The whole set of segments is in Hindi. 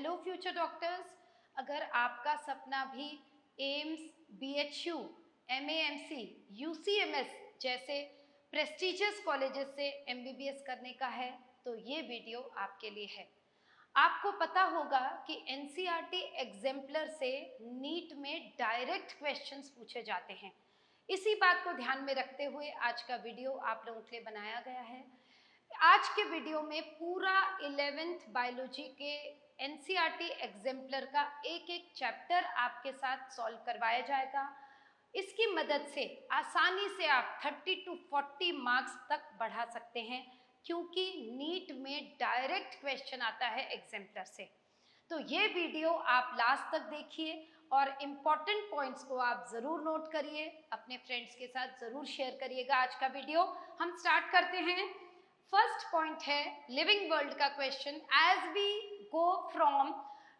हेलो फ्यूचर डॉक्टर्स, अगर आपका सपना भी एम्स, बीएचयू, एमएएमसी, यूसीएमएस जैसे प्रेस्टिजियस कॉलेजेस से एमबीबीएस करने का है तो ये वीडियो आपके लिए है। आपको पता होगा कि एनसीईआरटी एग्जाम्पलर से नीट में डायरेक्ट क्वेश्चंस पूछे जाते हैं। इसी बात को ध्यान में रखते हुए आज का वीडियो आप लोगों के लिए बनाया गया है। आज के वीडियो में पूरा 11th बायोलॉजी के एनसीईआरटी एग्जाम्पलर का एक एक चैप्टर आपके साथ सॉल्व करवाया जाएगा। इसकी मदद से आसानी से आप 30 to 40 मार्क्स तक बढ़ा सकते हैं, क्योंकि नीट में डायरेक्ट क्वेश्चन आता है एग्जाम्पलर से। तो ये वीडियो आप लास्ट तक देखिए और इम्पॉर्टेंट पॉइंट्स को आप ज़रूर नोट करिए, अपने फ्रेंड्स के साथ ज़रूर शेयर करिएगा। आज का वीडियो हम स्टार्ट करते हैं। फर्स्ट पॉइंट है लिविंग वर्ल्ड का question. As we go from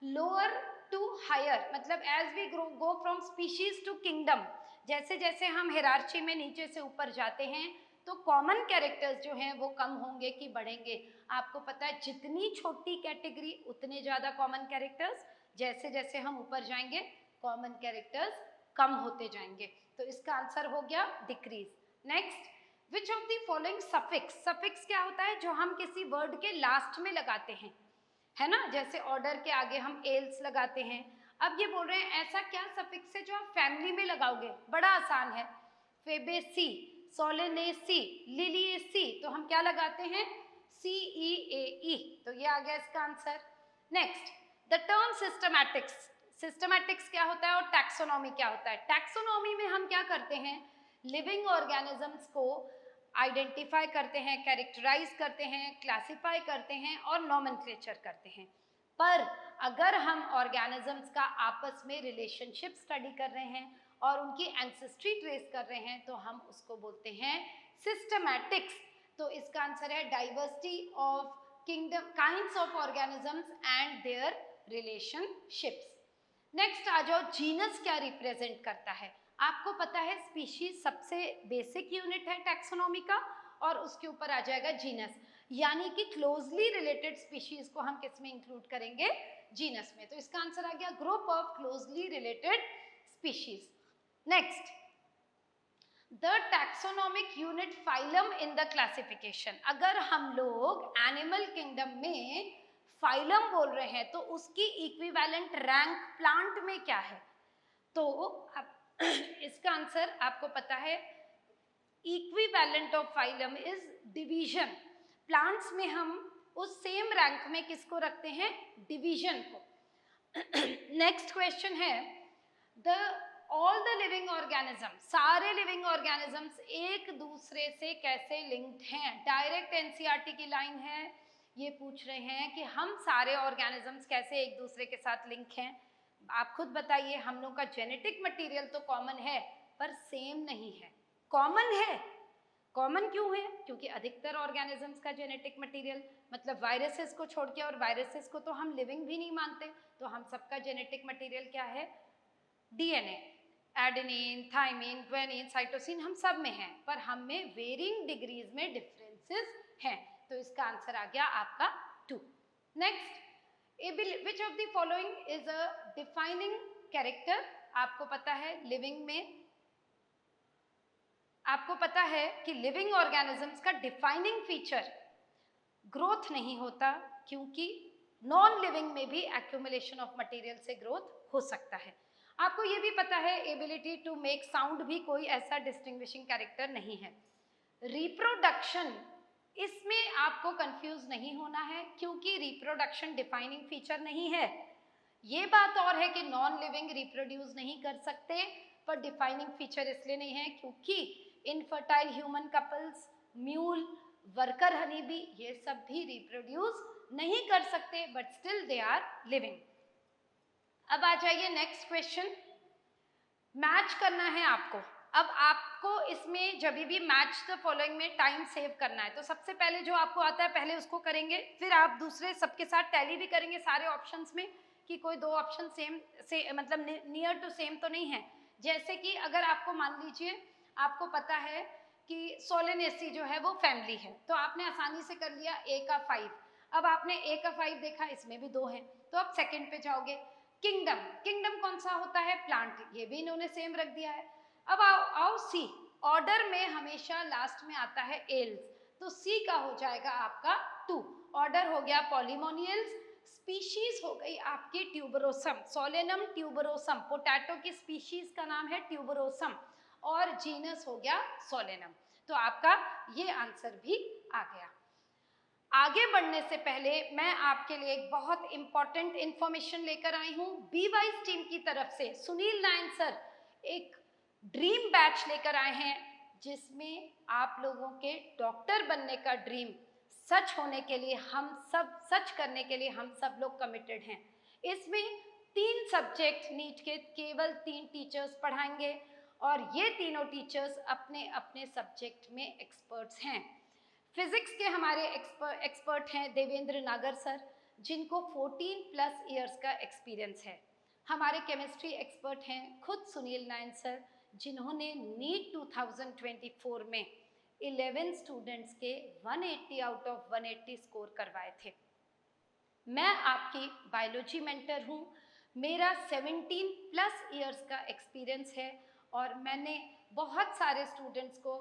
lower to higher, मतलब as we go from species to kingdom, जैसे जैसे हम हिरार्ची में नीचे से ऊपर जाते हैं तो कॉमन कैरेक्टर्स जो हैं वो कम होंगे कि बढ़ेंगे। आपको पता है जितनी छोटी कैटेगरी उतने ज़्यादा कॉमन कैरेक्टर्स, जैसे जैसे हम ऊपर जाएंगे कॉमन कैरेक्टर्स कम होते जाएंगे। तो इसका आंसर हो गया decrease. Next, which of the following suffix, suffix क्या होता है? जो हम किसी वर्ड के लास्ट में लगाते हैं, है ना, जैसे ऑर्डर के आगे हम एल्स लगाते हैं। अब ये बोल रहे हैं ऐसा क्या सफिक्स है जो आप फैमिली में लगाओगे? बड़ा आसान है, फेबेसी, सोलेनेसी, लिलिएसी, तो हम क्या लगाते हैं? CEAE। तो ये आ गया इसका answer. Next, the term systematics, systematics क्या होता है और टैक्सोनॉमी क्या होता है? टैक्सोनॉमी में हम क्या करते हैं? लिविंग ऑर्गेनिजम्स को आइडेंटिफाई करते हैं, कैरेक्टराइज करते हैं, क्लासिफाई करते हैं और नॉमेनक्लेचर करते हैं। पर अगर हम ऑर्गेनिजम्स का आपस में रिलेशनशिप स्टडी कर रहे हैं और उनकी एंसेस्ट्री ट्रेस कर रहे हैं तो हम उसको बोलते हैं सिस्टमैटिक्स। तो इसका आंसर है diversity of kingdom, kinds of organisms and their relationships. Next आ जाओ, जीनस क्या रिप्रेजेंट करता है? आपको पता है स्पीशीज सबसे बेसिक यूनिट है टैक्सोनॉमी का, और उसके ऊपर आ जाएगा जीनस, यानी कि क्लोजली रिलेटेड स्पीशीज को हम किस में इंक्लूड करेंगे? जीनस में। तो इसका आंसर आ गया group of closely related species. Next, the taxonomic unit phylum in the classification. अगर हम लोग एनिमल किंगडम में फाइलम बोल रहे हैं तो उसकी इक्विवेलेंट रैंक प्लांट में क्या है? तो अब इसका आंसर आपको पता है, equivalent of phylum is division. Plants में हम उस सेम रैंक में किसको रखते हैं? डिवीजन को। नेक्स्ट क्वेश्चन है, the all the living organism, सारे लिविंग ऑर्गेनिजम्स एक दूसरे से कैसे लिंक्ड हैं? डायरेक्ट एनसीईआरटी की लाइन है, ये पूछ रहे हैं कि हम सारे ऑर्गेनिजम्स कैसे एक दूसरे के साथ लिंक हैं। आप खुद बताइए, हम लोग का जेनेटिक मटेरियल तो कॉमन है पर सेम नहीं है। कॉमन है, कॉमन क्यों है? क्योंकि अधिकतर ऑर्गेनिजम्स का जेनेटिक मटेरियल, मतलब वायरसेस को छोड़ के, और वायरसेस को तो हम लिविंग भी नहीं मानते, तो हम सबका जेनेटिक मटेरियल क्या है? DNA, adenine, thymine, guanine, cytosine, हम सब में हैं, पर हम में वेरिंग डिग्रीज में डिफरेंसेस हैं। तो इसका आंसर आ गया आपका 2। Next, which of the following is a defining character? आपको पता है लिविंग में, आपको पता है कि लिविंग ऑर्गेनिजम्स का डिफाइनिंग फीचर ग्रोथ नहीं होता, क्योंकि नॉन लिविंग में भी एक्यूमुलेशन ऑफ मटेरियल से ग्रोथ हो सकता है। आपको ये भी पता है एबिलिटी टू मेक साउंड भी कोई ऐसा डिस्टिंग्विशिंग कैरेक्टर नहीं है। रिप्रोडक्शन, इसमें आपको कंफ्यूज नहीं होना है, क्योंकि रिप्रोडक्शन डिफाइनिंग फीचर नहीं है। ये बात और है कि नॉन लिविंग रिप्रोड्यूस नहीं कर सकते, पर डिफाइनिंग फीचर इसलिए नहीं है क्योंकि infertile human couples, mule, worker honey bee, ये सब भी रिप्रोड्यूस नहीं कर सकते, but still they are living. अब आ जाइए नेक्स्ट क्वेश्चन, मैच करना है आपको। अब आपको इसमें जब भी मैच द फॉलोइंग में टाइम सेव करना है, तो सबसे पहले जो आपको आता है पहले उसको करेंगे, फिर आप दूसरे सबके साथ टैली भी करेंगे सारे ऑप्शंस में कि कोई दो ऑप्शन सेम से मतलब नियर टू सेम तो नहीं है। जैसे कि अगर आपको मान लीजिए आपको पता है कि सोलेनेसी जो है वो फैमिली है, तो आपने आसानी से कर लिया A का 5। अब आपने ए का 5 देखा, इसमें भी 2 हैं, तो अब सेकंड पे जाओगे। किंगडम, किंगडम कौन सा होता है? प्लांट, ये भी इन्होंने सेम रख दिया है। अब आओ सी, ऑर्डर में हमेशा लास्ट में आता है एल्स, तो सी का हो जाएगा आपका 2। ऑर्डर हो गया पॉलीमोनियल्स, स्पीशीज हो गई आपकी ट्यूबरोसम, सोलेनम ट्यूबरोसम, पोटैटो की स्पीशीज का नाम है ट्यूबरोसम, और जीनस हो गया सोलेनम। तो आपका ये आंसर भी आ गया। आगे बढ़ने से पहले मैं आपके लिए एक बहुत इंपॉर्टेंट इंफॉर्मेशन लेकर आई हूँ। बी वाइज टीम की तरफ से सुनील नायन सर एक ड्रीम बैच लेकर आए हैं, जिसमें आप लोगों के डॉक्टर बनने का ड्रीम सच होने के लिए हम सब, सच करने के लिए हम सब लोग कमिटेड हैं। इसमें 3 सब्जेक्ट नीट के केवल 3 टीचर्स पढ़ाएंगे, और ये तीनों टीचर्स अपने अपने सब्जेक्ट में एक्सपर्ट्स हैं। फिजिक्स के हमारे एक्सपर्ट हैं देवेंद्र नागर सर, जिनको 14+ इयर्स का एक्सपीरियंस है। हमारे केमिस्ट्री एक्सपर्ट हैं खुद सुनील नायन सर, जिन्होंने नीट 2024 में 11 स्टूडेंट्स के 180 आउट ऑफ 180 स्कोर करवाए थे। मैं आपकी बायोलॉजी मेंटर हूँ, मेरा 17+ इयर्स का एक्सपीरियंस है, और मैंने बहुत सारे स्टूडेंट्स को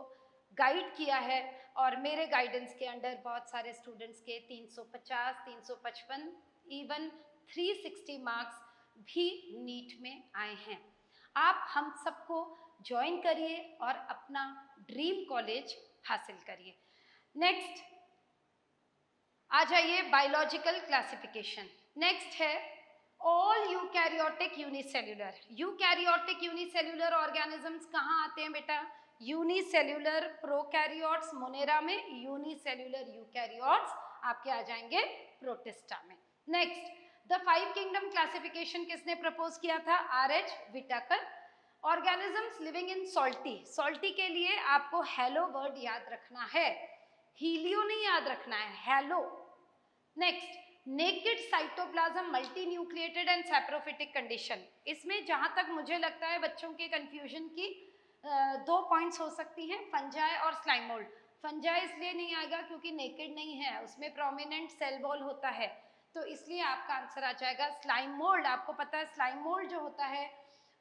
गाइड किया है, और मेरे गाइडेंस के अंडर बहुत सारे स्टूडेंट्स के 350, 355, इवन 360 मार्क्स भी नीट में आए हैं। आप हम सबको ज्वाइन करिए और अपना ड्रीम कॉलेज हासिल करिए। नेक्स्ट आ जाइए, बायोलॉजिकल क्लासिफिकेशन। नेक्स्ट है all eukaryotic unicellular. Eukaryotic unicellular organisms कहाँ आते हैं बेटा? यूनिसेल्युलर प्रोकैरियोट्स मोनेरा में, यूनिसेल्युलर यूकैरियोट्स आपके आ जाएंगे प्रोटिस्टा में। नेक्स्ट, द 5 किंगडम क्लासिफिकेशन किसने प्रपोज किया था? R H. Whittaker. Organisms living in salty, salty के लिए आपको हेलो वर्ड याद रखना है, हीलियो नहीं याद रखना है, hello. Next, naked cytoplasm multi nucleated and saprophytic condition. इसमें जहां तक मुझे लगता है बच्चों के कंफ्यूजन की 2 पॉइंट्स हो सकती हैं, फंजाई और स्लाइम मोल्ड। फंजाई इसलिए नहीं आएगा क्योंकि नेकेड नहीं है, उसमें प्रोमिनेंट सेल वॉल होता है, तो इसलिए आपका आंसर आ जाएगा स्लाइम मोल्ड। आपको पता है स्लाइम मोल्ड जो होता है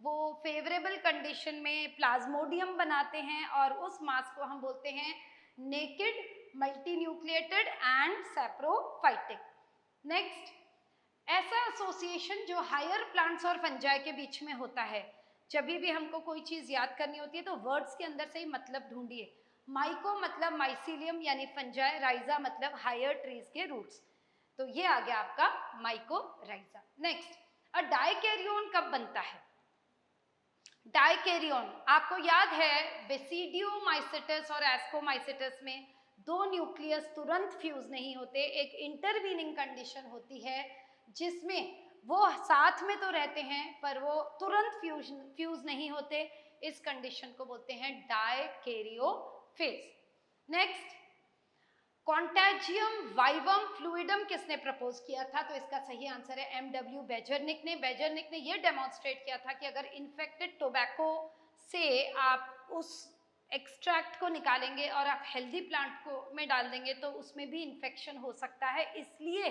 वो फेवरेबल कंडीशन में प्लाज्मोडियम बनाते हैं, और उस मास को हम बोलते हैं naked multi nucleated and saprophytic. Next, ऐसा एसोसिएशन जो हायर प्लांट्स और फंजाई के बीच में होता है। जब भी हमको कोई चीज याद करनी होती है तो वर्ड्स के अंदर से ही मतलब ढूंढिए। माइको मतलब माइसीलियम यानी फंजाई, राइजा मतलब हायर ट्रीज के रूट्स, तो ये आ गया आपका माइको राइजा। नेक्स्ट, अ डाइकैरियोन कब बनता है? डाइकैरियोन आपको याद है बेसिडियोमाइसेटस और एस्कोमाइसेटस में 2 न्यूक्लियस तुरंत फ्यूज नहीं होते, एक इंटरवीनिंग कंडीशन होती है जिसमें वो साथ में तो रहते हैं पर वो तुरंत फ्यूज नहीं होते। इस कंडीशन को बोलते हैं डाइकैरियोफेज। नेक्स्ट, कॉन्टैजियम वाइवम फ्लूइडम किसने प्रपोज किया था? तो इसका सही आंसर है एम.डब्ल्यू. बेजरनिक ने। बेजरनिक ने ये डेमोन्स्ट्रेट किया था कि अगर इन्फेक्टेड टोबैको से आप उस एक्सट्रैक्ट को निकालेंगे और आप हेल्दी प्लांट को में डाल देंगे तो उसमें भी इन्फेक्शन हो सकता है, इसलिए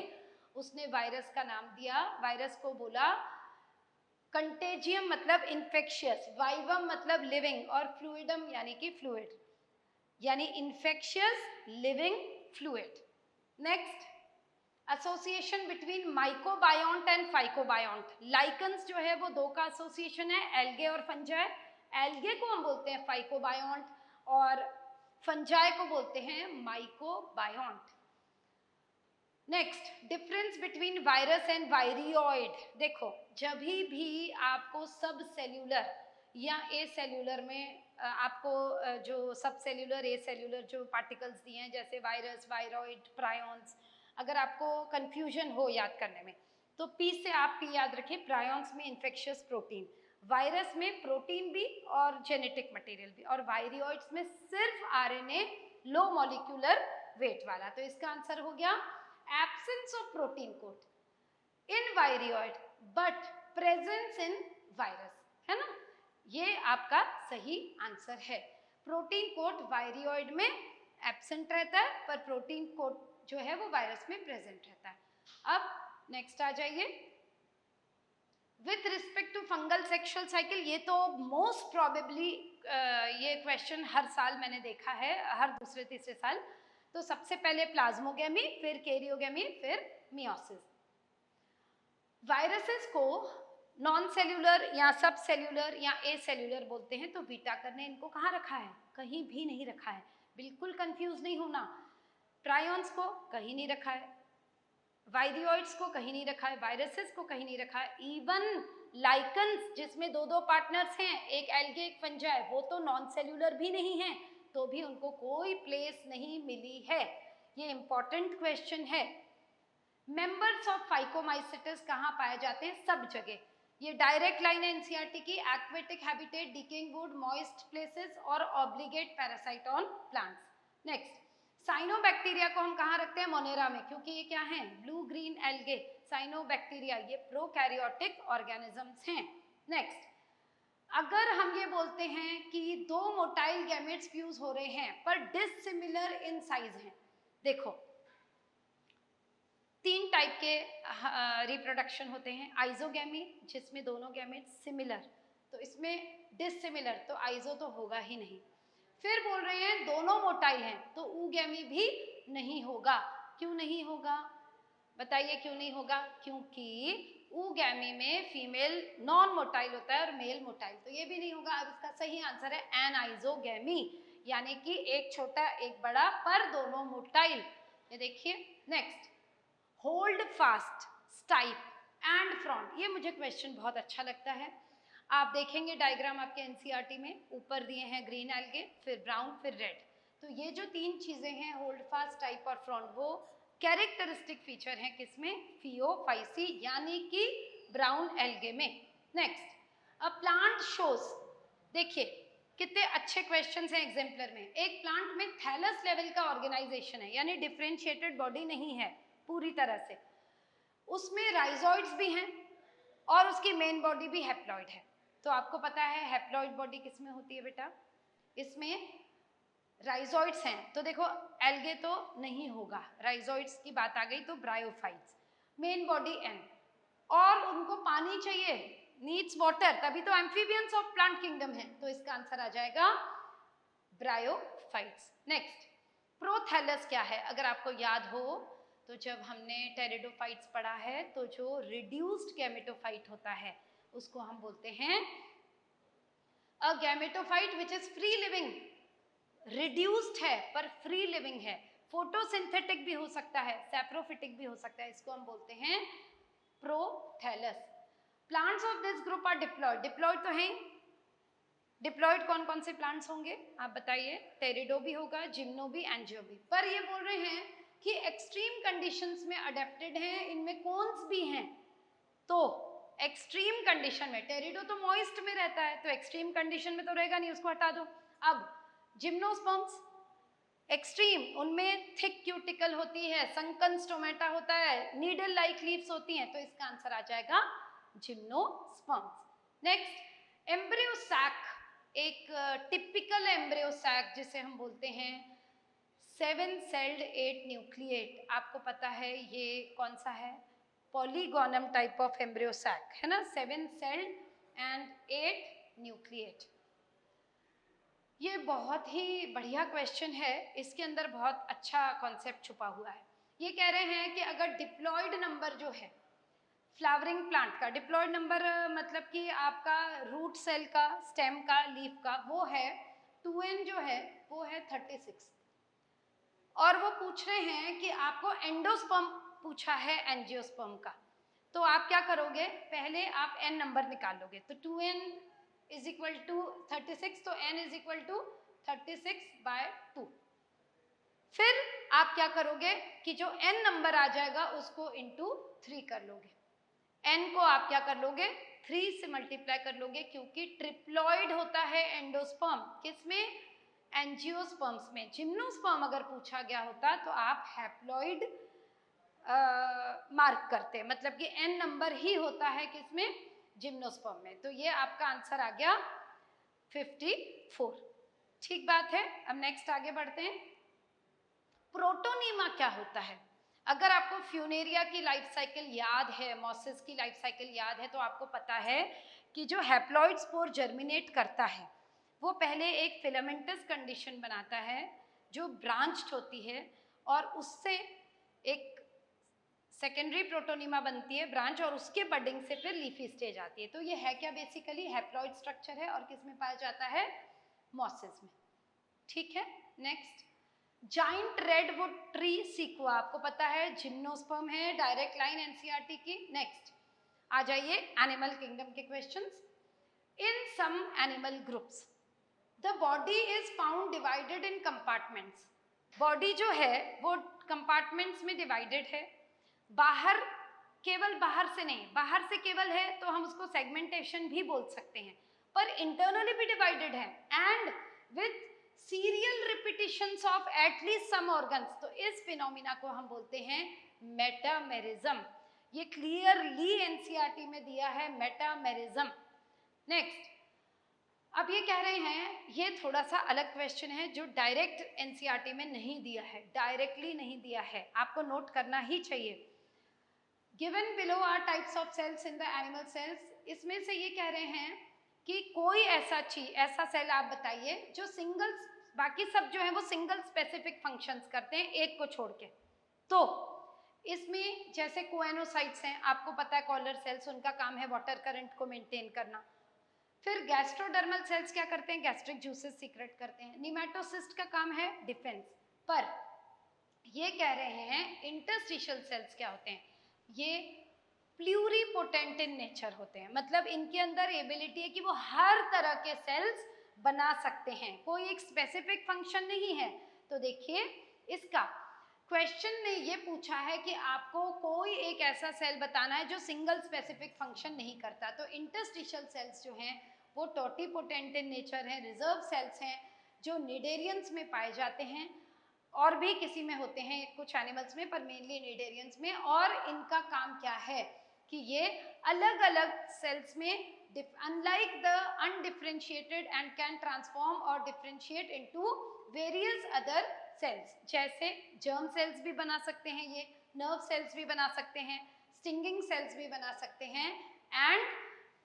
उसने वायरस का नाम दिया, वायरस को बोला कंटेजियम मतलब इन्फेक्शियस, वाइवम मतलब लिविंग, और फ्लूइडम यानी कि फ्लूइड, यानी infectious living fluid. Next, association between mycobiont and phycobiont. Lichens जो है वो 2 का एसोसिएशन है, एल्गे और फंजाई। एल्गे को हम बोलते हैं फाइकोबायोंट और फंजाई को बोलते हैं mycobiont. Next, difference between virus and viroid. देखो, जब भी आपको सब सेल्यूलर या ए सेल्यूलर में आपको जो सब सेल्यूलर ए सेल्यूलर जो पार्टिकल्स दिए हैं जैसे वायरस, वायरॉइड, प्रायॉन्स, अगर आपको कंफ्यूजन हो याद करने में तो पी से आप पी याद रखिए। प्रायॉन्स में इन्फेक्शियस प्रोटीन, वायरस में प्रोटीन भी और जेनेटिक मटेरियल भी, और वायरियोइड्स में सिर्फ आरएनए लो मॉलिक्यूलर वेट वाला। तो इसका आंसर हो गया absence of protein coat in viroid but presence in virus, है ना? ये आपका सही आंसर है। प्रोटीन कोट वायरियोइड में एब्सेंट रहता है पर प्रोटीन कोट जो है वो वायरस में प्रेजेंट रहता है। अब नेक्स्ट आ जाइए, with respect to fungal sexual cycle, ये तो मोस्ट प्रोबेबली ये क्वेश्चन हर साल मैंने देखा है, हर दूसरे तीसरे साल। तो सबसे पहले प्लाज्मोगेमी, फिर कैरियोगेमी, फिर मियोसिस। वायरसेस को नॉन सेल्यूलर या सब सेल्यूलर या ए सेल्यूलर बोलते हैं। तो व्हिटाकर ने इनको कहाँ रखा है? कहीं भी नहीं रखा है, बिल्कुल कंफ्यूज नहीं होना। प्रायॉन्स को कहीं नहीं रखा है, वायरियोइड्स को कहीं नहीं रखा है, वायरसेस को कहीं नहीं रखा है। इवन लाइकन्स जिसमें दो दो पार्टनर्स हैं, एक एल्गे एक फंजाई, वो तो नॉन सेल्यूलर भी नहीं है, तो भी उनको कोई प्लेस नहीं मिली है। ये इंपॉर्टेंट क्वेश्चन है। मेंबर्स ऑफ फाइकोमाइसिट्स कहाँ पाए जाते हैं? सब जगह। ये डायरेक्ट लाइन है एनसीईआरटी की, aquatic habitat, decaying wood, moist places और obligate parasite on plants. Next, cyanobacteria को हम कहाँ रखते हैं? मोनेरा में, क्योंकि ये क्या है? Blue green algae. साइनोबैक्टीरिया ये प्रोकैरियोटिक ऑर्गेनिजम्स हैं। नेक्स्ट, अगर हम ये बोलते हैं कि दो मोटाइल गैमेट्स फ्यूज हो रहे हैं पर डिसिमिलर इन साइज हैं, देखो 3 टाइप के रिप्रोडक्शन होते हैं। आइजोगैमी जिसमें दोनों गैमेट्स सिमिलर, तो इसमें डिसिमिलर, तो आइजो तो होगा ही नहीं। फिर बोल रहे हैं दोनों मोटाइल हैं, तो ऊगैमी भी नहीं होगा। क्यों नहीं होगा बताइए, क्यों नहीं होगा? क्योंकि ऊगैमी में फीमेल नॉन मोटाइल होता है और मेल मोटाइल, तो ये भी नहीं होगा। अब इसका सही आंसर है एनाइजोगैमी, यानी कि एक छोटा एक बड़ा पर दोनों मोटाइल। ये देखिए। Next, hold fast, stipe and front, ये मुझे क्वेश्चन बहुत अच्छा लगता है। आप देखेंगे डायग्राम आपके एनसीईआरटी में, ऊपर दिए हैं ग्रीन एल्गे, फिर ब्राउन, फिर रेड। तो ये जो 3 चीजें हैं, होल्ड फास्ट, स्टाइप और फ्रॉन्ट, वो कैरेक्टरिस्टिक फीचर हैं किसमें? फियोफाइसी, यानी कि ब्राउन एल्गे में। नेक्स्ट, अ प्लांट शोज, देखिए कितने अच्छे क्वेश्चंस हैं एग्जाम्पलर में। एक प्लांट में थैलस लेवल का ऑर्गेनाइजेशन है, यानी डिफरेंशिएटेड बॉडी नहीं है पूरी तरह से, उसमें राइजोइड्स भी हैं और उसकी मेन बॉडी भी हैप्लॉइड है। तो आपको पता है हैप्लॉइड बॉडी किसमें होती है बेटा? इसमें राइजोइड्स हैं, तो देखो एल्गे तो नहीं होगा, राइजोइड्स की बात आ गई तो ब्रायोफाइट्स। मेन बॉडी एन, और उनको पानी चाहिए, नीड्स वाटर, तभी तो एम्फीबियंस ऑफ प्लांट किंगडम है, तो इसका आंसर आ जाएगा ब्रायोफाइट्स। नेक्स्ट, प्रोथैलस क्या है? अगर आपको याद हो तो जब हमने टेरिडोफाइट्स पढ़ा है, तो जो रिड्यूस्ड गैमेटोफाइट होता है उसको हम बोलते हैं a gametophyte which is free living. Reduced है पर फ्री लिविंग है, फोटोसिंथेटिक भी हो सकता है, सैप्रोफिटिक भी हो सकता है, इसको हम बोलते हैं prothallus. Plants of this group are diploid, diploid तो हैं। डिप्लॉयड कौन कौन से प्लांट्स होंगे आप बताइए? टेरिडो भी होगा, जिम्नो भी, एंजियो भी। पर ये बोल रहे हैं कि एक्सट्रीम कंडीशंस में अडेप्टेड हैं, इनमें कौन्स भी हैं। तो एक्सट्रीम कंडीशन में, टेरिडो तो मॉइस्ट में रहता है, तो एक्सट्रीम कंडीशन में तो रहेगा नहीं, उसको हटा दो। अब जिम्नोस्पर्म्स एक्सट्रीम, उनमें थिक क्यूटिकल होती है, संकन स्टोमेटा होता है, नीडल लाइक लीव्स होती हैं, तो इसका आंसर आ जाएगा जिम्नोस्पर्म्स। नेक्स्ट, एम्ब्रियो सैक, एक टिपिकल एम्ब्रियो सैक जिसे हम बोलते हैं 7 सेल्ड 8 न्यूक्लिएट, आपको पता है ये कौन सा है? Polygonum type of embryo sac है ना, 7 सेल्ड एंड 8 न्यूक्लिएट। ये बहुत ही बढ़िया क्वेश्चन है, इसके अंदर बहुत अच्छा कॉन्सेप्ट छुपा हुआ है। ये कह रहे हैं कि अगर डिप्लॉयड नंबर जो है फ्लावरिंग प्लांट का, डिप्लॉयड नंबर मतलब कि आपका रूट सेल का, स्टेम का, लीफ का, वो है 2n जो है वो है 36, और वो पूछ रहे हैं कि आपको एंडोस्पर्म पूछा है एंजियोस्पर्म का, तो आप क्या करोगे? पहले आप n नंबर निकाल लोगे, तो 2n इज इक्वल टू 36, तो n इज इक्वल टू 36/2। फिर आप क्या करोगे कि जो n नंबर आ जाएगा उसको इंटू 3 कर लोगे, n को आप क्या कर लोगे? 3 से मल्टीप्लाई कर लोगे, क्योंकि ट्रिप्लॉइड होता है एंडोस्पर्म, किसमें? एंजियोस्पर्म्स में। जिम्नोस्पर्म अगर पूछा गया होता तो आप हैप्लॉइड मार्क करते, मतलब कि n नंबर ही होता है किसमें? जिम्नोस्पर्म में। तो ये आपका आंसर आ गया 54। ठीक बात है। अब नेक्स्ट आगे बढ़ते हैं। प्रोटोनीमा क्या होता है? अगर आपको फ्यूनेरिया की लाइफ साइकिल याद है, मॉसिस की लाइफ साइकिल याद है, तो आपको पता है कि जो हैप्लॉइड स्पोर जर्मिनेट करता है वो पहले एक फिलामेंटस कंडीशन बनाता है जो ब्रांच्ड होती है, और उससे एक सेकेंडरी प्रोटोनीमा बनती है ब्रांच, और उसके बडिंग से फिर लीफी स्टेज आती है। तो ये है क्या? बेसिकली हैप्लॉइड स्ट्रक्चर है, और किस में पाया जाता है? मॉसिस में। ठीक है, next, giant redwood tree sequoia, आपको पता है जिम्नोस्पर्म है, डायरेक्ट लाइन एनसीईआरटी की। नेक्स्ट आ जाइए एनिमल किंगडम के questions. In some animal groups the body is found divided in compartments. Body जो है वो कंपार्टमेंट्स में डिवाइडेड है। बाहर, केवल बाहर से नहीं, बाहर से केवल है तो हम उसको सेगमेंटेशन भी बोल सकते हैं, पर इंटरनली भी डिवाइडेड है, and with serial repetitions of at least some organs. तो इस फिनोमिना को हम बोलते हैं मेटामेरिज्म। ये क्लियरली एनसीईआरटी में दिया है, मेटामेरिज्म। नेक्स्ट, अब ये कह रहे हैं, ये थोड़ा सा अलग क्वेश्चन है जो डायरेक्ट एनसीईआरटी में नहीं दिया है, डायरेक्टली नहीं दिया है, आपको नोट करना ही चाहिए। Given below are types of cells in the animal cells. इसमें से ये कह रहे हैं कि कोई ऐसा चीज, ऐसा सेल आप बताइए जो सिंगल, बाकी सब जो है वो सिंगल स्पेसिफिक फंक्शंस करते हैं एक को छोड़ के। तो इसमें जैसे कोएनोसाइट्स हैं, आपको पता है कॉलर सेल्स, उनका काम है वाटर करंट को मेंटेन करना। फिर गैस्ट्रोडर्मल सेल्स क्या करते हैं? गैस्ट्रिक जूसेस सीक्रेट करते हैं। निमेटोसिस्ट का काम है डिफेंस। पर ये कह रहे हैं इंटरस्टिशियल सेल्स क्या होते हैं? ये प्लूरीपोटेंट इन नेचर होते हैं, मतलब इनके अंदर एबिलिटी है कि वो हर तरह के सेल्स बना सकते हैं, कोई एक स्पेसिफिक फंक्शन नहीं है। तो देखिए, इसका क्वेश्चन ने ये पूछा है कि आपको कोई एक ऐसा सेल बताना है जो सिंगल स्पेसिफिक फंक्शन नहीं करता। तो इंटरस्टिशियल सेल्स जो हैं वो टोटिपोटेंट इन नेचर हैं, रिजर्व सेल्स हैं जो निडेरियंस में पाए जाते हैं, और भी किसी में होते हैं कुछ एनिमल्स में, पर मेनली निडेरियंस में। और इनका काम क्या है कि ये अलग अलग सेल्स में unlike the undifferentiated and can transform और differentiate into various other cells. जैसे जर्म सेल्स भी बना सकते हैं, ये नर्व सेल्स भी बना सकते हैं, स्टिंगिंग सेल्स भी बना सकते हैं, एंड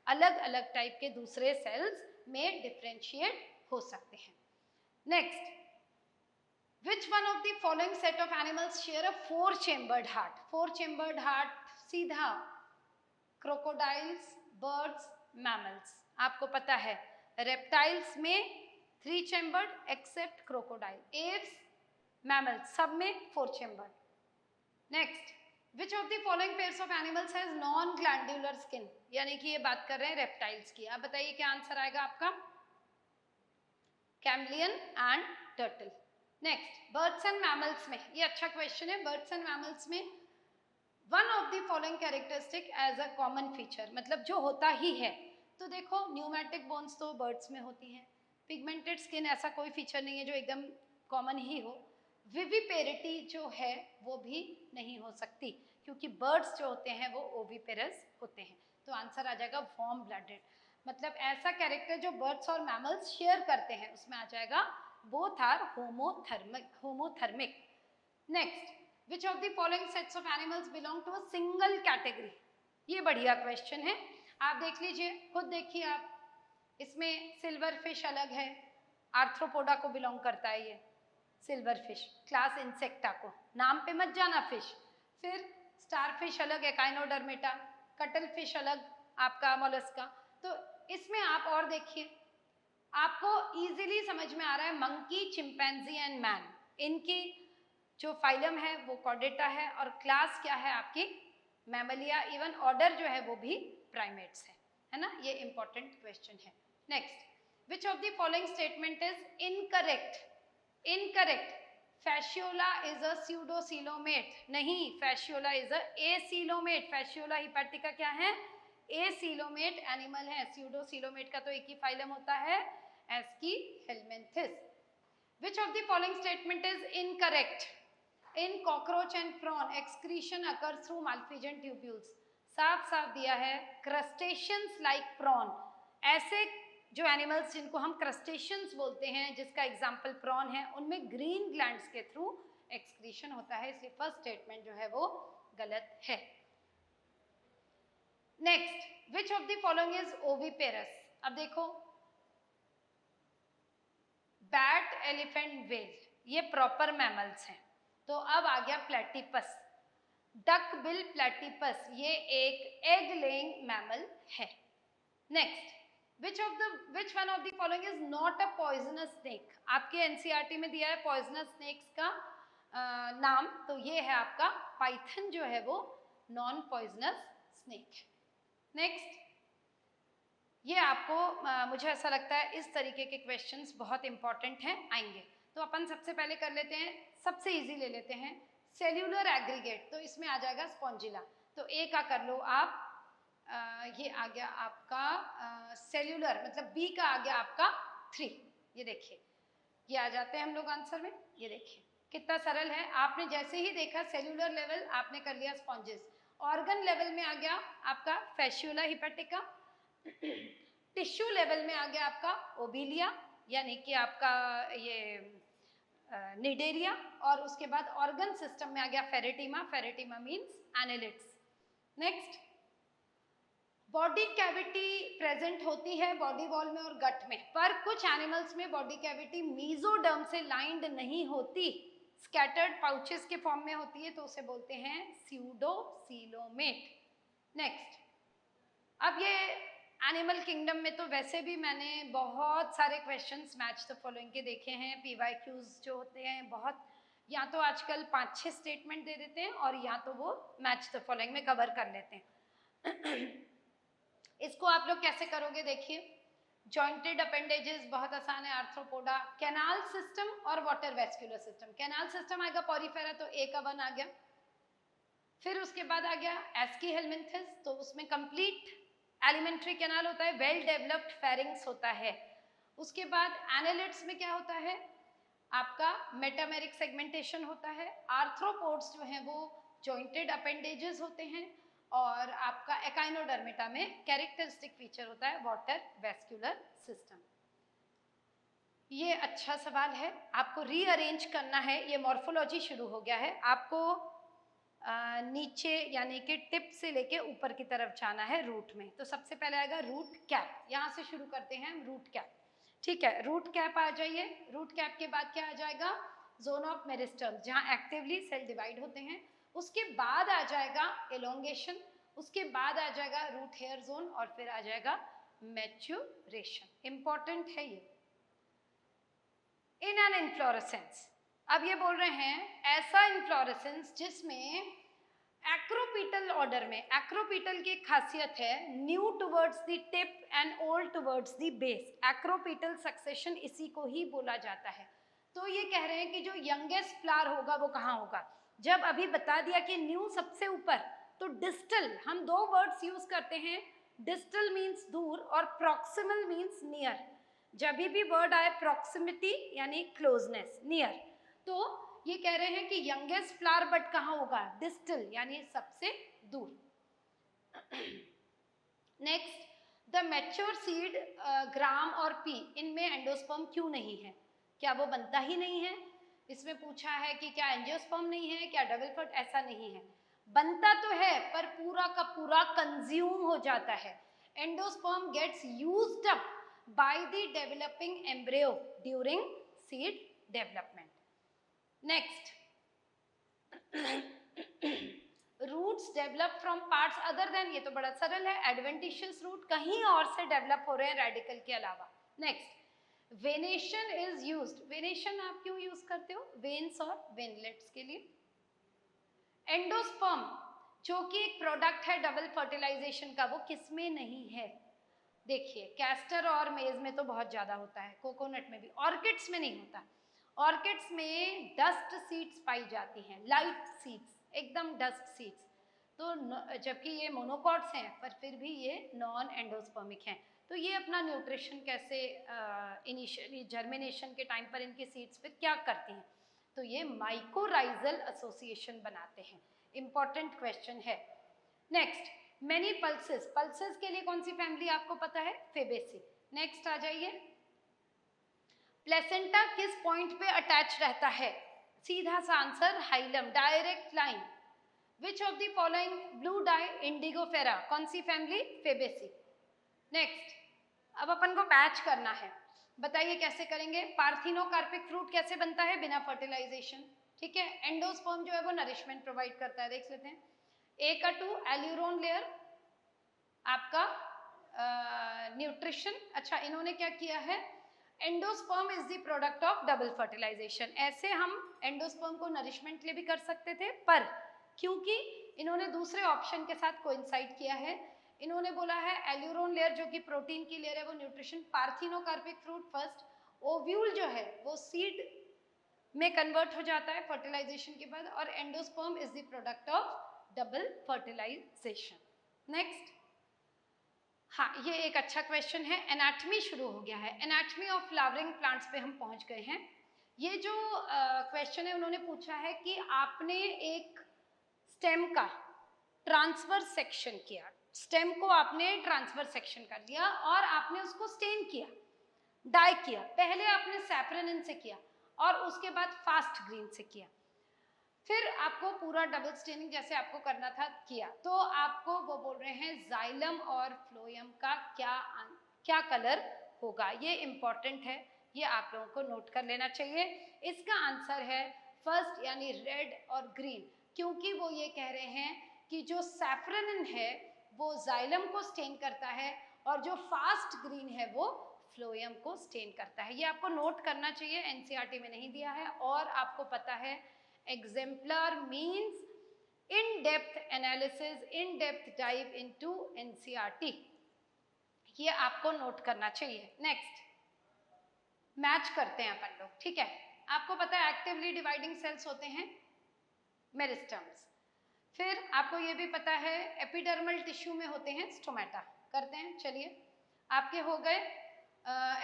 अलग अलग टाइप के दूसरे सेल्स में डिफरेंशिएट हो सकते हैं। नेक्स्ट, which one of the following set of animals share a four chambered heart? four chambered heart सीधा crocodiles, birds, mammals। आपको पता है reptiles में 3 chambered except crocodile, apes, mammals सब में 4 chambered। next, which of the following pairs of animals has non glandular skin? यानी कि ये बात कर रहे हैं reptiles की। आप बताइए क्या आंसर आएगा आपका? Chameleon and turtle. Next, birds and mammals में, ये अच्छा क्वेश्चन है। बर्ड्स एंड मैमल्स में one of the following characteristic as a common feature, मतलब जो होता ही है। तो देखो, न्यूमेटिक बोन्स तो बर्ड्स में होती हैं, पिगमेंटेड स्किन ऐसा कोई फीचर नहीं है जो एकदम कॉमन ही हो। विविपेरिटी जो है वो भी नहीं हो सकती, क्योंकि बर्ड्स जो होते हैं वो ओविपेरस होते हैं। तो आंसर आ जाएगा वार्म ब्लडेड, मतलब ऐसा कैरेक्टर जो बर्ड्स और मैमल्स शेयर करते हैं, उसमें आ जाएगा both are homothermic। next, which of the following sets of animals belong to a single category? ये बढ़िया क्वेश्चन है, आप देख लीजिए, खुद देखिए आप। इसमें सिल्वर फिश अलग है, आर्थ्रोपोडा को बिलोंग करता है ये सिल्वर फिश, क्लास इंसेक्टा को, नाम पे मत जाना फिश। फिर स्टार फिश अलग है, काइनोडर्मेटा, कटल फिश अलग आपका मोलस्का। तो इसमें आप और देखिए, आपको इजीली समझ में आ रहा है, मंकी, चिंपैंजी एंड मैन, इनकी जो फाइलम है वो कॉर्डेटा है, और क्लास क्या है आपकी? मैमलिया। इवन ऑर्डर जो है वो भी प्राइमेट्स है ना। ये इंपॉर्टेंट क्वेश्चन है। Next, which of the following statement is incorrect? Incorrect, Fasciola is a pseudocoelomate, नहीं, फैशियोला इज अ एसीलोमेट। फैशियोला हिपैटिका क्या है? एसीलोमेट एनिमल है। स्यूडोसीलोमेट का तो एक ही फाइलम होता है, एस्कीहेलमिन्थिस। Which of the following statement is incorrect? In cockroach and prawn, excretion occurs through malpighian tubules। साफ साफ दिया है, क्रस्टेशियंस लाइक प्रॉन, ऐसे जो एनिमल्स जिनको हम क्रस्टेशियंस बोलते हैं, जिसका एग्जाम्पल प्रॉन है, उनमें ग्रीन ग्लैंड्स के थ्रू एक्सक्रीशन होता है, इसलिए फर्स्ट स्टेटमेंट जो है वो गलत है। Next, which of the following is oviparous? अब देखो, बैट, एलिफेंट, व्हेल ये प्रॉपर मैमल्स हैं। तो अब आ गया प्लेटिपस, डक बिल प्लेटिपस, ये एक एग लेइंग मैमल है। Next, which one of the following is not a poisonous snake? आपके एनसीईआरटी में दिया है पॉइजनस स्नेक्स का नाम, तो ये है आपका पाइथन जो है वो नॉन पॉइजनस स्नेक। नेक्स्ट, ये आपको मुझे ऐसा लगता है इस तरीके के क्वेश्चंस बहुत इंपॉर्टेंट हैं, आएंगे। तो अपन सबसे पहले कर लेते हैं, सबसे इजी ले लेते हैं, सेल्यूलर एग्रीगेट। तो इसमें आ जाएगा स्पॉन्जिला, तो ए का कर लो आप, ये आ गया आपका सेल्यूलर, मतलब बी का आ गया आपका 3। ये देखिए, ये आ जाते हैं हम लोग आंसर में। ये देखिए कितना सरल है, आपने जैसे ही देखा सेल्यूलर लेवल आपने कर लिया स्पॉन्जेस, ऑर्गन लेवल में आ गया आपका फैस्यूला हिपेटिका, टिश्यू लेवल में आ गया आपका ओबिलिया यानी कि आपका ये निडेरिया, और उसके बाद ऑर्गन सिस्टम में आ गया Pheretima, Pheretima means annelids. Next, body cavity present होती है बॉडी वॉल में और गट में, पर कुछ एनिमल्स में बॉडी कैविटी मीजोडर्म से लाइंड नहीं होती, स्कैटर्ड पाउचेस के फॉर्म में होती है, तो उसे बोलते हैं स्यूडोसीलोमेट। नेक्स्ट, अब ये एनिमल किंगडम में तो वैसे भी मैंने बहुत सारे क्वेश्चंस मैच द फॉलोइंग के देखे हैं, पीवाईक्यूज जो होते हैं बहुत, या तो आजकल 5-6 स्टेटमेंट दे देते हैं और या तो वो मैच द फॉलोइंग में कवर कर लेते हैं। इसको आप लोग कैसे करोगे, देखिए, जॉइंटेड अपेंडेजेस बहुत आसान है, आर्थ्रोपोडा, कैनाल सिस्टम और water vascular system. Canal system आएगा पॉरीफेरा, तो ए का 1 आ गया। फिर उसके बाद आ गया एस्कीहेलमिंथस, तो उसमें कंप्लीट एलिमेंट्री कैनाल होता है, वेल डेवलप्ड फेरिंग्स होता है। उसके बाद एनालिट्स में क्या होता है आपका मेटामेरिक सेगमेंटेशन होता है। आर्थ्रोपोड्स जो हैं वो जॉइंटेड अपेंडेजेस होते हैं, और आपका एकाइनोडर्मेटा में कैरेक्टरिस्टिक फीचर होता है वाटर वेस्कुलर सिस्टम। ये अच्छा सवाल है, आपको रीअरेंज करना है, ये मॉर्फोलॉजी शुरू हो गया है, आपको नीचे यानी कि टिप से लेके ऊपर की तरफ जाना है रूट में। तो सबसे पहले आएगा रूट कैप, यहाँ से शुरू करते हैं हम, रूट कैप, ठीक है। रूट कैप आ जाइए, रूट कैप के बाद क्या आ जाएगा, जोन ऑफ मेरिस्टम, जहाँ एक्टिवली सेल डिवाइड होते हैं। उसके बाद आ जाएगा एलोंगेशन, उसके बाद आ जाएगा रूट हेयर जोन, और फिर आ जाएगा मैच्योरेशन। इंपॉर्टेंट है ये। इन एन इन्फ्लोरेसेंस, अब ये बोल रहे हैं ऐसा इन्फ्लोरेसेंस जिसमें एक्रोपीटल ऑर्डर में, एक्रोपीटल की एक खासियत है, new towards the tip and old towards the base, acropetal succession इसी को ही बोला जाता है। तो ये कह रहे हैं कि जो यंगेस्ट फ्लावर होगा वो कहाँ होगा, जब अभी बता दिया कि न्यू सबसे ऊपर, तो डिस्टल, हम 2 वर्ड्स यूज करते हैं, डिस्टल मीन्स दूर और प्रॉक्सिमल मीन्स नियर। जब भी वर्ड आए प्रॉक्सिमिटी यानी क्लोजनेस, नियर, तो ये कह रहे हैं कि यंगेस्ट फ्लावर बट कहाँ होगा, डिस्टल यानी सबसे दूर। नेक्स्ट, द मैच्योर सीड ग्राम और पी, इनमें एंडोस्पर्म क्यों नहीं है, क्या वो बनता ही नहीं है? इसमें पूछा है कि क्या एंजियोस्पर्म नहीं है, क्या डबल फट, ऐसा नहीं है, बनता तो है पर पूरा का पूरा कंज्यूम हो जाता है। Endosperm gets used up by the developing embryo during seed development. Next, roots develop from parts other than, ये तो बड़ा सरल है, adventitious root कहीं और से डेवलप हो रहे हैं रेडिकल के अलावा। Next, venation is used, venation आप क्यों यूज करते हो, वेन्स और वेनलेट्स के लिए। एंडोस्पर्म जो कि एक प्रोडक्ट है डबल फर्टिलाइजेशन का, वो किसमें नहीं है, देखिए कैस्टर और मेज में तो बहुत ज़्यादा होता है, कोकोनट में भी, ऑर्किड्स में नहीं होता। ऑर्किड्स में डस्ट सीड्स पाई जाती हैं, लाइट सीड्स, एकदम डस्ट सीड्स, तो जबकि ये मोनोकॉट्स हैं पर फिर भी ये नॉन एंडोस्पर्मिक हैं। तो ये अपना न्यूट्रिशन कैसे इनिशियली जर्मिनेशन के टाइम पर इनकी सीड्स फिर क्या करती हैं, तो ये माइकोराइजल एसोसिएशन बनाते हैं। इंपॉर्टेंट क्वेश्चन है। नेक्स्ट, मेनी पल्सेस, पल्सेस के लिए कौन सी फैमिली आपको पता है, फेबेसी। नेक्स्ट आ जाइए, प्लेसेंटा किस पॉइंट पे अटैच रहता है, सीधा सा answer hilum, direct line. Which of the following blue die Indigofera, कौन सी फैमिली, फेबेसी। नेक्स्ट, अब अपन को मैच करना है, बताइए कैसे करेंगे। पार्थिनोकार्पिक फ्रूट कैसे बनता है, बिना फर्टिलाइजेशन, ठीक है। एंडोस्पर्म जो है वो नरिशमेंट प्रोवाइड करता है, देख लेते हैं। ए का 2 एल्यूरोन लेयर आपका न्यूट्रिशन। अच्छा, इन्होंने क्या किया है, endosperm is the product of double fertilisation. ऐसे हम एंडोस्पर्म को नरिशमेंट के लिए भी कर सकते थे, पर क्योंकि इन्होंने दूसरे ऑप्शन के साथ कोइंसाइड किया है, इन्होंने बोला है एल्यूरोन लेयर जो कि प्रोटीन की लेयर है वो nutrition, parthenocarpic fruit first, ovule जो है वो सीड में कन्वर्ट हो जाता है फर्टिलाइजेशन के बाद, और endosperm is the product of double fertilisation. Next, हाँ ये एक अच्छा क्वेश्चन है, एनाटमी शुरू हो गया है, एनाटमी ऑफ फ्लावरिंग प्लांट्स पे हम पहुंच गए हैं। ये जो क्वेश्चन है उन्होंने पूछा है कि आपने एक स्टेम का ट्रांसवर्स सेक्शन किया, स्टेम को आपने ट्रांसवर्स सेक्शन कर लिया और आपने उसको स्टेन किया, डाई किया। पहले आपने सैफरन से किया और उसके बाद फास्ट ग्रीन से किया, फिर आपको पूरा डबल स्टेनिंग जैसे आपको करना था किया, तो आपको वो बोल रहे हैं जाइलम और फ्लोएम का क्या कलर होगा। ये इंपॉर्टेंट है, ये आप लोगों को नोट कर लेना चाहिए। इसका आंसर है फर्स्ट, यानी रेड और ग्रीन, क्योंकि वो ये कह रहे हैं कि जो सैफरन है वो जाइलम को स्टेन करता है और जो फास्ट ग्रीन है वो फ्लोएम को स्टेन करता है। ये आपको नोट करना चाहिए, एनसीईआरटी में नहीं दिया है। और आपको पता है exemplar means in-depth analysis, in-depth dive into NCERT, ये आपको नोट करना चाहिए। नेक्स्ट, मैच करते हैं अपन लोग, ठीक है। आपको पता है एक्टिवली डिवाइडिंग सेल्स होते हैं मेरिस्टम्स, फिर आपको ये भी पता है एपिडर्मल टिश्यू में होते हैं स्टोमेटा। करते हैं, चलिए आपके हो गए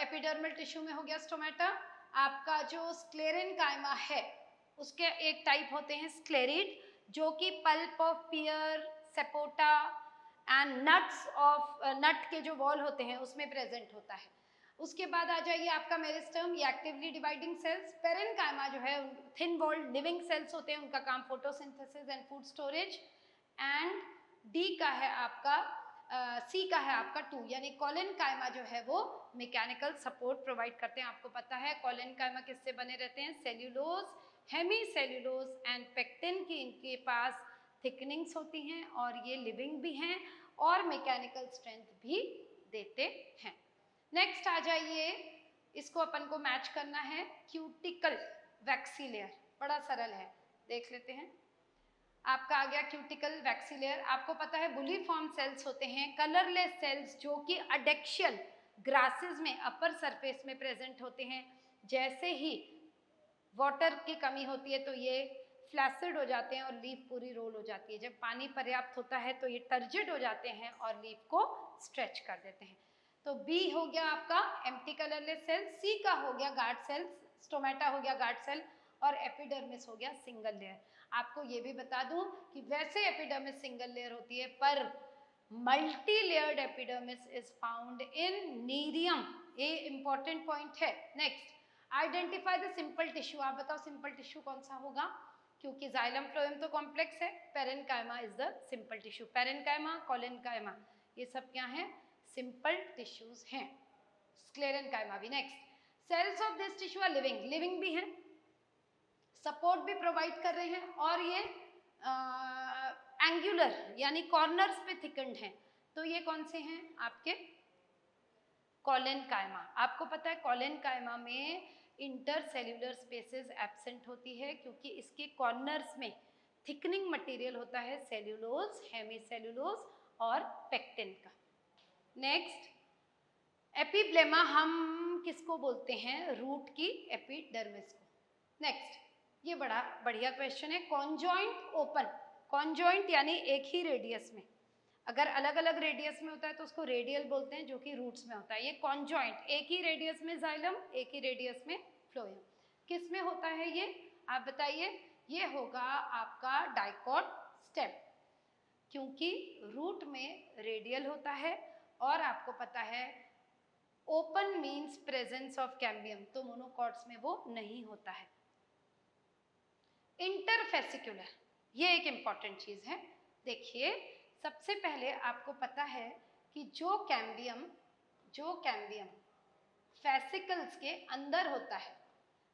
एपिडर्मल टिश्यू में हो गया स्टोमेटा। आपका जो स्क्लेरेनकाइमा है उसके एक टाइप होते हैं स्क्लेरिड, जो कि pulp of pear, sapota and nuts of nut के जो वॉल होते हैं उसमें प्रेजेंट होता है। उसके बाद आ जाइए आपका मेरिस्टम, ये एक्टिवली डिवाइडिंग सेल्स। पेरेन्काइमा जो है थिन वॉल्ड लिविंग सेल्स होते हैं, उनका काम photosynthesis and food storage. And D का है आपका सी का है आपका 2, यानी कॉलेनकाइमा जो है वो मैकेनिकल सपोर्ट प्रोवाइड करते हैं। आपको पता है कॉलेनकाइमा किससे बने रहते हैं, cellulose, hemicellulose and pectin की इनके पास थिकनिंग्स होती हैं और ये लिविंग भी हैं और मैकेनिकल स्ट्रेंथ भी देते हैं। नेक्स्ट आ जाइए, इसको अपन को मैच करना है क्यूटिकल वैक्सी लेयर, बड़ा सरल है, देख लेते हैं। आपका आ गया क्यूटिकल वैक्सी लेयर। आपको पता है बुलीफॉर्म सेल्स होते हैं, कलरलेस सेल्स जो कि अडेक्शियल ग्रासेस में अपर सरफेस में प्रेजेंट होते हैं। जैसे ही वाटर की कमी होती है तो ये फ्लैसिड हो जाते हैं और लीफ पूरी रोल हो जाती है। जब पानी पर्याप्त होता है तो ये टर्जिड हो जाते हैं और लीफ को स्ट्रेच कर देते हैं। तो बी हो गया आपका एम्प्टी कलरलेस सेल, सी का हो गया गार्ड सेल्स, स्टोमेटा हो गया गार्ड सेल और एपिडर्मिस हो गया सिंगल लेयर। आपको ये भी बता दूं कि वैसे एपिडर्मिस सिंगल लेयर होती है पर multi layered epidermis is found in Nerium, ये इंपॉर्टेंट पॉइंट है। Next, identify the simple tissue. आप बताओ सिंपल टिश्यू कौन सा होगा, क्योंकि जाइलम फ्लोएम तो कॉम्प्लेक्स है। Parenchyma is the simple tissue, parenchyma, collenchyma ये सब क्या है, सिंपल टिश्यूज हैं। स्क्लेरेनकाइमा भी। Next, cells of this tissue are living, living भी हैं, सपोर्ट भी प्रोवाइड कर रहे हैं और ये एंगुलर यानी कॉर्नर्स पे थिकन्ड हैं। तो ये कौन से हैं आपके, कॉलेनकाइमा। आपको पता है कॉलेनकाइमा में इंटरसेल्यूलर स्पेसेस एब्सेंट होती है क्योंकि इसके कॉर्नर्स में थिकनिंग मटेरियल होता है सेल्यूलोज, हेमीसेल्यूलोज और पेक्टिन का। नेक्स्ट, एपिब्लेमा हम किसको बोलते हैं, रूट की एपिडर्मिस को। नेक्स्ट, ये बड़ा बढ़िया क्वेश्चन है, कॉन्जॉइंट ओपन, कॉन्जॉइंट यानी एक ही रेडियस में, अगर अलग अलग रेडियस में होता है तो उसको रेडियल बोलते हैं, जो कि रूट्स में होता है। ये कॉन्जॉइंट, एक ही रेडियस में जाइलम, एक ही रेडियस में फ्लोएम, किस में होता है ये आप बताइए। ये होगा आपका डाइकॉट स्टेम, क्योंकि रूट में रेडियल होता है और आपको पता है open means presence of cambium, तो मोनोकॉट्स में वो नहीं होता है। इंटरफेसिकुलर, ये एक इम्पॉर्टेंट चीज है। देखिए, सबसे पहले आपको पता है कि जो कैम्बियम फेसिकल्स के अंदर होता है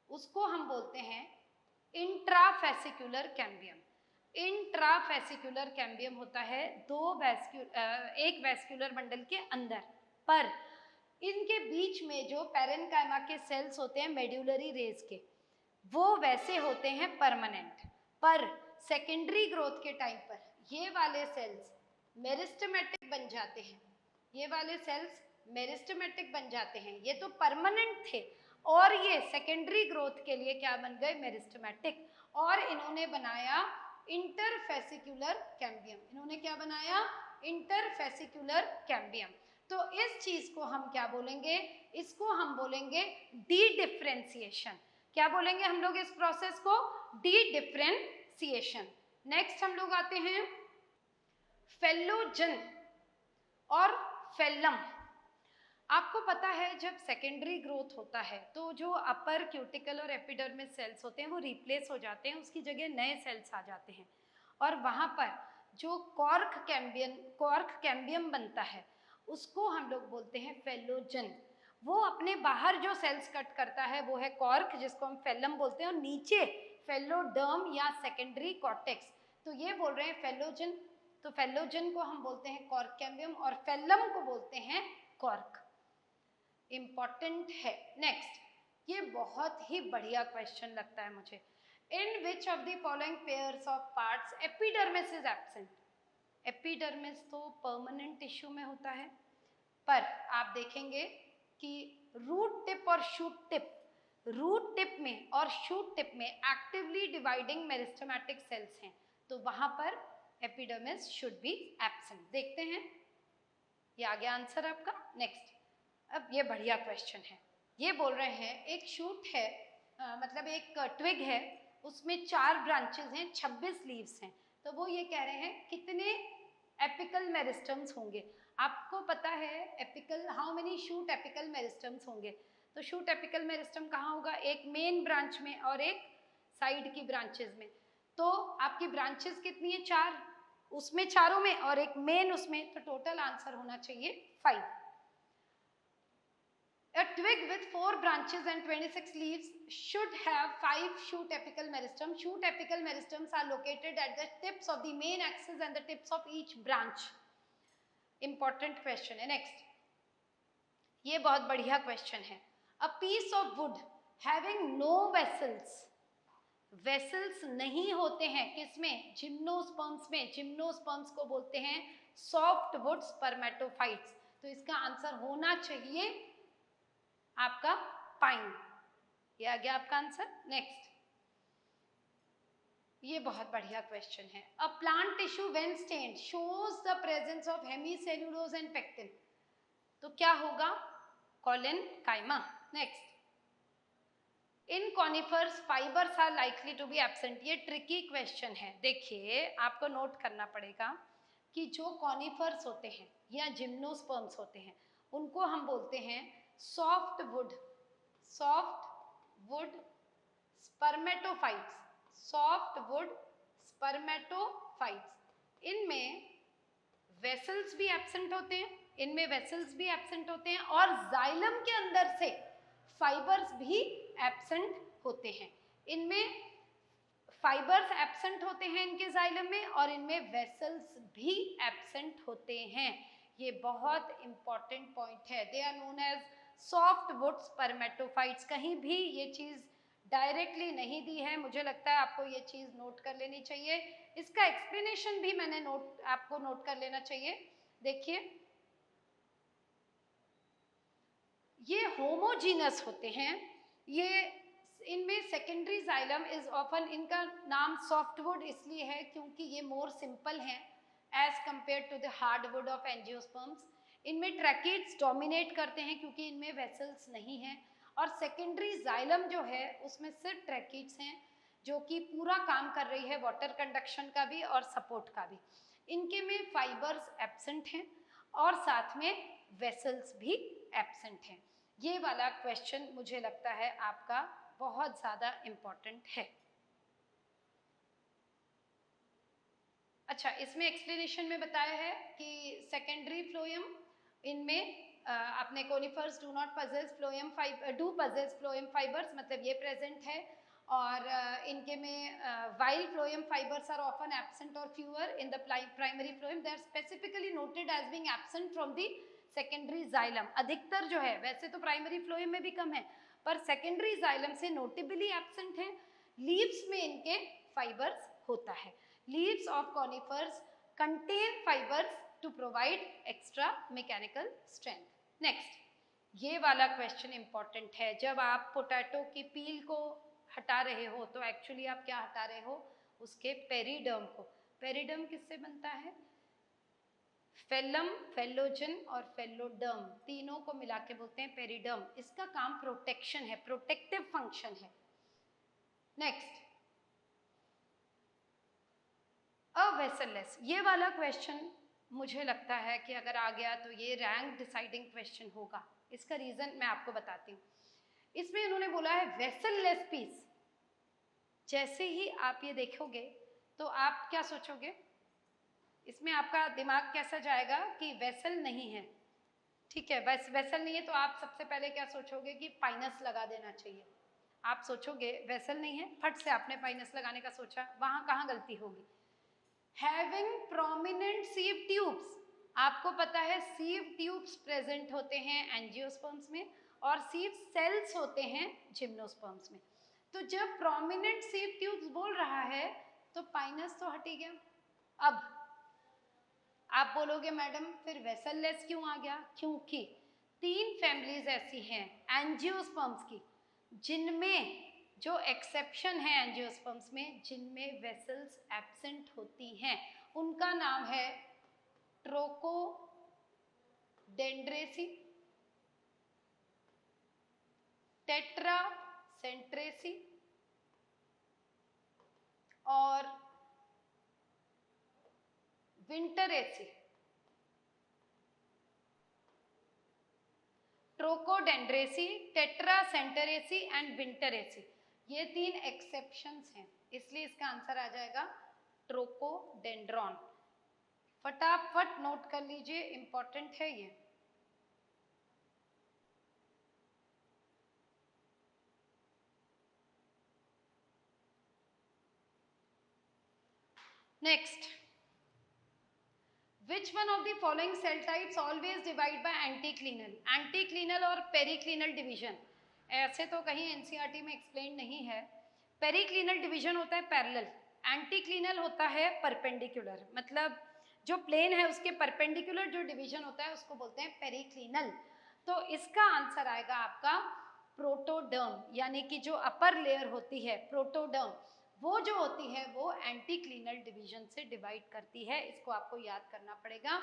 उसको हम बोलते हैं इंट्राफेसिकुलर कैम्बियम। इंट्राफेसिकुलर कैम्बियम होता है एक वेस्क्यूलर बंडल के अंदर, पर इनके बीच में जो पैरेन्काइमा के सेल्स होते हैं मेड्यूलरी रेज के, वो वैसे होते हैं परमानेंट, पर सेकेंडरी ग्रोथ के टाइम पर ये वाले सेल्स मेरिस्टेमेटिक बन जाते हैं। ये वाले सेल्स मेरिस्टेमेटिक बन जाते हैं, ये तो परमानेंट थे और ये सेकेंडरी ग्रोथ के लिए क्या बन गए, मेरिस्टेमेटिक, और इन्होंने बनाया इंटरफेसिकुलर कैम्बियम। इन्होंने क्या बनाया, इंटरफेसिकुलर कैम्बियम। तो इस चीज को हम क्या बोलेंगे, इसको हम बोलेंगे डी डिफरेंशिएशन। क्या बोलेंगे हम लोग इस प्रोसेस को, डी डिफरेंशिएशन। नेक्स्ट हम लोग आते हैं फेलोजन और फेलम। आपको पता है जब सेकेंडरी ग्रोथ होता है तो जो अपर क्यूटिकल और एपिडर्मिस सेल्स होते हैं वो रिप्लेस हो जाते हैं, उसकी जगह नए सेल्स आ जाते हैं, और वहाँ पर जो कॉर्क कैम्बियम बनता है उसको हम लोग बोलते हैं फेलोजन। वो अपने बाहर जो सेल्स कट करता है वो है कॉर्क, जिसको हम फेलम बोलते हैं, और नीचे फेलोडर्म या सेकेंडरी कॉर्टेक्स। तो ये बोल रहे हैं फेलोजन, तो फेलोजन को हम बोलते हैं कॉर्क कैम्बियम और फेलम को बोलते हैं कॉर्क। इंपॉर्टेंट है। नेक्स्ट, ये बहुत ही बढ़िया क्वेश्चन लगता है मुझे। In which of the following pairs of parts epidermis is absent. Epidermis तो परमानेंट टिश्यू में होता है, पर आप देखेंगे कि रूट टिप और शूट टिप, रूट टिप में और शूट टिप में एक्टिवली डिवाइडिंग मेरिस्टेमेटिक सेल्स हैं, तो वहां पर एपिडर्मिस शुड बी एब्सेंट। देखते हैं, ये आ गया आंसर आपका। नेक्स्ट, अब ये बढ़िया क्वेश्चन है। ये बोल रहे हैं एक शूट है, मतलब एक ट्विग है, उसमें 4 ब्रांचेस हैं, 26 लीव्स हैं, तो वो ये कह रहे हैं कितने एपिकल मेरिस्टम्स होंगे। आपको पता है apical, how many shoot apical meristems होंगे, तो शूट एपिकल मेरिस्टम कहाँ होगा, एक मेन ब्रांच में और एक साइड की ब्रांचेस में। तो आपकी ब्रांचेस कितनी है, 4, उसमें चारों में और एक मेन उसमें, तो टोटल आंसर होना चाहिए 5। A twig with 4 branches and 26 leaves should have 5 shoot apical meristems. Shoot apical meristems are located at the tips of the main axis and the tips of each branch. Important question है। Next, ये बहुत बढ़िया question है। A piece of wood having no vessels, vessels नहीं होते हैं किसमें, जिम्नोस्पर्म्स में। जिम्नोस्पर्म्स को बोलते हैं सॉफ्ट वुड स्पर्मेटोफाइट्स, तो इसका आंसर होना चाहिए आपका पाइन। ये आ गया आपका आंसर। नेक्स्ट, ये बहुत बढ़िया क्वेश्चन है। A plant tissue when stained shows the presence of hemicellulose and pectin, तो क्या होगा, collenchyma. Next, in conifers fibres are likely to be absent. ये ट्रिकी क्वेश्चन है। देखिए, आपको नोट करना पड़ेगा कि जो कॉनिफर्स होते हैं या जिम्नोस्पर्म्स होते हैं उनको हम बोलते हैं soft wood spermatophytes, soft wood spermatophytes. इनमें वेसल्स भी एब्सेंट होते हैं, इनमें वेसल्स भी एब्सेंट होते हैं, और जाइलम के अंदर से फाइबर्स भी एब्सेंट होते हैं। इनमें फाइबर्स एब्सेंट होते हैं इनके जाइलम में, और इनमें वेसल्स भी एब्सेंट होते हैं। ये बहुत इंपॉर्टेंट पॉइंट है। They are known as softwood spermatophytes. कहीं भी ये चीज डायरेक्टली नहीं दी है, मुझे लगता है आपको ये चीज नोट कर लेनी चाहिए। इसका एक्सप्लेनेशन भी मैंने आपको नोट कर लेना चाहिए। देखिए, ये होमोजीनस होते हैं, ये इनमें सेकेंडरी जाइलम इज ऑफन, इनका नाम सॉफ्टवुड इसलिए है क्योंकि ये मोर सिंपल हैं as compare to the hardwood of angiosperms. इनमें ट्रैकीड्स डोमिनेट करते हैं क्योंकि इनमें वेसल्स नहीं हैं, और सेकेंडरी जाइलम जो है उसमें सिर्फ ट्रैकीड्स हैं जो कि पूरा काम कर रही है वाटर कंडक्शन का भी और सपोर्ट का भी। इनके में फाइबर्स एब्सेंट हैं और साथ में वेसल्स भी एब्सेंट हैं। ये वाला क्वेश्चन मुझे लगता है आपका बहुत ज़्यादा इम्पॉर्टेंट है। अच्छा, इसमें एक्सप्लेनेशन में बताया है कि सेकेंडरी फ्लोएम इनमें अपने conifers do not possess phloem do possess phloem fibres, मतलब ये प्रेजेंट है, और इनके में while phloem fibres are often absent और fewer in the primary phloem, they are specifically noted as being absent from the secondary xylem. अधिकतर जो है, वैसे तो प्राइमरी फ्लोएम में भी कम है, पर सेकेंडरी जाइलम से नोटेबली एब्सेंट है। लीव्स में इनके फाइबर्स होता है। Leaves of conifers contain fibres to provide extra mechanical strength. Next, ये वाला क्वेश्चन इंपॉर्टेंट है। जब आप पोटैटो की पील को हटा रहे हो तो एक्चुअली आप क्या हटा रहे हो, उसके पेरिडर्म को। पेरिडर्म किससे बनता है, फेलम, फेलोजन और फेलोडर्म, तीनों को मिला के बोलते हैं पेरिडर्म। इसका काम प्रोटेक्शन है, प्रोटेक्टिव फंक्शन है। नेक्स्ट, अ वेसललेस, ये वाला क्वेश्चन मुझे लगता है कि अगर आ गया तो ये रैंक डिसाइडिंग क्वेश्चन होगा। इसका रीजन मैं आपको बताती हूँ। इसमें उन्होंने बोला है वेसललेस पीस। जैसे ही आप ये देखोगे तो आप क्या सोचोगे, इसमें आपका दिमाग कैसा जाएगा कि वेसल नहीं है, ठीक है, वेसल नहीं है, तो आप सबसे पहले क्या सोचोगे कि पाइनस लगा देना चाहिए। आप सोचोगे वेसल नहीं है, फट से आपने पाइनस लगाने का सोचा, वहां कहाँ गलती होगी। हैविंग प्रोमिनेंट सीव ट्यूब्स, आपको पता है सीव ट्यूब्स प्रेजेंट होते हैं एंजियोस्पर्म्स में और सीव सेल्स होते हैं जिम्नोस्पर्म्स में। तो जब प्रोमिनेंट सीव ट्यूब्स बोल रहा है तो पाइनस तो हट ही गया। अब आप बोलोगे मैडम फिर वेसललेस क्यों आ गया, क्योंकि 3 फैमिलीज ऐसी हैं एंजियोस्पर्म्स की जिनमें, जो एक्सेप्शन है एंजियोस्पर्म्स में, जिनमें वेसल्स एब्सेंट होती हैं। उनका नाम है ट्रोकोडेंड्रेसी, टेट्रासेंट्रेसी और विंटरेसी। ट्रोकोडेंड्रेसी, टेट्रासेंटरेसी एंड विंटरेसी, ये 3 एक्सेप्शंस हैं, इसलिए इसका आंसर आ जाएगा ट्रोकोडेंड्रॉन। फटाफट नोट कर लीजिए, इंपॉर्टेंट है ये। Next, Which one of the following cell types always divide by anticlinal? Anticlinal और periclinal division ऐसे तो कहीं NCERT में एक्सप्लेन नहीं है। पेरिक्लिनल डिवीजन होता है पैरेलल, एंटीक्लिनल होता है परपेंडिकुलर, मतलब जो प्लेन है उसके परपेंडिकुलर जो डिवीजन होता है उसको बोलते हैं पेरिक्लिनल। तो इसका आंसर आएगा आपका प्रोटोडर्म, यानी कि जो अपर लेयर होती है प्रोटोडर्म, वो जो होती है वो एंटीक्लिनल डिवीजन से डिवाइड करती है। इसको आपको याद करना पड़ेगा।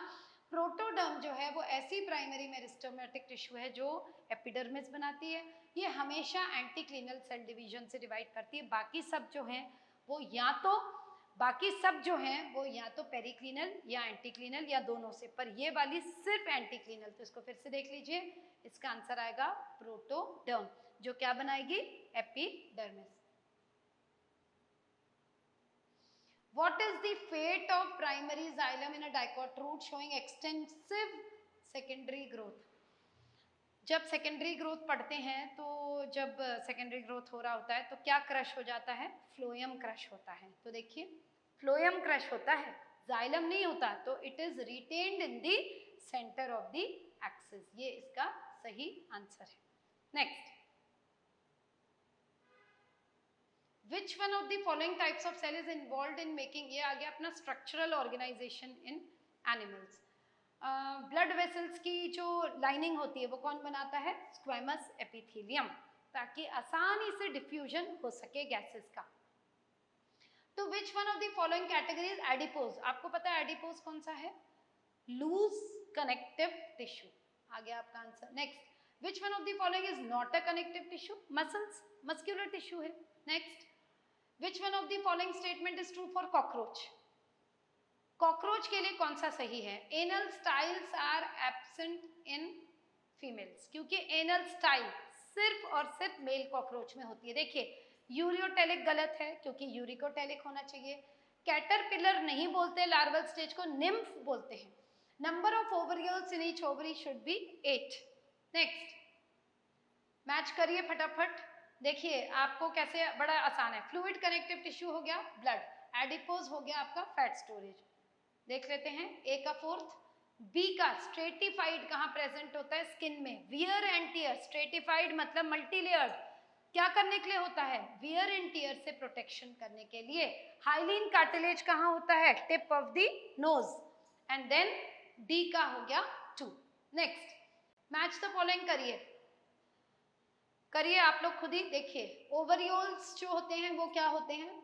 प्रोटोडर्म जो है वो ऐसी प्राइमरी मेरिस्टेमेटिक टिश्यू है जो एपिडर्मिस बनाती है। ये हमेशा एंटीक्लिनल सेल डिवीजन से डिवाइड करती है। बाकी सब जो हैं वो या तो पेरिक्लिनल या एंटीक्लिनल या दोनों से, पर ये वाली सिर्फ एंटीक्लिनल। तो इसको फिर से देख लीजिए, इसका आंसर आएगा प्रोटोडर्म, जो क्या बनाएगी, epidermis. What is the fate of primary xylem in a dicot root showing extensive secondary growth? जब सेकेंडरी ग्रोथ पढ़ते हैं तो जब सेकेंडरी ग्रोथ हो रहा होता है तो क्या क्रश हो जाता है, फ्लोएम क्रश होता है। तो देखिए फ्लोएम क्रश होता है, जाइलम नहीं होता, तो it is retained in the centre of the axis. ये इसका सही आंसर है। Next, Which one of the following types of cell is involved in making, ये आ गया अपना structural organization in animals। Blood vessels की जो लाइनिंग होती है वो कौन बनाता है, स्क्वैमस एपिथेलियम, ताकि आसानी से डिफ्यूजन हो सके गैसेस का। तो विच one of the following categories adipose, आपको पता है एडिपोज कौन सा है, लूज कनेक्टिव टिश्यू, आ गया आपका answer. Next, which one of the following is not a connective tissue, muscles, muscular tissue है। Next, which one of the following statement is true for cockroach, cockroach के लिए कौन सा सही है, anal styles are absent in females, क्योंकि एनल स्टाइल सिर्फ और सिर्फ मेल कॉकरोच में होती है। देखिए यूरियोटेलिक गलत है क्योंकि यूरिकोटेलिक होना चाहिए, कैटरपिलर नहीं बोलते लार्वल स्टेज को, निम्फ बोलते हैं। Number of ovarioles in each ovary should be 8। Next, match करिए फटाफट। देखिए आपको कैसे, बड़ा आसान है। फ्लूइड कनेक्टिव टिश्यू हो गया ब्लड, एडिपोज हो गया आपका फैट स्टोरेज। देख लेते हैं ए का फोर्थ। बी का स्ट्रेटिफाइड कहाँ प्रेजेंट होता है? स्किन में। वियर एंड टियर, स्ट्रेटिफाइड मतलब मल्टीलेयर्ड, क्या करने के लिए होता है? वियर एंड टियर से प्रोटेक्शन करने के लिए। हाइलिन कार्टिलेज कहाँ होता है? Tip of the nose. And then D का हो गया 2। नेक्स्ट, मैच द फॉलोइंग करिए आप लोग खुद ही। देखिए ओवरियोल्स जो होते हैं वो क्या होते हैं?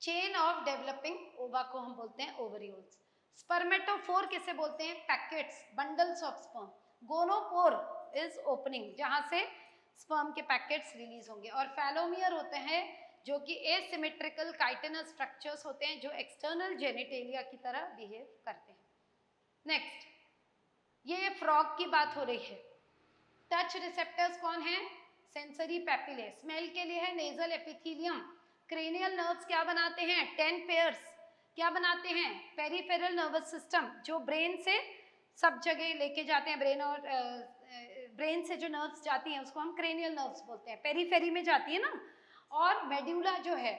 चेन ऑफ डेवलपिंग ओवा को हम बोलते हैं ओवरियोल्स। स्पर्मेटोफोर किसे बोलते हैं? Packets, bundles of sperm. Gonopore is opening, जहां से स्पर्म के पैकेट्स रिलीज होंगे। और फैलोमियर होते हैं जो कि एसिमेट्रिकल काइटिनस स्ट्रक्चर्स होते हैं, जो एक्सटर्नल जेनिटेलिया की तरह बिहेव करते हैं। नेक्स्ट, ये फ्रॉग की बात हो रही है। टच रिसेप्टर्स कौन है? Sensory papillae. स्मेल के लिए है नेजल एपिथेलियम। क्रेनियल नर्व्स क्या बनाते हैं? 10 पेयर्स क्या बनाते हैं? पेरिफेरल नर्वस सिस्टम, जो ब्रेन से सब जगह लेके जाते हैं। ब्रेन और ब्रेन से जो नर्व्स जाती हैं उसको हम क्रेनियल नर्व्स बोलते हैं, पेरीफेरी में जाती है ना। और मेड्यूला जो है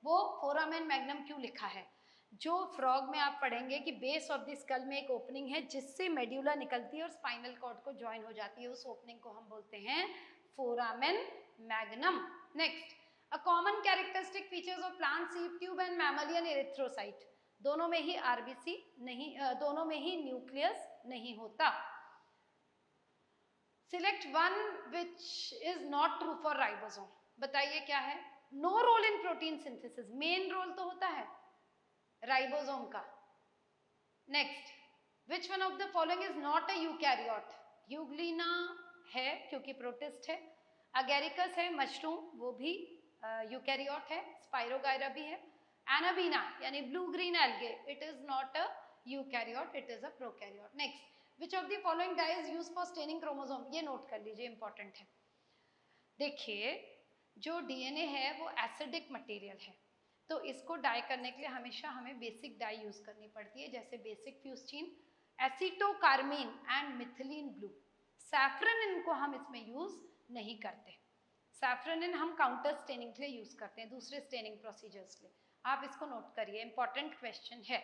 वो फोरामेन मैग्नम क्यों लिखा है? जो फ्रॉग में आप पढ़ेंगे कि बेस ऑफ द स्कल में एक ओपनिंग है जिससे मेड्यूला निकलती है और स्पाइनल कॉर्ड को ज्वाइन हो जाती है, उस ओपनिंग को हम बोलते हैं foramen magnum. Next, a common characteristic features of plant sieve tube and mammalian erythrocyte, दोनों में ही आरबीसी नहीं, दोनों में ही न्यूक्लियस नहीं होता। Select one which is not true for ribosome, बताइए क्या है? No role in protein synthesis, main role तो होता है राइबोसोम का। Next, which one of the following is not a eukaryote? Euglena है क्योंकि प्रोटिस्ट है। अगेरिकस है मशरूम, वो भी यूकैरियोट है। स्पाइरोगायरा भी है। एनाबीना यानी blue green algae, it is not a eukaryote, it is a prokaryote. Next, which of the following dye is used for staining chromosome? ये नोट कर लीजिए, इंपॉर्टेंट है। देखिए जो डीएनए है वो एसिडिक मटेरियल है, तो इसको डाई करने के लिए हमेशा हमें बेसिक डाई यूज करनी पड़ती है, जैसे बेसिक फ्यूस्टीन, एसीटोकार्मीन एंड मिथिलीन ब्लू। सैफ्रनिन को हम इसमें यूज नहीं करते। सैफ्रनिन हम काउंटर स्टेनिंग के लिए यूज करते हैं, दूसरे स्टेनिंग प्रोसीजर्स के लिए। आप इसको नोट करिए, इंपॉर्टेंट क्वेश्चन है।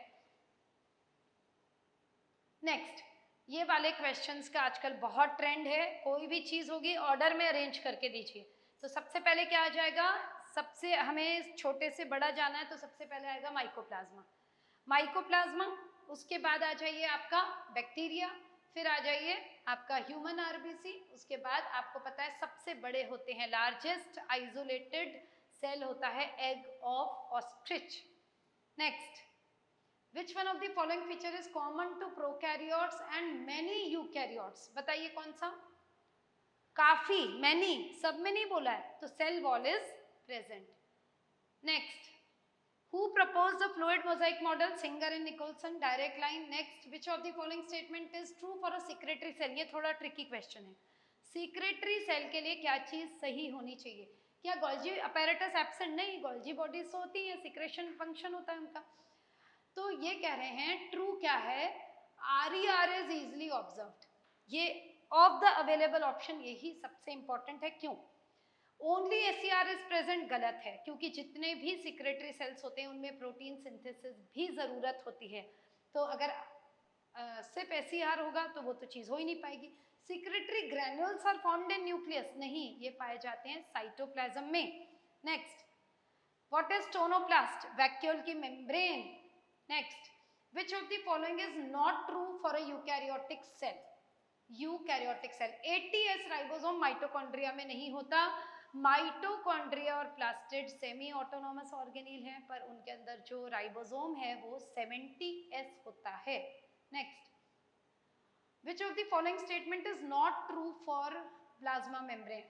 नेक्स्ट, ये वाले क्वेश्चंस का आजकल बहुत ट्रेंड है। कोई भी चीज होगी ऑर्डर में अरेंज करके दीजिए। तो सबसे पहले क्या आ जाएगा? सबसे हमें छोटे से बड़ा जाना है तो सबसे पहले आएगा माइकोप्लाज्मा। माइकोप्लाज्मा, उसके बाद आ जाइए आपका बैक्टीरिया, फिर आ जाइए आपका ह्यूमन आरबीसी। उसके बाद आपको पता है सबसे बड़े होते हैं, लार्जेस्ट आइसोलेटेड सेल होता है egg of ostrich. Next, Which one of the following feature is common to prokaryotes and many eukaryotes? बताइए कौन सा? काफी, many, सब में नहीं बोला है, तो cell wall is present. Next, who proposed the fluid mosaic model? Singer and Nicholson, direct line. Next, which of the following statement is true for a secretory cell? ये थोड़ा tricky question है। secretory cell के लिए क्या चीज सही होनी चाहिए? क्या गोल्जी apparatus absent? नहीं, गोल्जी बॉडीज तो होती है, secretion function होता है उनका। तो ये कह रहे हैं ट्रू क्या है? RER इज इजिली ऑब्जर्व्ड, ये ऑफ द अवेलेबल ऑप्शन यही सबसे इंपॉर्टेंट है। क्यों? ओनली SER इज प्रेजेंट, गलत है, क्योंकि जितने भी सिक्रेटरी सेल्स होते हैं उनमें प्रोटीन सिंथेसिस भी जरूरत होती है। तो अगर सिर्फ SER होगा तो वो तो चीज हो ही नहीं पाएगी। Secretory granules are formed in nucleus, नहीं, ये पाए जाते हैं साइटोप्लाज्म में। Next, what is tonoplast? Vacuole की membrane. Next, which of the following is not true for a eukaryotic cell? Eukaryotic cell, ATS ribosome mitochondria में नहीं होता। माइटोकॉन्ड्रिया और प्लास्टिड सेमी ऑटोनोमस ऑर्गेनील हैं, पर उनके अंदर जो राइबोसोम है वो 70S होता है। Next, which of the following statement is not true for plasma membrane?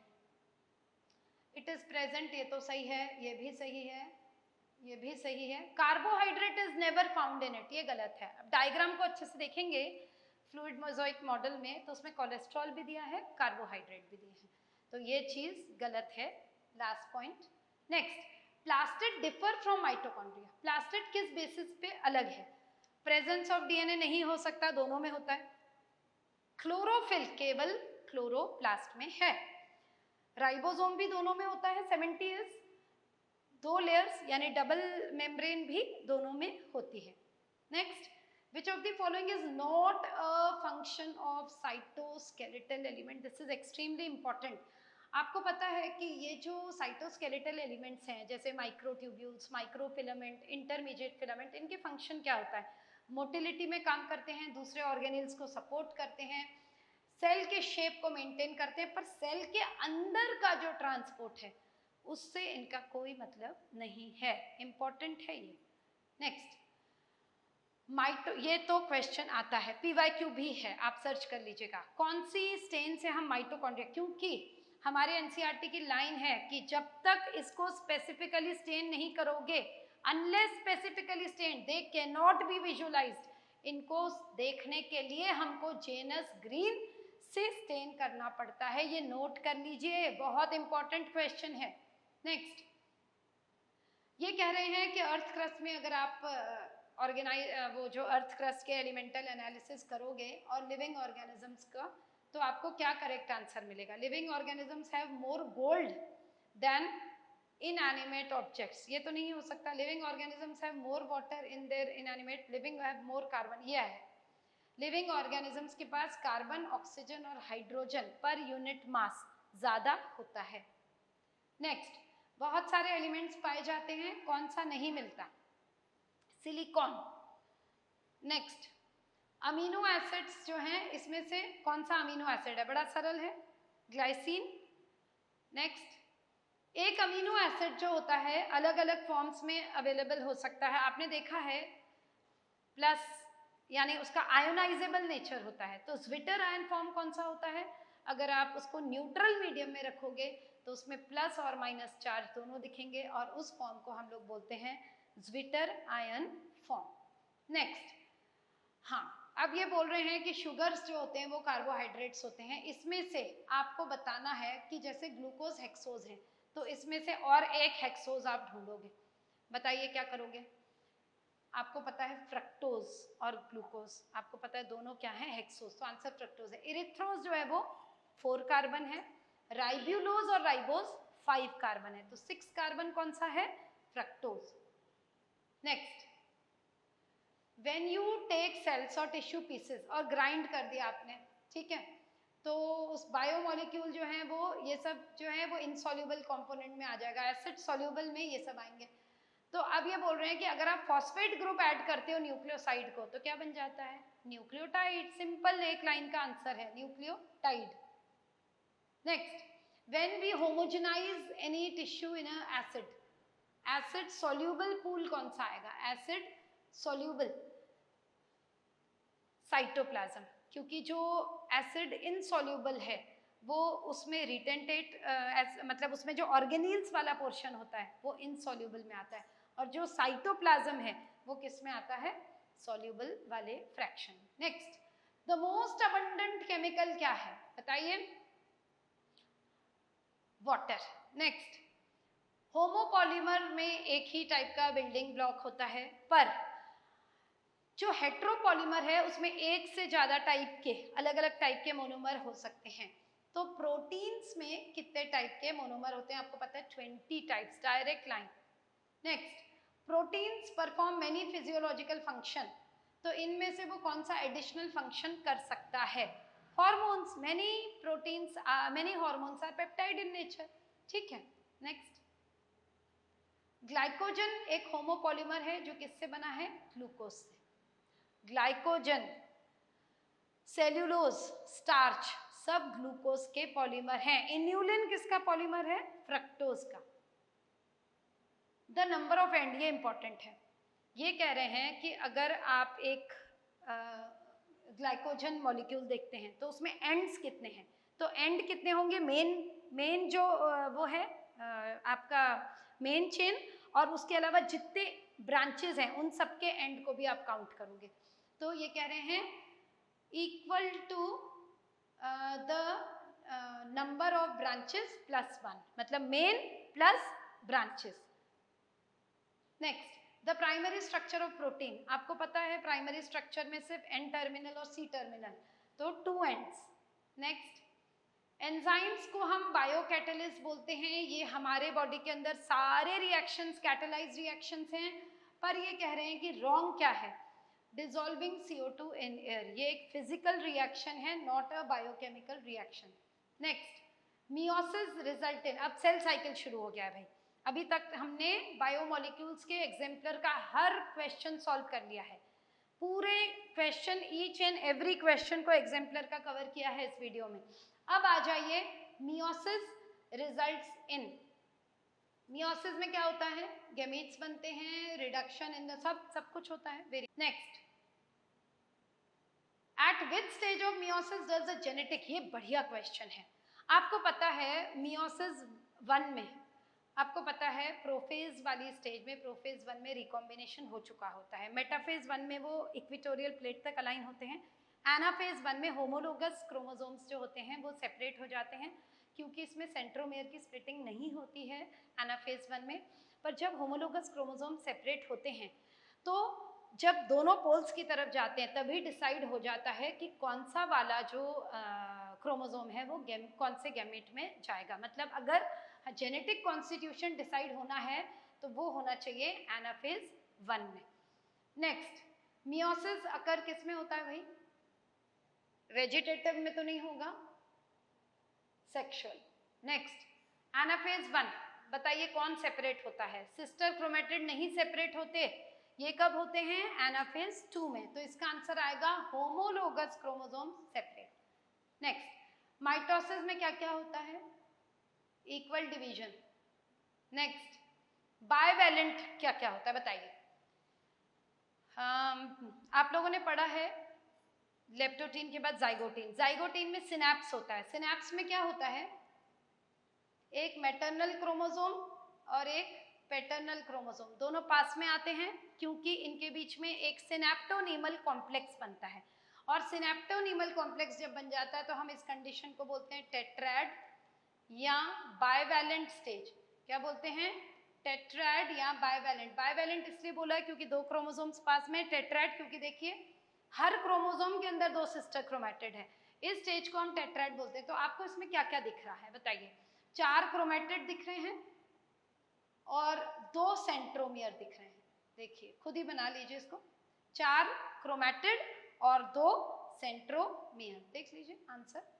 It is present, ये तो सही है, ये भी सही है, ये भी सही है। Carbohydrate is never found in it, ये गलत है। अब डायग्राम को अच्छे से देखेंगे फ्लूइड मोज़ाइक मॉडल में, तो उसमें कोलेस्ट्रॉल भी दिया है, कार्बोहाइड्रेट भी दिए हैं, तो ये चीज गलत है। Last point. Next, plastid differ from mitochondria, plastid किस बेसिस पे अलग है? प्रेजेंस ऑफ डीएनए नहीं हो सकता, दोनों में होता है। क्लोरोफिल केवल क्लोरोप्लास्ट में है। राइबोसोम भी दोनों में होता है, 70 इज 2 लेयर्स यानी डबल मेम्ब्रेन भी दोनों में होती है। Next, which of the following is not a function of cytoskeletal element? This is extremely important. आपको पता है कि ये जो साइटोस्केलेटल एलिमेंट्स हैं जैसे माइक्रोट्यूब्यूल्स, माइक्रोफिलामेंट, इंटरमीडिएट फिलामेंट, इनके फंक्शन क्या होता है? मोटिलिटी में काम करते हैं, दूसरे ऑर्गेनिल्स को सपोर्ट करते हैं, सेल के शेप को मेंटेन करते हैं, पर सेल के अंदर का जो ट्रांसपोर्ट है उससे इनका कोई मतलब नहीं है। इंपॉर्टेंट है ये। नेक्स्ट, ये तो क्वेश्चन आता है, PYQ भी है, आप सर्च कर लीजिएगा। कौन सी स्टेन से हम माइटोकॉन्ड्रिया, क्योंकि हमारे एनसीईआरटी की लाइन है कि जब तक इसको स्पेसिफिकली स्टेन नहीं करोगे, unless specifically stain they can not be visualised. इनको देखने के लिए हमको जेनस ग्रीन से स्टेन करना पड़ता है, ये नोट कर लीजिए, बहुत इंपॉर्टेंट क्वेश्चन है। नेक्स्ट, ये कह रहे हैं कि अर्थ क्रस्ट में अगर आप वो जो अर्थ क्रस्ट के एलिमेंटल एनालिसिस करोगे और लिविंग ऑर्गेनिजम्स का, तो आपको क्या करेक्ट आंसर मिलेगा? Living organisms have more gold than inanimate objects. ये तो नहीं हो सकता। Living organisms have more water in their inanimate, living have more carbon. ये है, लिविंग ऑर्गेनिजम्स के पास कार्बन, ऑक्सीजन और हाइड्रोजन पर यूनिट मास ज्यादा होता है। नेक्स्ट, बहुत सारे एलिमेंट्स पाए जाते हैं, कौन सा नहीं मिलता? सिलिकॉन। नेक्स्ट, अमीनो एसिड्स जो हैं इसमें से कौन सा अमीनो एसिड है? बड़ा सरल है, ग्लाइसिन। नेक्स्ट, एक अमीनो एसिड जो होता है अलग अलग फॉर्म्स में अवेलेबल हो सकता है, आपने देखा है, प्लस यानी उसका आयोनाइजेबल नेचर होता है। तो ज्विटर आयन फॉर्म कौन सा होता है? अगर आप उसको न्यूट्रल मीडियम में रखोगे तो उसमें प्लस और माइनस चार्ज दोनों दिखेंगे और उस फॉर्म को हम लोग बोलते हैं ज्विटर आयन फॉर्म। नेक्स्ट, हाँ, अब ये बोल रहे हैं कि शुगर्स जो होते हैं वो कार्बोहाइड्रेट्स होते हैं। इसमें से आपको बताना है कि जैसे ग्लूकोज हेक्सोज है, तो इसमें से और एक हेक्सोज आप ढूंढोगे, बताइए क्या करोगे? आपको पता है फ्रक्टोज और ग्लूकोज, आपको पता है दोनों क्या है? हेक्सोज, तो आंसर फ्रक्टोज है। इरिथ्रोज जो है वो 4 कार्बन है, राइब्यूलोज और राइबोज 5 कार्बन है, तो 6 कार्बन कौन सा है? Fructose. Next, when you take cells और टिश्यू पीसेस और ग्राइंड कर दिया आपने, ठीक है, तो उस बायोमोलिक्यूल जो है वो ये सब जो है वो इनसॉल्युबल कंपोनेंट में आ जाएगा, एसिड सॉल्युबल में ये सब आएंगे। तो अब ये बोल रहे हैं कि अगर आप फॉस्फेट ग्रुप ऐड करते हो न्यूक्लियोसाइड को तो क्या बन जाता है? न्यूक्लियोटाइड। सिंपल, एक लाइन का आंसर है nucleotide. Next, when we homogenise any tissue in a acid, acid soluble pool कौन सा आएगा? एसिड सॉल्युबल साइटोप्लाज्म, क्योंकि जो एसिड इनसॉल्युबल है वो उसमें रिटेंटेट मतलब उसमें जो ऑर्गेनील्स वाला पोर्शन होता है वो इनसॉल्युबल में आता है, और जो साइटोप्लाज्म है वो किस में आता है? सॉल्युबल वाले fraction. Next, the most abundant chemical क्या है? बताइए। वाटर। नेक्स्ट, होमोपॉलीमर में एक ही टाइप का बिल्डिंग ब्लॉक होता है, पर जो हेट्रोपॉलीमर है उसमें एक से ज्यादा टाइप के अलग अलग टाइप के मोनोमर हो सकते हैं। तो प्रोटीन्स में कितने टाइप के मोनोमर होते हैं? आपको पता है 20 types, direct line. Next, proteins perform many physiological function, तो इनमें से वो कौन सा एडिशनल फंक्शन कर सकता है? Hormones, many proteins many hormones are peptide in nature, ठीक है। नेक्स्ट, ग्लाइकोजन एक होमोपॉलीमर है जो किससे बना है? ग्लूकोज से। ग्लाइकोजन, सेल्यूलोज, स्टार्च सब ग्लूकोज के पॉलीमर हैं। इन्यूलिन किसका पॉलीमर है? फ्रक्टोज का। द नंबर ऑफ एंड, ये इंपॉर्टेंट है। ये कह रहे हैं कि अगर आप एक ग्लाइकोजन मॉलिक्यूल देखते हैं तो उसमें एंड्स कितने हैं? तो एंड कितने होंगे? मेन जो वो है आपका मेन चेन, और उसके अलावा जितने ब्रांचेस हैं उन सबके एंड को भी आप काउंट करोगे। तो ये कह रहे हैं equal to the number of branches plus 1, मतलब main plus branches. Next, the primary structure of protein, आपको पता है प्राइमरी स्ट्रक्चर में सिर्फ एन टर्मिनल और सी टर्मिनल, तो 2 एंड्स। नेक्स्ट, एंजाइम्स को हम बायोकैटलिस्ट बोलते हैं, ये हमारे बॉडी के अंदर सारे रिएक्शंस कैटलाइज रिएक्शंस हैं, पर ये कह रहे हैं कि रॉन्ग क्या है, डिसॉल्विंग CO2 इन एयर, ये एक फिजिकल रिएक्शन है, not a biochemical reaction. Next, meiosis result in, अब सेल साइकिल शुरू हो गया है भाई, अभी तक हमने बायोमोलिक्यूल्स के एग्जाम्पलर का हर क्वेश्चन सॉल्व कर लिया है, पूरे question each and every question को एग्जाम्पलर का कवर किया है इस वीडियो में। अब आ जाइए मियोसिस रिजल्ट्स इन, मियोसिस में क्या होता है, गैमीट्स बनते हैं, रिडक्शन इन द सब कुछ होता है। Very next, eight which stage of meiosis does the genetic, ये बढ़िया क्वेश्चन है। आपको पता है मियोसिस 1 में, आपको पता है प्रोफेज वाली स्टेज में, प्रोफेज 1 में रिकॉम्बिनेशन हो चुका होता है, मेटाफेज 1 में वो इक्वेटोरियल प्लेट तक अलाइन होते हैं, एनाफेज 1 में होमोलोगस क्रोमोसोम्स जो होते हैं वो सेपरेट हो जाते हैं, क्योंकि इसमें सेंट्रोमेयर की स्प्लिटिंग नहीं होती है एनाफेज 1 में। पर जब होमोलोगस क्रोमोसोम सेपरेट होते हैं तो जब दोनों पोल्स की तरफ जाते हैं तभी डिसाइड हो जाता है कि कौन सा वाला जो क्रोमोसोम है वो कौन से गैमेट में जाएगा। मतलब अगर जेनेटिक कॉन्स्टिट्यूशन डिसाइड होना है तो वो होना चाहिए एनाफेज 1 में। नेक्स्ट, मियोसिस अकर किस में होता है भाई, वेजिटेटिव में तो नहीं होगा, सेक्सुअल। नेक्स्ट, एनाफेज 1 बताइए कौन सेपरेट होता है, सिस्टर क्रोमेटिड नहीं सेपरेट होते, ये कब होते हैं, एनाफेज 2 में, तो इसका आंसर आएगा homologous chromosome separate. Next, mitosis में क्या क्या होता है, इक्वल डिवीजन। नेक्स्ट, बाइवेलेंट क्या क्या होता है बताइए। आप लोगों ने पढ़ा है लेप्टोटीन के बाद जाइगोटीन, जाइगोटीन में सिनैप्स होता है, सिनैप्स में क्या होता है, एक मैटरनल क्रोमोसोम और एक पैटर्नल क्रोमोसोम, दोनों पास में आते हैं क्योंकि इनके बीच में एक सिनैप्टोनीमल कॉम्प्लेक्स बनता है, और सिनैप्टोनीमल कॉम्प्लेक्स जब बन जाता है तो हम इस कंडीशन को बोलते हैं टेट्राड या बाइवेलेंट स्टेज। क्या बोलते हैं, टेट्राड या बाइवेलेंट। बाइवेलेंट इसलिए बोला है क्योंकि 2 क्रोमोसोम्स पास में, टेट्राड क्योंकि देखिए हर क्रोमोसोम के अंदर 2 सिस्टर क्रोमैटिड है, इस स्टेज को हम टेट्राड बोलते हैं। तो आपको इसमें क्या क्या दिख रहा है बताइए, 4 क्रोमैटिड दिख रहे हैं और 2 सेंट्रोमियर दिख रहे हैं, देखिए खुद ही बना लीजिए इसको, 4 क्रोमैटिड और 2 सेंट्रोमियर, देख लीजिए answer.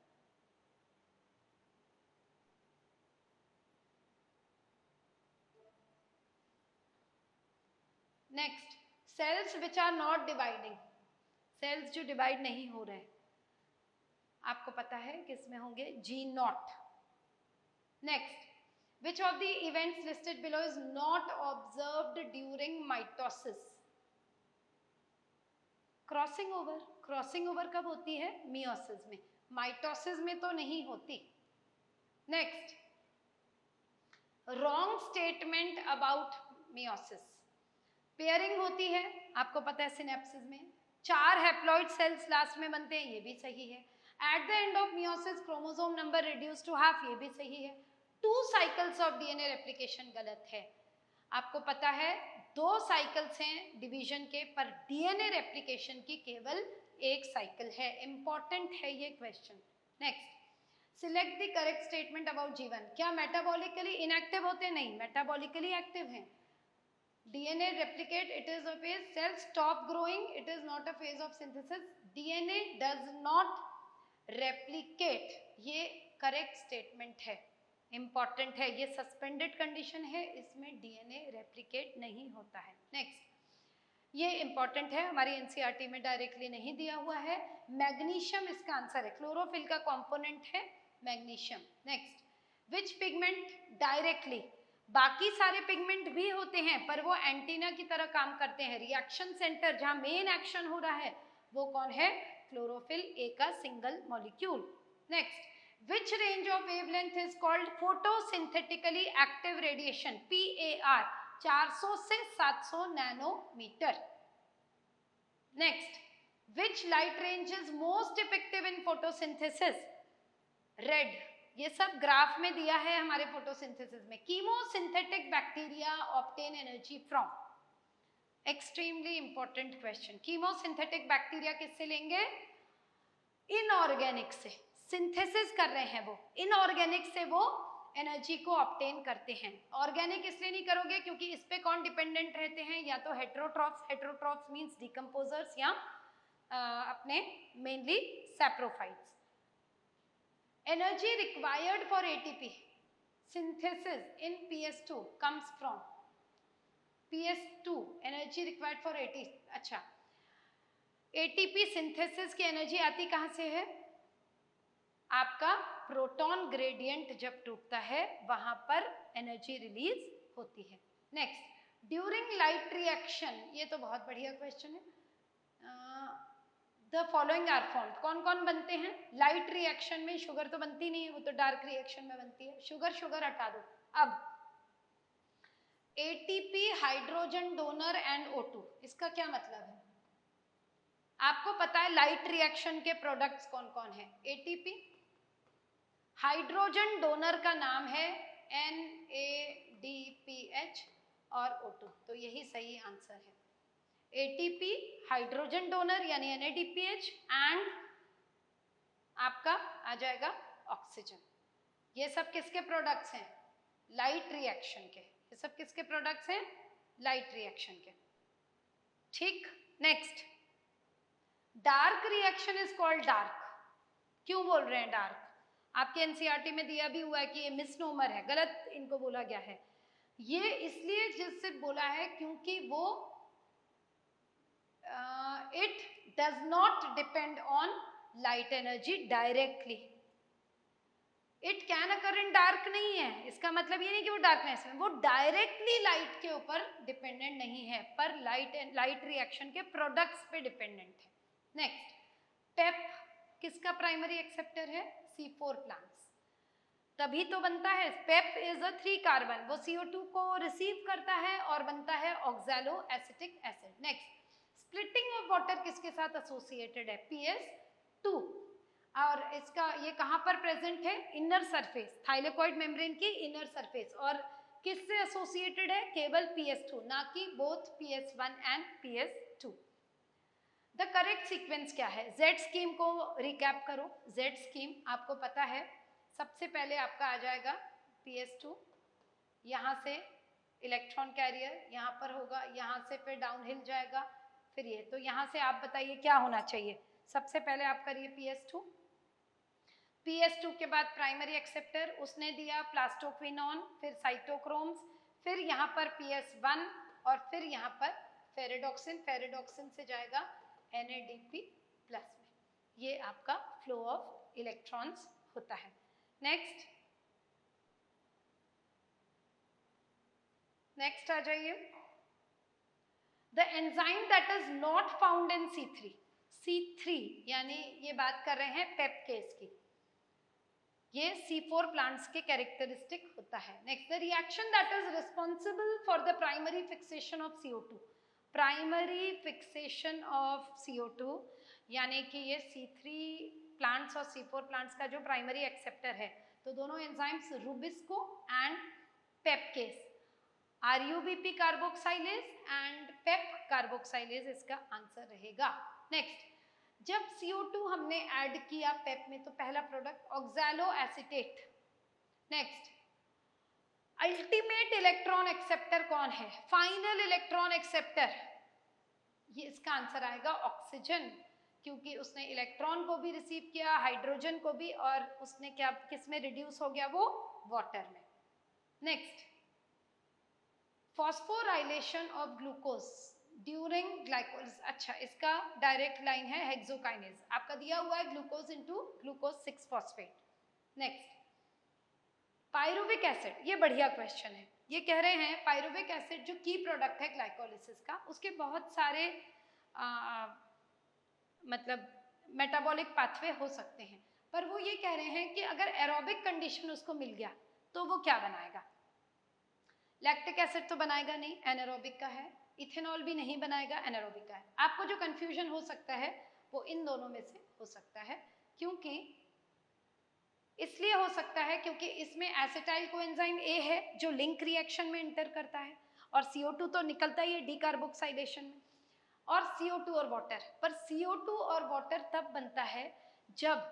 Next, cells which are not dividing, cells जो डिवाइड नहीं हो रहे, आपको पता है किस में होंगे, G0। Next, which of the events listed below is not observed during mitosis, crossing over, crossing over कब होती है, मियोसिस में, माइटोसिस में तो नहीं होती। Next, wrong statement about meiosis, pairing होती है, आपको पता है सिनेप्सिस में 4 हैप्लॉइड सेल्स लास्ट में बनते हैं, ये भी सही है। At the end of meiosis chromosome number reduce to half, ये भी सही है। 2 साइकिल्स ऑफ डीएनए रेप्लिकेशन गलत है, आपको पता है 2 साइकिल्स हैं डिवीजन के, पर डीएनए रेप्लिकेशन की केवल 1 साइकिल है, इंपॉर्टेंट है ये question. Next, select the correct statement about जीवन, क्या मेटाबॉलिकली इनएक्टिव होते, नहीं मेटाबॉलिकली एक्टिव हैं। DNA replicate, it is a phase, cells stop growing, it is not a phase of synthesis, DNA does not replicate, ये correct statement है, important है, ये suspended condition है, इसमें DNA replicate नहीं होता है। next, ये important है, हमारी NCERT में डायरेक्टली नहीं दिया हुआ है, मैग्नीशियम इसका आंसर है, क्लोरोफिल का कंपोनेंट है मैग्नीशियम। नेक्स्ट, विच पिगमेंट डायरेक्टली, बाकी सारे पिगमेंट भी होते हैं पर वो एंटीना की तरह काम करते हैं, रिएक्शन सेंटर जहां मेन एक्शन हो रहा है वो कौन है, क्लोरोफिल, ए का single molecule. Next, which range of wavelength is called photosynthetically active radiation, PAR, 400 से 700 nanometre. Next, which light range is most effective in photosynthesis, red, ये सब ग्राफ में दिया है हमारे फोटोसिंथेसिस में। Chemosynthetic bacteria obtain energy from, extremely important question. Chemosynthetic bacteria किससे लेंगे? इनऑर्गेनिक से। सिंथेसिस कर रहे हैं वो, इनऑर्गेनिक से वो एनर्जी को ऑब्टेन करते हैं। ऑर्गेनिक इसलिए नहीं करोगे क्योंकि इस पे कौन डिपेंडेंट रहते हैं? या तो हेट्रोट्रॉफ्स, हेट्रोट्रॉफ्स मींस डिकम्पोजर्स, या अपने mainly saprophytes. Energy required for ATP synthesis in PS2 comes from PS2 energy required for ATP। अच्छा, ATP सिंथेसिस की एनर्जी आती कहाँ से है? आपका प्रोटॉन ग्रेडियंट जब टूटता है वहां पर एनर्जी रिलीज होती है। नेक्स्ट, ड्यूरिंग लाइट रिएक्शन, ये तो बहुत बढ़िया क्वेश्चन है। द फॉलोइंग आर फॉर्म्ड, कौन कौन बनते हैं? लाइट रिएक्शन में शुगर तो बनती नहीं है, वो तो डार्क रिएक्शन में बनती है। शुगर शुगर हटा दो। अब ATP, hydrogen donor and O2, इसका क्या मतलब है? आपको पता है लाइट रिएक्शन के प्रोडक्ट्स कौन कौन है? एटीपी, हाइड्रोजन डोनर का नाम है NADPH और O2, तो यही सही आंसर है। एटीपी, हाइड्रोजन डोनर यानी NADPH, एंड आपका आ जाएगा ऑक्सीजन। ये सब किसके प्रोडक्ट्स हैं? लाइट रिएक्शन के। ये सब किसके प्रोडक्ट्स हैं? लाइट रिएक्शन के। ठीक, next, dark reaction is called dark. क्यों बोल रहे हैं डार्क? आपके एनसीईआरटी में दिया भी हुआ है कि ये मिसनोमर है, गलत इनको बोला गया है। ये इसलिए जिससे बोला है क्योंकि वो it does not depend on light energy directly. It can occur in dark नहीं है, इसका मतलब ये नहीं कि वो डार्कनेस में, वो डायरेक्टली लाइट के ऊपर डिपेंडेंट नहीं है, पर लाइट रिएक्शन के प्रोडक्ट्स पे डिपेंडेंट है। नेक्स्ट, पेप किसका प्राइमरी एक्सेप्टर है? C4 plants. तभी तो बनता है। पेप इज अ 3 कार्बन, वो CO2 को रिसीव करता है और बनता है oxalo acetic acid. Next, splitting of water किसके साथ एसोसिएटेड है? PS2। और इसका ये कहाँ पर प्रेजेंट है? इनर सरफेस, थाइलेकोइड मेम्ब्रेन की इनर सरफेस। और किससे एसोसिएटेड है? केवल PS2, ना कि both PS1 and PS2। The correct sequence क्या है? जेड स्कीम को रिकैप करो। जेड स्कीम आपको पता है, सबसे पहले आपका आ जाएगा PS2, यहाँ से इलेक्ट्रॉन कैरियर यहाँ पर होगा, यहाँ से फिर डाउनहिल जाएगा, फिर ये। तो यहाँ से आप बताइए क्या होना चाहिए? सबसे पहले आप करिए PS2, PS2 के बाद प्राइमरी एक्सेप्टर, उसने दिया प्लास्टोक्विनोन, फिर साइटोक्रोम्स, फिर यहाँ पर PS1 और फिर यहाँ पर फेरेडॉक्सिन। फेरेडॉक्सिन से जाएगा NADP प्लस में। ये आपका फ्लो ऑफ इलेक्ट्रॉन्स होता है। नेक्स्ट, नेक्स्ट आ जाइए। The enzyme that is not found in C3, C3 यानी ये बात कर रहे हैं पेप केस की, ये C4 प्लांट्स के कैरेक्टरिस्टिक होता है। Next, the reaction that is responsible for the primary fixation of CO2, primary fixation of CO2 यानी कि ये C3 प्लांट्स और C4 प्लांट्स का जो प्राइमरी एक्सेप्टर है, तो दोनों enzymes RuBisCO and PEPcase, RUBP carboxylase and PEP carboxylase इसका आंसर रहेगा। नेक्स्ट, जब CO2 हमने ऐड किया पेप में तो पहला product oxalo acetate. Next, ultimate electron acceptor कौन है? फाइनल इलेक्ट्रॉन एक्सेप्टर, ये इसका आंसर आएगा ऑक्सीजन, क्योंकि उसने इलेक्ट्रॉन को भी रिसीव किया, हाइड्रोजन को भी, और उसने क्या किस में रिड्यूस हो गया? वो वाटर में। Next, phosphorylation of glucose during glycolysis. अच्छा, इसका डायरेक्ट लाइन है हेक्सोकाइनेज, आपका दिया हुआ है glucose into glucose 6 phosphate. Next, pyruvic acid, ये बढ़िया क्वेश्चन है। ये कह रहे हैं पायरुविक एसिड जो की प्रोडक्ट है ग्लाइकोलिसिस का, उसके बहुत सारे मतलब मेटाबॉलिक पाथवे हो सकते हैं, पर वो ये कह रहे हैं कि अगर एरोबिक कंडीशन उसको मिल गया तो वो क्या बनाएगा? लैक्टिक एसिड तो बनाएगा नहीं, एनारोबिक का है। इथेनॉल भी नहीं बनाएगा, एनारोबिक का है। आपको जो कंफ्यूजन हो सकता है वो इन दोनों में से हो सकता है, क्योंकि इसलिए हो सकता है क्योंकि इसमें एसिटाइल कोएंजाइम A है जो लिंक रिएक्शन में इंटर करता है, और CO2 तो निकलता ही है डीकार्बोक्साइलेशन में, और CO2 और वाटर। पर CO2 और वाटर तब बनता है जब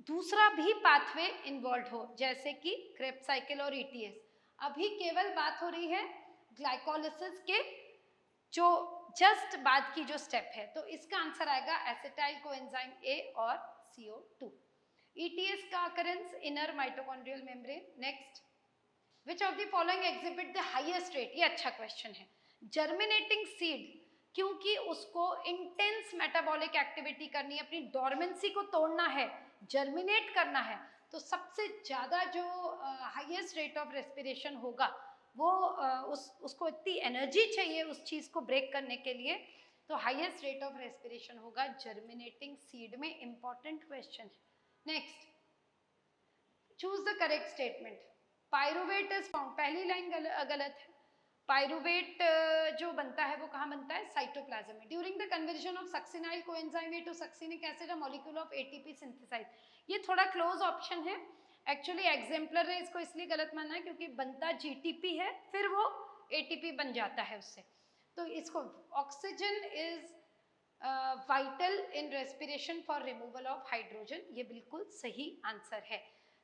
दूसरा भी पाथवे इन्वॉल्व हो, जैसे कि क्रेब्स साइकिल और ETS। अभी केवल बात हो रही है ग्लाइकोलिसिस के जो जस्ट बाद की जो स्टेप है, तो इसका आंसर आएगा एसिटाइल कोएंजाइम A और CO2। ETS का occurrence inner mitochondrial membrane. Next, which of the following exhibit the highest rate, ये अच्छा क्वेश्चन है। जर्मिनेटिंग सीड, क्योंकि उसको इंटेंस मेटाबॉलिक एक्टिविटी करनी है, अपनी डॉर्मेंसी को तोड़ना है, जर्मिनेट करना है, तो सबसे ज्यादा जो हाईएस्ट रेट ऑफ रेस्पिरेशन होगा वो उसको इतनी एनर्जी चाहिए उस चीज को ब्रेक करने के लिए, तो हाईएस्ट रेट ऑफ रेस्पिरेशन होगा जर्मिनेटिंग सीड में। इंपॉर्टेंट क्वेश्चन है। Next, choose the correct statement. Pyruvate is found, पहली लाइन गलत है। पायरुवेट जो बनता है वो कहाँ बनता है? साइटोप्लाज्म में। During the conversion of succinyl coenzyme A to succinic acid, a molecule of ATP synthesise. ये थोड़ा क्लोज ऑप्शन है। एक्चुअली एग्जाम्पलर ने इसको इसलिए गलत माना है क्योंकि बनता GTP है, फिर वो ATP बन जाता है उससे। तो इसको oxygen is vital in respiration for removal of hydrogen, ये बिल्कुल सही आंसर है।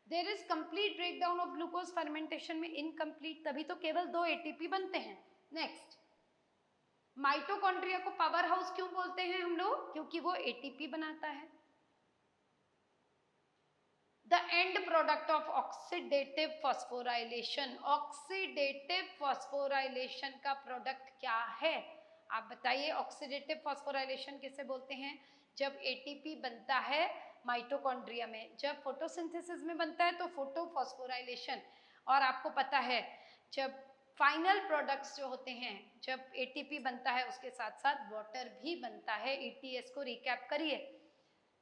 There is complete breakdown of glucose fermentation में, इनकम्प्लीट, तभी तो केवल 2 ATP बनते हैं। नेक्स्ट, माइटोकॉन्ड्रिया को पावर हाउस क्यों बोलते हैं हम लोग? क्योंकि वो ATP बनाता है। The end product of oxidative phosphorylation, oxidative phosphorylation का प्रोडक्ट क्या है? आप बताइए, ऑक्सीडेटिव फॉस्फोराइलेशन किसे बोलते हैं? जब ATP बनता है माइटोकॉन्ड्रिया में, जब फोटोसिंथेसिस में बनता है तो फोटोफॉस्फोराइलेशन, और आपको पता है जब फाइनल प्रोडक्ट्स जो होते हैं, जब ATP बनता है उसके साथ साथ वाटर भी बनता है। ETS को रिकैप करिए।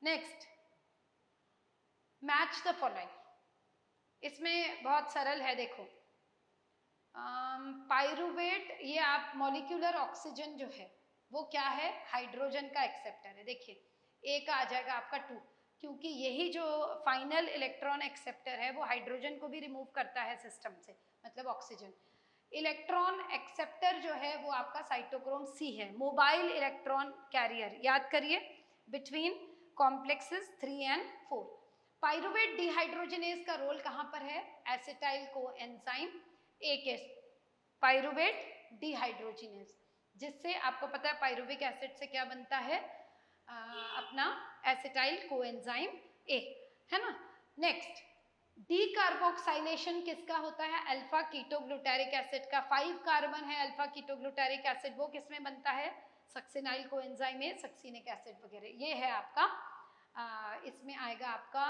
Next, match the following. इसमें बहुत सरल है, देखो। पायरुवेट, ये आप मॉलिक्यूलर ऑक्सीजन जो है वो क्या है? हाइड्रोजन का एक्सेप्टर है। देखिए, A का आ जाएगा आपका 2, क्योंकि यही जो फाइनल इलेक्ट्रॉन एक्सेप्टर है वो हाइड्रोजन को भी रिमूव करता है सिस्टम से, मतलब ऑक्सीजन। इलेक्ट्रॉन एक्सेप्टर जो है वो आपका साइटोक्रोम C है, मोबाइल इलेक्ट्रॉन कैरियर। याद करिए, बिटवीन कॉम्प्लेक्सेस 3 और 4। पायरुवेट डिहाइड्रोजनेज का रोल कहाँ पर है? एसिटाइल कोएंजाइम A के पायरुवेट डिहाइड्रोजनेज, जिससे आपको पता है पायरुविक एसिड से क्या बनता है? अपना एसिटाइल कोएंजाइम A, है ना। नेक्स्ट, डीकार्बोक्साइलेशन किसका होता है? अल्फा कीटोग्लूटारिक एसिड का। 5 कार्बन है अल्फा कीटोग्लूटारिक एसिड, वो किसमें बनता है? सक्सिनाइल कोएंजाइम में, सक्सिनिक एसिड वगैरह। ये है आपका इसमें आएगा आपका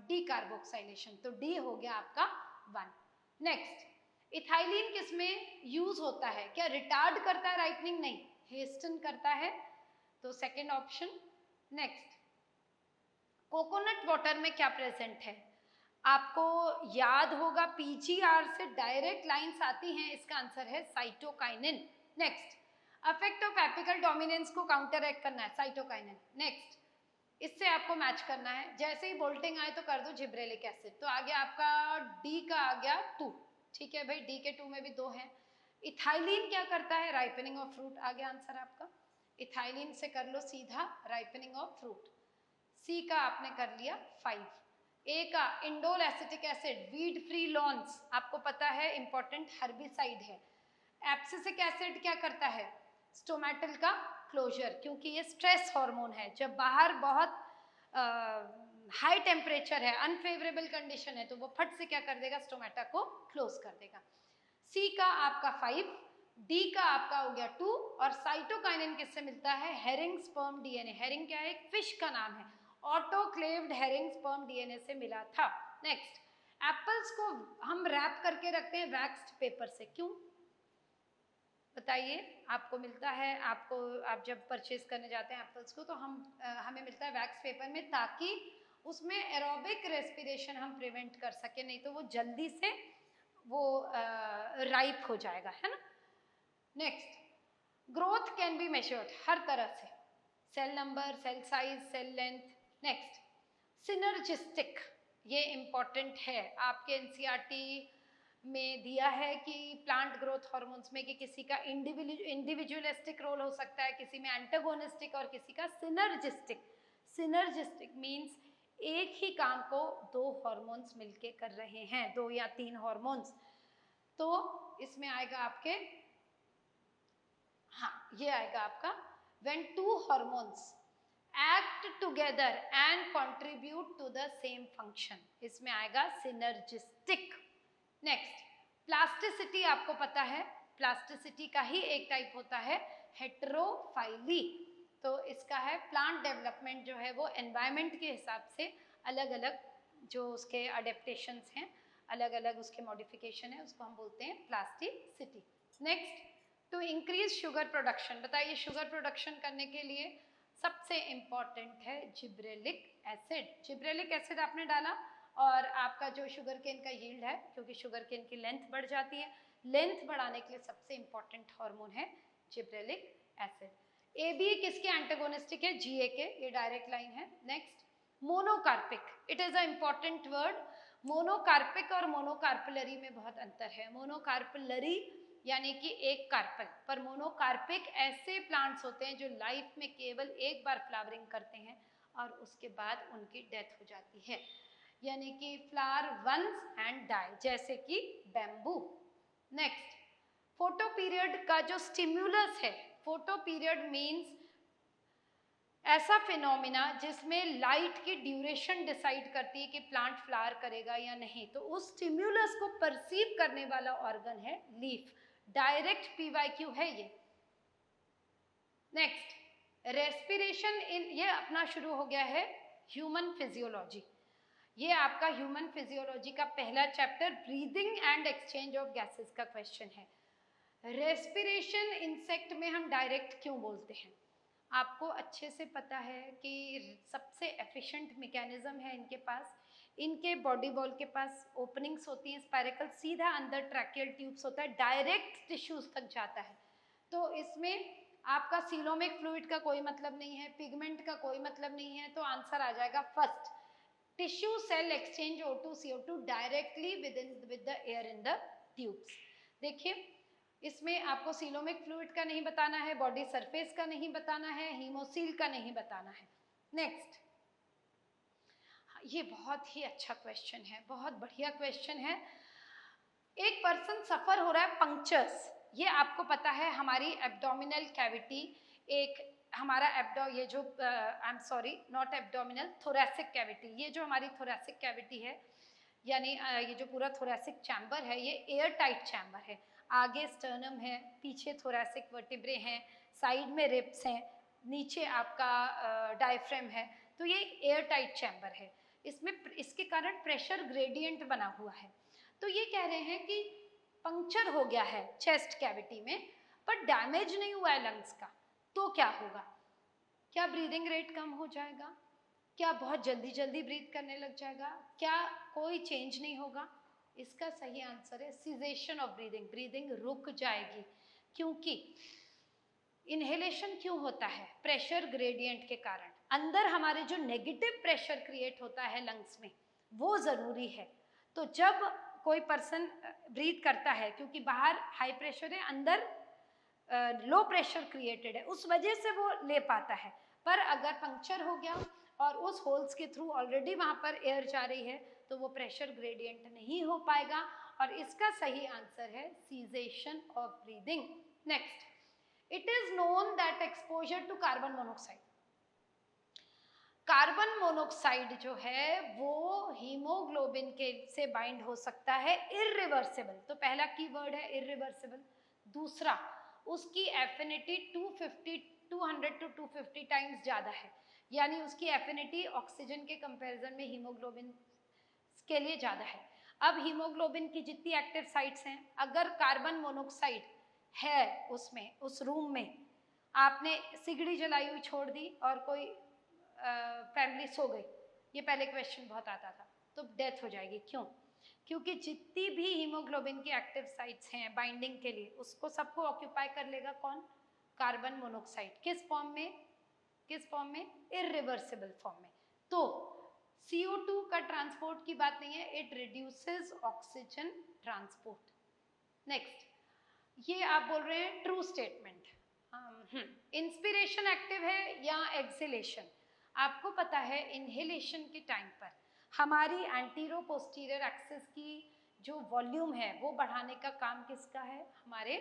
डीकार्बोक्साइलेशन, तो D हो गया आपका 1। नेक्स्ट, इथाइलिन किसमें यूज होता है? क्या रिटार्ड करता है राइपनिंग? नहीं, हेस्टन करता है, तो second option. Next, coconut water में क्या प्रेजेंट है? आपको याद होगा PGR से डायरेक्ट लाइंस आती हैं, इसका आंसर है cytokinin. Next, affect of apical dominance को काउंटरएक्ट करना है, साइटोकाइनिन। नेक्स्ट, इससे आपको मैच करना है, जैसे ही बोल्टिंग आए तो कर दो जिब्रेलिक एसिड, तो आ गया आपका D का आ गया 2। ठीक है भाई, D के 2 में भी 2 है। इथाइलिन क्या करता है? राइपनिंग ऑफ फ्रूट, आ गया आंसर आपका। इथाइलिन से कर लो सीधा राइपनिंग ऑफ फ्रूट। C का आपने कर लिया 5। A का indole acetic acid, weed free lawns, आपको पता है इंपॉर्टेंट हर्बिसाइड है। एब्सिसिक एसिड क्या करता है? स्टोमेटल का क्लोजर, क्योंकि ये स्ट्रेस हार्मोन है। जब बाहर बहुत हाई टेम्परेचर है, अनफेवरेबल कंडीशन है, तो वो फट से क्या कर देगा? स्टोमेटा को क्लोज कर देगा। C का आपका 5, D का आपका हो गया 2, और साइटोकाइनिन किससे मिलता है? Herring sperm DNA। हेरिंग क्या है? एक फिश का नाम है। ऑटोक्लेव्ड हेरिंग स्पर्म DNA से मिला था। नेक्स्ट, एप्पल्स को हम रैप करके रखते हैं वैक्स्ड पेपर से, क्यों बताइए? आपको मिलता है, आपको आप जब परचेज करने जाते हैं एप्पल्स को, तो हमें मिलता है वैक्स पेपर में, ताकि उसमें एरोबिक रेस्पिरेशन हम प्रिवेंट कर सके, नहीं तो वो जल्दी से वो राइप हो जाएगा, है ना। Next, growth can be measured हर तरह से, cell number, cell size, cell length. Next, synergistic, ये इंपॉर्टेंट है आपके NCERT में दिया है कि प्लांट ग्रोथ हार्मोन्स में कि किसी का इंडिविजुअलिस्टिक रोल हो सकता है, किसी में एंटागोनिस्टिक और किसी का सिनर्जिस्टिक। सिनर्जिस्टिक मीन्स एक ही काम को दो हार्मोन्स मिलके कर रहे हैं, 2 या 3 हार्मोन्स। तो इसमें आएगा आपके, हाँ ये आएगा आपका when 2 hormones act together and contribute to the same function, इसमें आएगा synergistic। नेक्स्ट, प्लास्टिसिटी आपको पता है, प्लास्टिसिटी का ही एक टाइप होता है हेटेरोफाइली। तो इसका है प्लांट डेवलपमेंट जो है वो एनवायरनमेंट के हिसाब से अलग अलग जो उसके अडेप्टेशंस हैं, अलग अलग उसके मॉडिफिकेशन है, उसको हम बोलते हैं plasticity. Next, to increase sugar production, बताइए शुगर प्रोडक्शन करने के लिए सबसे इम्पॉर्टेंट है जिब्रेलिक एसिड। जिब्रेलिक एसिड आपने डाला और आपका जो शुगर केन का यील्ड है, क्योंकि शुगर केन की लेंथ बढ़ जाती है, लेंथ बढ़ाने के लिए सबसे इम्पॉर्टेंट हार्मोन है जिब्रेलिक एसिड। ए बी किसके एंटागोनिस्टिक है? जीए के, ये डायरेक्ट लाइन है। Next, monocarpic, it is a important word. Monocarpic और मोनोकार्पलरी में बहुत अंतर है। मोनोकार्पलरी यानी कि एक कार्पल, पर मोनोकार्पिक ऐसे प्लांट्स होते हैं जो लाइफ में केवल एक बार फ्लावरिंग करते हैं और उसके बाद उनकी डेथ हो जाती है, यानी कि फ्लावर वंस एंड डाई, जैसे कि बैम्बू। नेक्स्ट, फोटो पीरियड का जो स्टिम्युलस है, फोटो पीरियड मीन्स ऐसा फिनोमिना जिसमें लाइट की ड्यूरेशन डिसाइड करती है कि प्लांट फ्लावर करेगा या नहीं। तो उस स्टिम्युलस को परसीव करने वाला ऑर्गन है लीफ। डायरेक्ट पीवाईक्यू है ये। नेक्स्ट, रेस्पिरेशन इन, ये अपना शुरू हो गया है ह्यूमन फिजियोलॉजी। ये आपका ह्यूमन फिजियोलॉजी का पहला chapter breathing and exchange of gases का क्वेश्चन है। रेस्पिरेशन इंसेक्ट में हम डायरेक्ट क्यों बोलते हैं? आपको अच्छे से पता है कि सबसे एफिशिएंट मैकेनिज्म है इनके पास। इनके बॉडी वॉल के पास ओपनिंग्स होती हैं, स्पाइरकल सीधा अंदर ट्रैकियल ट्यूब्स होता है, डायरेक्ट टिश्यूज तक जाता है। तो इसमें आपका सीलोमिक फ्लूइड का कोई मतलब नहीं है, पिगमेंट का कोई मतलब नहीं है। तो आंसर आ जाएगा first, tissue sale exchange O2 CO2 directly with the air in the tubes. देखिए, इसमें आपको सीलोमिक फ्लूइड का नहीं बताना है, बॉडी सरफेस का नहीं बताना है, हीमोसील का नहीं बताना है। नेक्स्ट, ये बहुत ही अच्छा क्वेश्चन है, बहुत बढ़िया क्वेश्चन है। एक पर्सन सफर हो रहा है पंक्चर्स, ये आपको पता है हमारी एब्डोमिनल कैविटी, एक हमारा ये जो I am sorry not abdominal, thoracic cavity, ये जो हमारी थोरैसिक कैविटी है, यानी ये जो पूरा थोरैसिक चैम्बर है, ये एयर टाइट चैम्बर है। आगे स्टर्नम है, पीछे थोरैसिक वर्टिब्रे हैं, साइड में रिब्स हैं, नीचे आपका डायफ्राम है। तो ये एक एयर टाइट चैम्बर है। इसमें इसके कारण प्रेशर ग्रेडियंट बना हुआ है। तो ये कह रहे हैं कि पंक्चर हो गया है चेस्ट कैविटी में, पर डैमेज नहीं हुआ है लंग्स का, तो क्या होगा? क्या ब्रीदिंग रेट कम हो जाएगा? क्या बहुत जल्दी जल्दी ब्रीथ करने लग जाएगा? क्या कोई चेंज नहीं होगा? इसका सही आंसर है सीजेशन ऑफ ब्रीदिंग, ब्रीदिंग रुक जाएगी। क्योंकि इनहेलेशन क्यों होता है? प्रेशर ग्रेडियंट के कारण। अंदर हमारे जो नेगेटिव प्रेशर क्रिएट होता है लंग्स में, वो ज़रूरी है। तो जब कोई पर्सन ब्रीथ करता है, क्योंकि बाहर हाई प्रेशर है, अंदर लो प्रेशर क्रिएटेड है, उस वजह से वो ले पाता है। पर अगर पंक्चर हो गया और उस होल्स के थ्रू ऑलरेडी वहाँ पर एयर जा रही है, तो वो प्रेशर ग्रेडियंट नहीं हो पाएगा, और इसका सही आंसर है cessation of breathing. Next, it is known that exposure to carbon monoxide, carbon monoxide जो है वो हीमोग्लोबिन के से बाइंड हो सकता है इरिवर्सिबल। तो पहला कीवर्ड है इरिवर्सिबल। दूसरा, उसकी एफिनिटी 200 टू 250 टाइम्स ज़्यादा है, यानी उसकी एफिनिटी ऑक्सीजन के कंपैरिजन में हीमोग्लोबिन के लिए ज़्यादा है। अब हीमोग्लोबिन की जितनी एक्टिव साइट्स हैं, अगर कार्बन मोनोक्साइड है उसमें, उस रूम में, आपने सिगड़ी जलाई हुई छोड़ दी और कोई फैमिली सो गई, ये पहले क्वेश्चन बहुत आता था, तो डेथ हो जाएगी। क्यों? क्योंकि जितनी भी हीमोग्लोबिन की एक्टिव साइट्स हैं बाइंडिंग के लिए, उसको सबको ऑक्यूपाई कर लेगा कौन? Carbon monoxide. किस फॉर्म में? किस फॉर्म में? इरिवर्सिबल फॉर्म में। तो CO2 का ट्रांसपोर्ट की बात नहीं है, it reduces oxygen transport. Next, ये आप बोल रहे हैं ट्रू स्टेटमेंट। इंस्पिरेशन एक्टिव है या एक्सेलेशन? आपको पता है इनहेलेशन के टाइम पर हमारी एंटीरो पोस्टीरियर एक्सिस की जो वॉल्यूम है वो बढ़ाने का काम किसका है? हमारे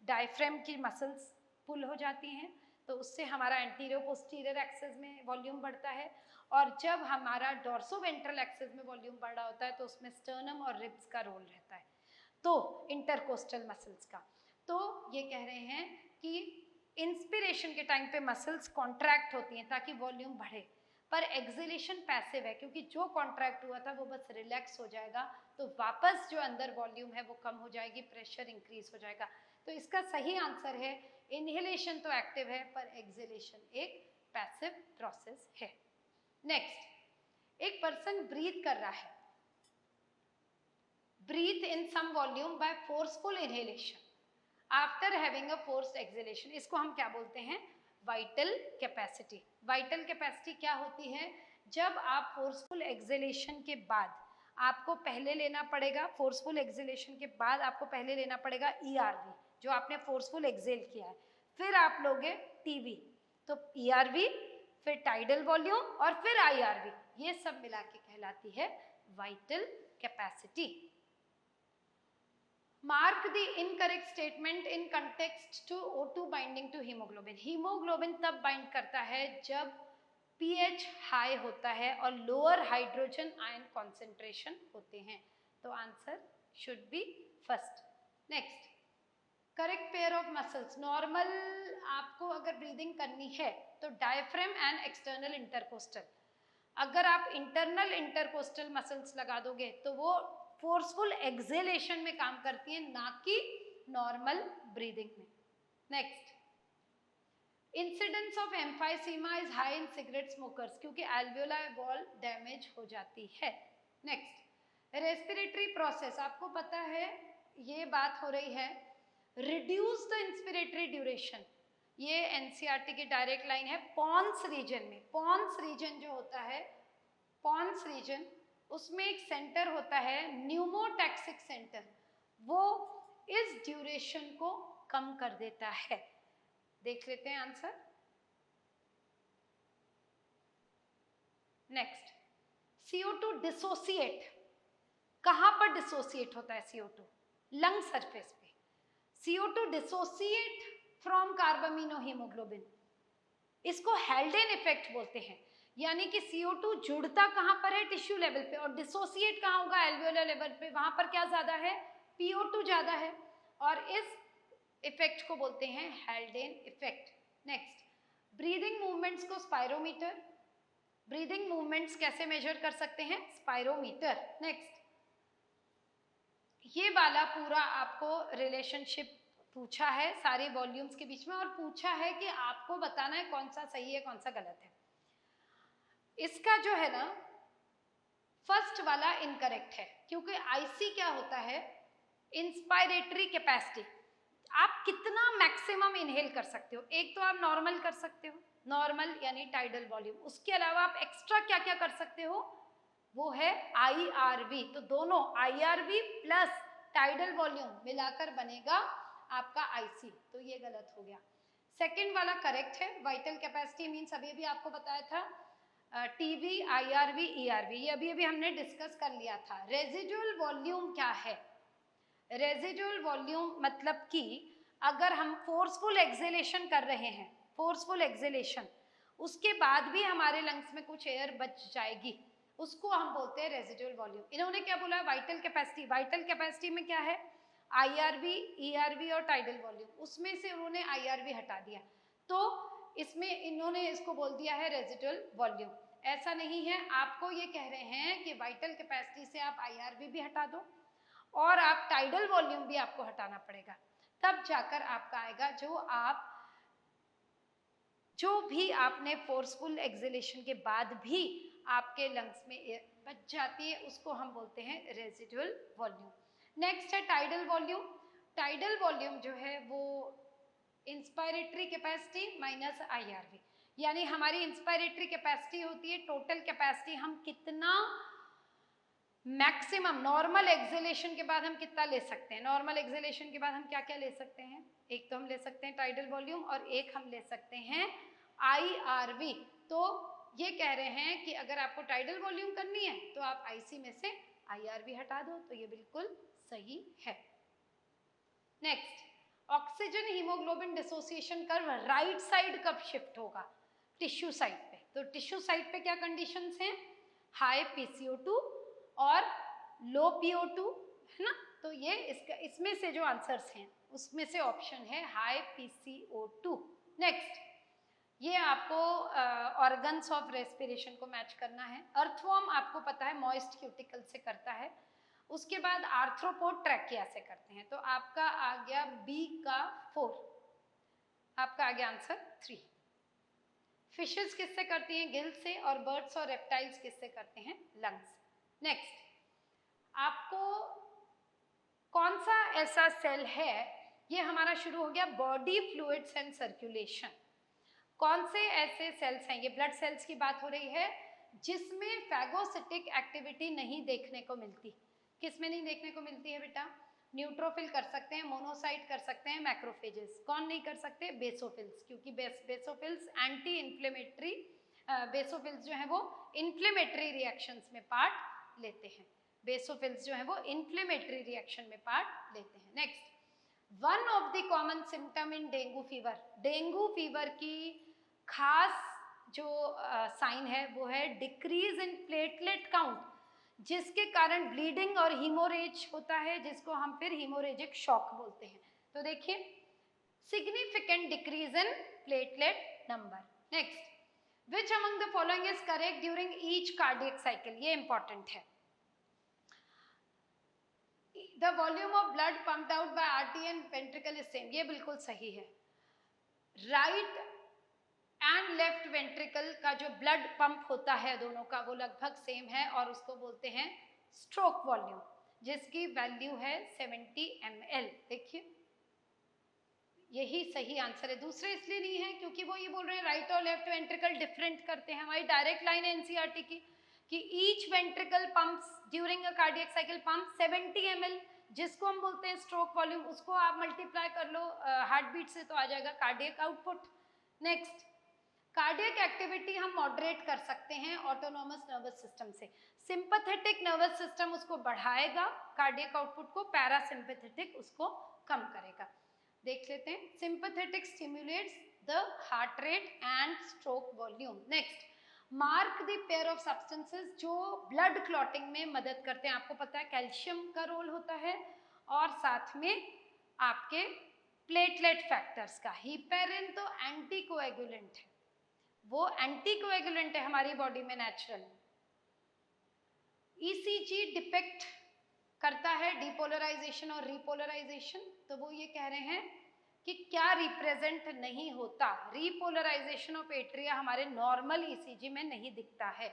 डायफ्राम की मसल्स पुल हो जाती हैं, तो उससे हमारा एंटीरो पोस्टीरियर एक्सिस में वॉल्यूम बढ़ता है। और जब हमारा डॉर्सोवेंट्रल एक्सिस में वॉल्यूम बढ़ रहा होता है तो उसमें स्टर्नम और रिब्स का रोल रहता है, तो इंटरकोस्टल मसल्स का। तो ये कह रहे हैं कि इंस्पिरेशन के टाइम पे मसल्स कॉन्ट्रैक्ट होती हैं ताकि वॉल्यूम बढ़े, पर एक्सेलेशन पैसिव है क्योंकि जो कॉन्ट्रैक्ट हुआ था वो बस रिलैक्स हो जाएगा, तो वापस जो अंदर वॉल्यूम है वो कम हो जाएगी, प्रेशर इंक्रीज हो जाएगा। तो इसका सही आंसर है इनहेलेशन तो एक्टिव है पर एक्सेलेशन एक पैसिव प्रोसेस है। नेक्स्ट, एक पर्सन ब्रीथ कर रहा है, breathe in some volume by forceful inhalation after having a forced exhalation, इसको हम क्या बोलते हैं? Vital capacity. वाइटल कैपेसिटी क्या होती है? जब आप फोर्सफुल एक्सहेलेशन के बाद आपको पहले लेना पड़ेगा, फोर्सफुल एक्सहेलेशन के बाद आपको पहले लेना पड़ेगा ERV, जो आपने फोर्सफुल एक्सहेल किया है, फिर आप लोगे TV, तो ERV, फिर टाइडल वॉल्यूम और फिर IRV, ये सब मिला के कहलाती है vital capacity. Mark the incorrect statement in context to O2 binding to hemoglobin। Haemoglobin तब बाइंड करता है जब pH हाई होता है और लोअर हाइड्रोजन आयन कॉन्सेंट्रेशन होते हैं, तो answer should be first. Next, correct pair of muscles. Normal आपको अगर ब्रीदिंग करनी है तो डायफ्राम एंड एक्सटर्नल इंटरकोस्टल, अगर आप इंटरनल इंटरकोस्टल मसल्स लगा दोगे तो वो फोर्सफुल एक्सहेलेशन में काम करती है, ना कि नॉर्मल ब्रीदिंग में। Next, incidence of emphysema is high in cigarette smokers, क्योंकि एल्वियोलार वॉल डैमेज हो जाती है। नेक्स्ट, रेस्पिरेटरी प्रोसेस, आपको पता है ये बात हो रही है, रिड्यूस द इंस्पिरेटरी ड्यूरेशन, ये एनसीईआरटी की डायरेक्ट लाइन है। पॉन्स रीजन में, पॉन्स रीजन जो होता है, पॉन्स रीजन, उसमें एक सेंटर होता है न्यूमोटैक्सिक सेंटर, वो इस ड्यूरेशन को कम कर देता है। देख लेते हैं आंसर। नेक्स्ट, CO2 डिसोसिएट, कहां पर डिसोसिएट होता है CO2? लंग सरफेस पे। CO2 डिसोसिएट फ्रॉम कार्बामिनोहीमोग्लोबिन, इसको हेल्डेन इफेक्ट बोलते हैं, यानी कि CO2 जुड़ता कहां पर है? टिश्यू लेवल पे, और डिसोसिएट कहां होगा? एल्वियोलर लेवल पे, वहां पर क्या ज्यादा है? PO2 ज्यादा है, और इस इफेक्ट को बोलते हैं हेल्डेन इफेक्ट। नेक्स्ट, ब्रीदिंग मूवमेंट्स को स्पायरोमीटर, ब्रीदिंग मूवमेंट्स कैसे मेजर कर सकते हैं? स्पायरोमीटर। नेक्स्ट, ये वाला पूरा आपको रिलेशनशिप पूछा है सारे वॉल्यूम्स के बीच में, और पूछा है कि आपको बताना है कौन सा सही है कौन सा गलत है। इसका जो है ना फर्स्ट वाला इनकरेक्ट है, क्योंकि IC क्या होता है? इंस्पायरेटरी कैपेसिटी, आप कितना मैक्सिमम इनहेल कर सकते हो। एक तो आप नॉर्मल कर सकते हो, नॉर्मल यानी टाइडल वॉल्यूम, उसके अलावा आप एक्स्ट्रा क्या क्या कर सकते हो? वो है IRV, तो दोनों IRV प्लस टाइडल वॉल्यूम मिलाकर बनेगा आपका IC, तो ये गलत हो गया। सेकेंड वाला करेक्ट है, वाइटल कैपेसिटी मीन्स अभी भी आपको बताया था TB, IRV, ERV, ये अभी अभी हमने डिस्कस कर लिया था। रेजिडुअल वॉल्यूम क्या है? रेजिडुअल वॉल्यूम मतलब कि अगर हम फोर्सफुल एक्सहेलेशन कर रहे हैं, फोर्सफुल एक्सहेलेशन, उसके बाद भी हमारे लंग्स में कुछ एयर बच जाएगी, उसको हम बोलते हैं रेजिडुअल वॉल्यूम। इन्होंने क्या बोला? Vital capacity. वाइटल कैपेसिटी में क्या है? IRV, ERV और टाइडल वॉल्यूम, उसमें से उन्होंने IRV हटा दिया, तो इसमें इन्होंने इसको बोल दिया है रेजिडुअल वॉल्यूम। ऐसा नहीं है, आपको ये कह रहे हैं कि वाइटल कैपेसिटी से आप IRV भी हटा दो और आप टाइडल वॉल्यूम भी आपको हटाना पड़ेगा, तब जाकर आपका आएगा जो भी आपने फोर्सफुल एक्सहेलेशन के बाद भी आपके लंग्स में एयर बच जाती है, उसको हम बोलते हैं रेजिडुअल वॉल्यूम। नेक्स्ट है टाइडल वॉल्यूम। टाइडल वॉल्यूम जो है वो इंस्पायरेटरी कैपेसिटी माइनस IRV, यानी हमारी इंस्पायरेटरी कैपेसिटी होती है टोटल कैपेसिटी, हम कितना मैक्सिमम नॉर्मल एक्सहेलेशन के बाद हम कितना ले सकते हैं। नॉर्मल एक्सहेलेशन के बाद हम क्या क्या ले सकते हैं, एक तो हम ले सकते हैं टाइडल वॉल्यूम और एक हम ले सकते हैं IRV। तो ये कह रहे हैं कि अगर आपको टाइडल वॉल्यूम करनी है तो आप IC में से IRV हटा दो, तो ये बिल्कुल सही है। Next, oxygen haemoglobin dissociation curve right side कब शिफ्ट होगा, टिश्यू साइड पे। तो टिश्यू साइड पे क्या कंडीशंस हैं, हाई PCO2 और लो PO2, है ना। तो ये इसमें से जो आंसर्स हैं उसमें से ऑप्शन है हाई PCO2। नेक्स्ट, ये आपको ऑर्गन्स ऑफ रेस्पिरेशन को मैच करना है। अर्थवॉर्म आपको पता है मॉइस्ट क्यूटिकल से करता है, उसके बाद आर्थ्रोपोड ट्रैकिया से करते हैं। तो आपका आ गया B का 4, आपका आ गया आंसर 3। फिशेस किससे करती हैं, गिल से, और बर्ड्स और रेप्टाइल्स किससे करते हैं, लंग्स। नेक्स्ट, आपको कौन सा ऐसा सेल है, ये हमारा शुरू हो गया बॉडी फ्लूइड्स एंड सर्कुलेशन। कौन से ऐसे सेल्स हैं, ये ब्लड सेल्स की बात हो रही है, जिसमें फैगोसिटिक एक्टिविटी नहीं देखने को मिलती। किस में नहीं देखने को मिलती है बेटा, न्यूट्रोफिल कर सकते हैं, मोनोसाइट कर सकते हैं, मैक्रोफेजेस। कौन नहीं कर सकते, बेसोफिल्स, क्योंकि बेसोफिल्स एंटी इन्फ्लेमेटरी, बेसोफिल्स जो है वो इन्फ्लेमेटरी रिएक्शंस में पार्ट लेते हैं। बेसोफिल्स जो है वो इन्फ्लेमेटरी रिएक्शन में पार्ट लेते हैं। Next, one of the common symptom in dengue fever, dengue fever की खास जो साइन है वो है डिक्रीज इन प्लेटलेट काउंट, जिसके कारण ब्लीडिंग और हीमोरेज होता है, जिसको हम फिर हीमोरेजिक शॉक बोलते हैं। तो देखिए, significant decrease in platelet number. Next, which among the following is correct during each cardiac cycle, ये इंपॉर्टेंट है। The volume of blood pumped out by artery and ventricle is same, ये बिल्कुल सही है। राइट एंड लेफ्ट वेंट्रिकल का जो ब्लड पंप होता है दोनों का, वो लगभग सेम है और उसको बोलते हैं स्ट्रोक वॉल्यूम, जिसकी वैल्यू है 70 ml। देखिए, यही सही आंसर है। दूसरे इसलिए नहीं है क्योंकि वो ये बोल रहे हैं राइट और लेफ्ट वेंट्रिकल डिफरेंट करते हैं। हमारी डायरेक्ट लाइन है NCERT की कि each ventricle pumps during a cardiac cycle pump 70 ml, जिसको हम बोलते हैं स्ट्रोक वॉल्यूम। उसको आप मल्टीप्लाई कर लो हार्ट बीट से तो आ जाएगा cardiac output. Next, cardiac activity हम मॉडरेट कर सकते हैं ऑटोनोमस नर्वस सिस्टम से। सिंपैथेटिक नर्वस सिस्टम उसको बढ़ाएगा कार्डियक आउटपुट को, पैरासिम्पैथेटिक उसको कम करेगा। देख लेते हैं, sympathetic stimulates the heart rate and stroke volume. Next, mark the pair of substances जो ब्लड क्लॉटिंग में मदद करते हैं। आपको पता है कैल्शियम का रोल होता है और साथ में आपके प्लेटलेट फैक्टर्स का। हिपेरिन तो एंटीकोएगुलेंट है, वो एंटीकोएगुलेंट है हमारी बॉडी में नेचुरल। ECG डिपेक्ट करता है डिपोलराइजेशन और रिपोलराइजेशन। तो वो ये कह रहे हैं कि क्या रिप्रेजेंट नहीं होता, रिपोलराइजेशन ऑफ एट्रिया हमारे नॉर्मल ECG में नहीं दिखता है।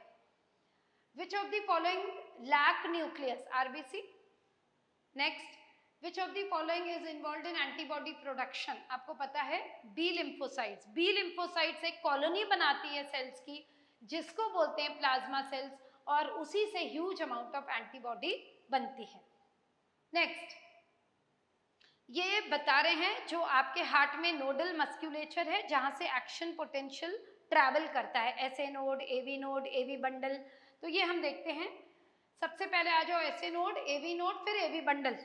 Which of the following lack nucleus, RBC। Next, which of the following is involved in antibody production, आपको पता है बी लिम्फोसाइट्स। बी लिम्फोसाइट्स एक कॉलोनी बनाती है सेल्स की, जिसको बोलते हैं प्लाज्मा सेल्स, और उसी से ह्यूज अमाउंट ऑफ एंटीबॉडी बनती है। नेक्स्ट, ये बता रहे हैं जो आपके हार्ट में नोडल मस्क्यूलेचर है, जहां से एक्शन पोटेंशियल ट्रैवल करता है, SA node, AV node, AV bundle. तो ये हम देखते हैं, सबसे पहले आ जाओ SA नोड, AV नोड, फिर AV बंडल,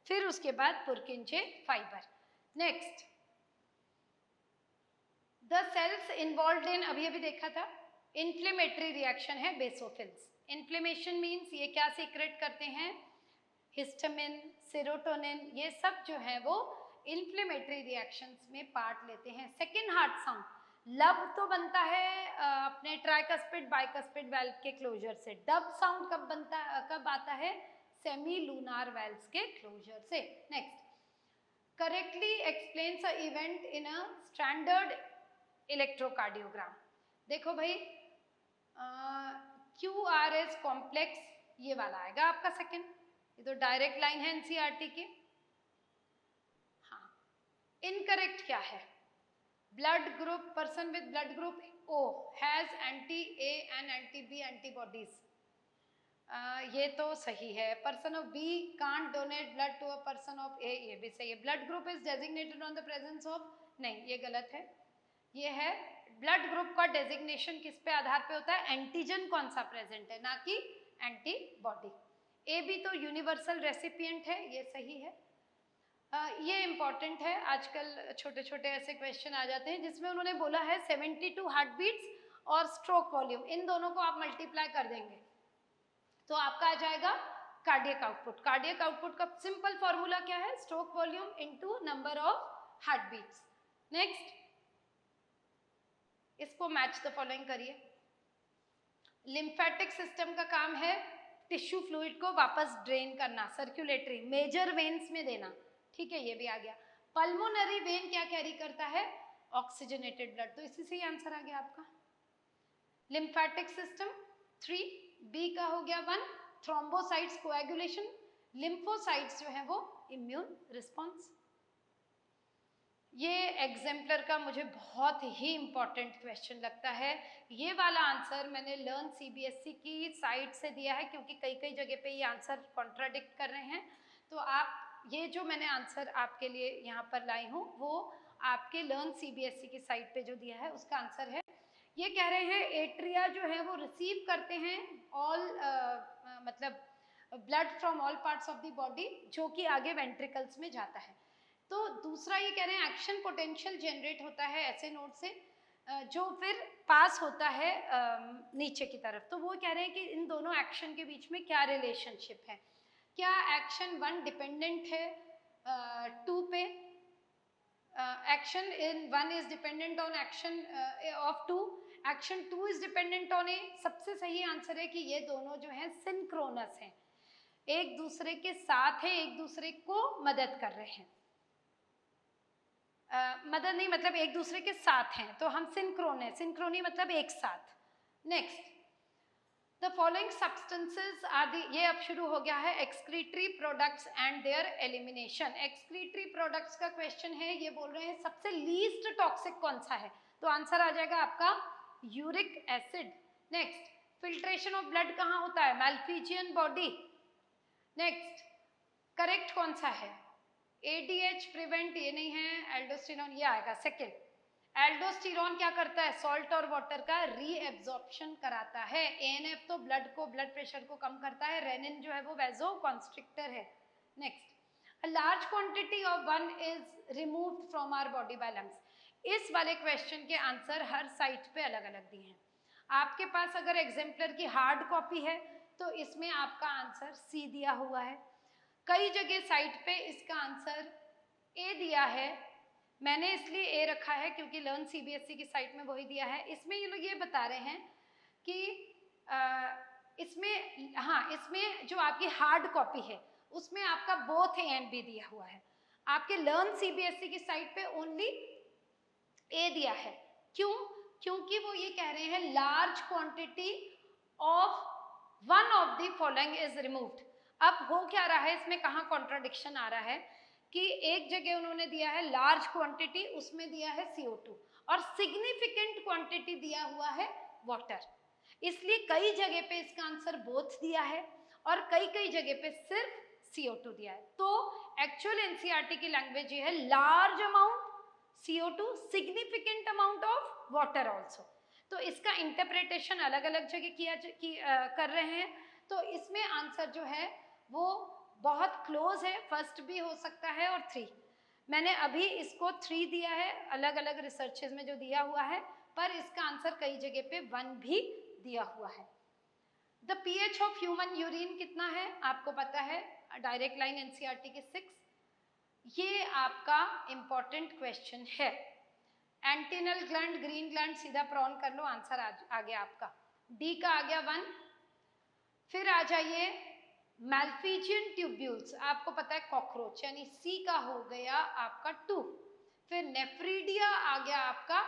फिर उसके बाद Purkinje fibre. Next, the cells involved in, अभी अभी देखा था, इन्फ्लेमेटरी रिएक्शन है बेसोफिल्स। इन्फ्लेमेशन मीन्स ये क्या सीक्रेट करते हैं, हिस्टामिन, सेरोटोनिन, ये सब जो है वो इन्फ्लेमेटरी रिएक्शंस में पार्ट लेते हैं। सेकेंड हार्ट साउंड, लब तो बनता है अपने ट्राइकस्पिड बाइकस्पिड वाल्व के क्लोजर से। डब साउंड कब आता है, सेमी लूनार वाल्व्स के क्लोजर से। Next, correctly explains a event in a standard electrocardiogram. देखो भाई, QRS कॉम्प्लेक्स ये वाला आएगा आपका सेकेंड, ये तो डायरेक्ट लाइन है NCERT की। हाँ, इनकरेक्ट क्या है, blood group, person with blood group O has anti A and anti B antibodies. ये तो सही है. Person of B can't donate blood to a person of A. ये भी सही है. Blood group is designated on the presence of, नहीं ये गलत है. ये है ब्लड ग्रुप का डेजिग्नेशन किस पे आधार पे होता है, एंटीजन कौन सा प्रेजेंट है, ना कि एंटीबॉडी. ए बी तो यूनिवर्सल रेसिपिएंट है, ये सही है. ये इम्पॉर्टेंट है. आजकल छोटे छोटे ऐसे क्वेश्चन आ जाते हैं जिसमें उन्होंने बोला है 72 हार्ट बीट्स और स्ट्रोक वॉल्यूम, इन दोनों को आप मल्टीप्लाई कर देंगे तो आपका आ जाएगा कार्डियक आउटपुट. कार्डियक आउटपुट का सिंपल फॉर्मूला क्या है, stroke volume into number of heartbeats. Next, इसको मैच द फॉलोइंग करिए. लिम्फेटिक सिस्टम का काम है टिश्यू फ्लूइड को वापस ड्रेन करना, सर्कुलेटरी, मेजर वेन्स में देना. ठीक है, ये भी आ गया. पल्मोनरी वेन क्या कैरी करता है, ऑक्सीजनेटेड ब्लड. तो इसी से ही आंसर आ गया आपका. लिम्फेटिक सिस्टम 3, बी का हो गया 1, थ्रोम्बोसाइट्स कोएगुलेशन, लिम्फोसाइट्स जो है वो इम्यून रिस्पॉन्स. ये एग्जाम्पलर का मुझे बहुत ही इम्पॉर्टेंट क्वेश्चन लगता है. ये वाला आंसर मैंने लर्न सीबीएसई की साइट से दिया है क्योंकि कई कई जगह पे ये आंसर कॉन्ट्राडिक्ट कर रहे हैं. तो आप ये जो मैंने आंसर आपके लिए यहाँ पर लाई हूँ वो आपके लर्न सीबीएसई की साइट पे जो दिया है उसका आंसर है. ये कह रहे हैं एट्रिया जो है वो रिसीव करते हैं ऑल मतलब blood from all parts of the body जो कि आगे वेंट्रिकल्स में जाता है. तो दूसरा ये कह रहे हैं एक्शन पोटेंशियल जनरेट होता है ऐसे नोड से जो फिर पास होता है नीचे की तरफ. तो वो कह रहे हैं कि इन दोनों एक्शन के बीच में क्या रिलेशनशिप है, क्या एक्शन 1 डिपेंडेंट है 2 पे, action in 1 is dependent on action of 2, action 2 is dependent on A. सबसे सही आंसर है कि ये दोनों जो हैं सिंक्रोनस हैं, एक दूसरे के साथ है, एक दूसरे को मदद कर रहे हैं. मदद नहीं मतलब एक दूसरे के साथ हैं, तो हम सिंक्रोन है, सिंक्रोनी मतलब एक साथ. Next, the following substances are the, ये अब शुरू हो गया है excretory products and their elimination. Excretory products का क्वेश्चन है. ये बोल रहे हैं सबसे लीस्ट टॉक्सिक कौन सा है, तो आंसर आ जाएगा आपका uric acid. Next, filtration of blood कहाँ होता है, मैल्फिजियन बॉडी. नेक्स्ट, करेक्ट कौन सा है, ADH प्रिवेंट, ये नहीं है, एल्डोस्टेरॉन ये आएगा सेकेंड. एल्डोस्टेरॉन क्या करता है, सॉल्ट और वाटर का रीएब्जॉर्प्शन कराता है. ANF तो ब्लड को, ब्लड प्रेशर को कम करता है. रेनिन जो है वो वैजो कॉन्स्ट्रिक्टर है. Next, a large quantity of one is removed from our body by lungs. इस वाले क्वेश्चन के आंसर हर साइट पे अलग अलग दिए हैं. आपके पास अगर एग्जाम्पलर की हार्ड कॉपी है तो इसमें आपका आंसर C दिया हुआ है. कई जगह साइट पे इसका आंसर A दिया है. मैंने इसलिए A रखा है क्योंकि लर्न सीबीएसई की साइट में वही दिया है. इसमें ये लोग ये बता रहे हैं कि इसमें, हाँ, इसमें जो आपकी हार्ड कॉपी है उसमें आपका बोथ A एंड B दिया हुआ है. आपके लर्न सीबीएसई की साइट पे ओनली A दिया है. क्यों, क्योंकि वो ये कह रहे हैं large quantity of one of the following is removed. अब हो क्या रहा है इसमें, कहाँ कॉन्ट्राडिक्शन आ रहा है कि एक जगह उन्होंने दिया है लार्ज क्वांटिटी, उसमें दिया है CO2 और सिग्निफिकेंट क्वांटिटी दिया हुआ है वाटर. इसलिए कई जगह पे इसका आंसर बोथ दिया है और कई कई जगह पे सिर्फ CO2 दिया है. तो एक्चुअल एनसीईआरटी की लैंग्वेज ये है large amount CO2, significant amount of water also. तो इसका इंटरप्रिटेशन अलग अलग जगह कर रहे हैं. तो इसमें आंसर जो है वो बहुत क्लोज है, फर्स्ट भी हो सकता है और 3. मैंने अभी इसको 3 दिया है अलग अलग रिसर्चेज में जो दिया हुआ है, पर इसका आंसर कई जगह पे 1 भी दिया हुआ है. The pH of human urine कितना है आपको पता है, डायरेक्ट लाइन एनसीईआरटी के 6. ये आपका इंपॉर्टेंट क्वेश्चन है. एंटीनल ग्लैंड, ग्रीन ग्लैंड सीधा प्रॉन कर लो, आंसर आ गया आपका. डी का आ गया 1. फिर आ जाइए मैल्फिजियन ट्यूब्यूल्स, आपको पता है कॉकरोच, यानी C का हो गया आपका 2. फिर नेफ्रीडिया आ गया आपका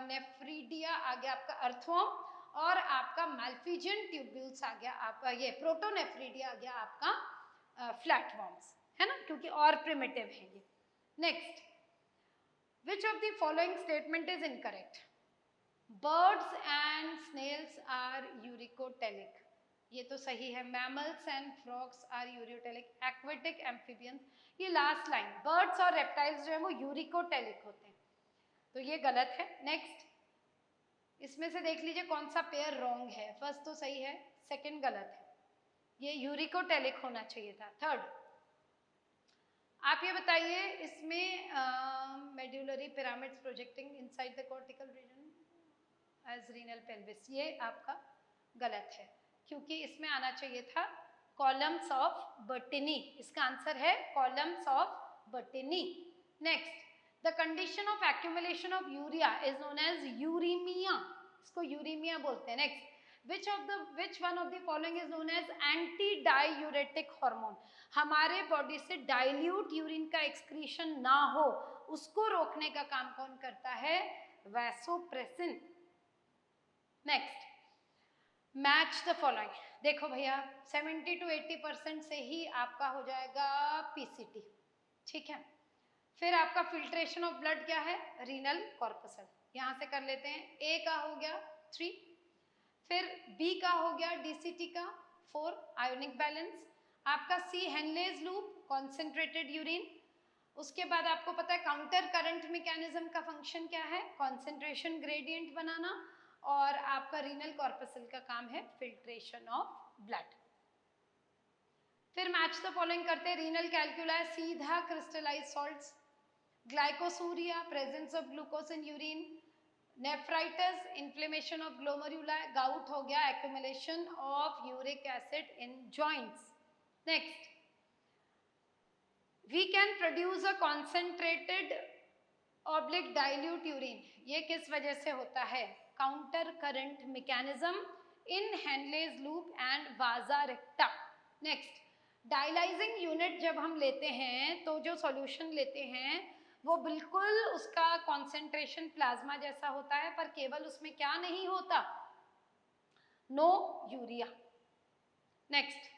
नेफ्रीडिया आ गया आपका अर्थवॉर्म और आपका मैल्फिजियन ट्यूब्यूल्स आ गया आपका ये प्रोटोनेफ्रीडिया आ गया आपका फ्लैटवॉर्म्स, है ना, क्योंकि और प्रिमिटिव है ये. Next, which of the following statement is incorrect. Birds and snails are uricotelic, ये तो सही है. Mammals and frogs are ureotelic. Aquatic amphibians, ये लास्ट लाइन, बर्ड्स और रेप्टाइल्स जो है वो यूरिकोटेलिक होते हैं, तो ये गलत है. नेक्स्ट, इसमें से देख लीजिए कौन सा पेयर रॉन्ग है. फर्स्ट तो सही है, सेकंड गलत है. ये यूरिकोटेलिक होना चाहिए था. थर्ड, आप ये बताइए इसमें medullary pyramids projecting inside the cortical region as renal pelvis, ये आपका गलत है क्योंकि इसमें आना चाहिए था कॉलम्स ऑफ बर्टिनी. इसका आंसर है columns of Bertini. Next, the condition of accumulation of urea is known as uraemia, इसको यूरीमिया बोलते हैं. नेक्स्ट, which one of the following is known as anti-diuretic hormone, हमारे बॉडी से डाइल्यूट यूरिन का एक्सक्रीशन ना हो उसको रोकने का काम कौन करता है? Vasopressin. Next, match the following. देखो भैया 70 to 80% से ही आपका हो जाएगा पीसीटी, ठीक है. फिर आपका फिल्ट्रेशन ऑफ ब्लड क्या है? Renal corpuscle. यहां से कर लेते हैं. ए का हो गया 3, फिर बी का हो गया डीसीटी का 4 आयोनिक बैलेंस. आपका C Henle's loop concentrated urine. उसके बाद आपको पता है काउंटर करंट मैकेनिज्म का फंक्शन क्या है? कॉन्सेंट्रेशन ग्रेडियंट बनाना. और आपका रीनल कॉर्पसल का काम है फिल्ट्रेशन ऑफ ब्लड. फिर मैच द फॉलोइंग करते हैं. रीनल कैल्कुला सीधा crystallize salts, glycosuria presence of glucose in urine, nephritis inflammation of glomeruli, gout हो गया accumulation of uric acid in joints. Next, we can produce a concentrated oblique dilute urine, ये किस वजह से होता है? Counter current mechanism in Henle's loop and वाजा रेक्टा. नेक्स्ट, डायलाइजिंग यूनिट जब हम लेते हैं तो जो सॉल्यूशन लेते हैं वो बिल्कुल उसका कॉन्सेंट्रेशन प्लाज्मा जैसा होता है, पर केवल उसमें क्या नहीं होता? No urea. नेक्स्ट,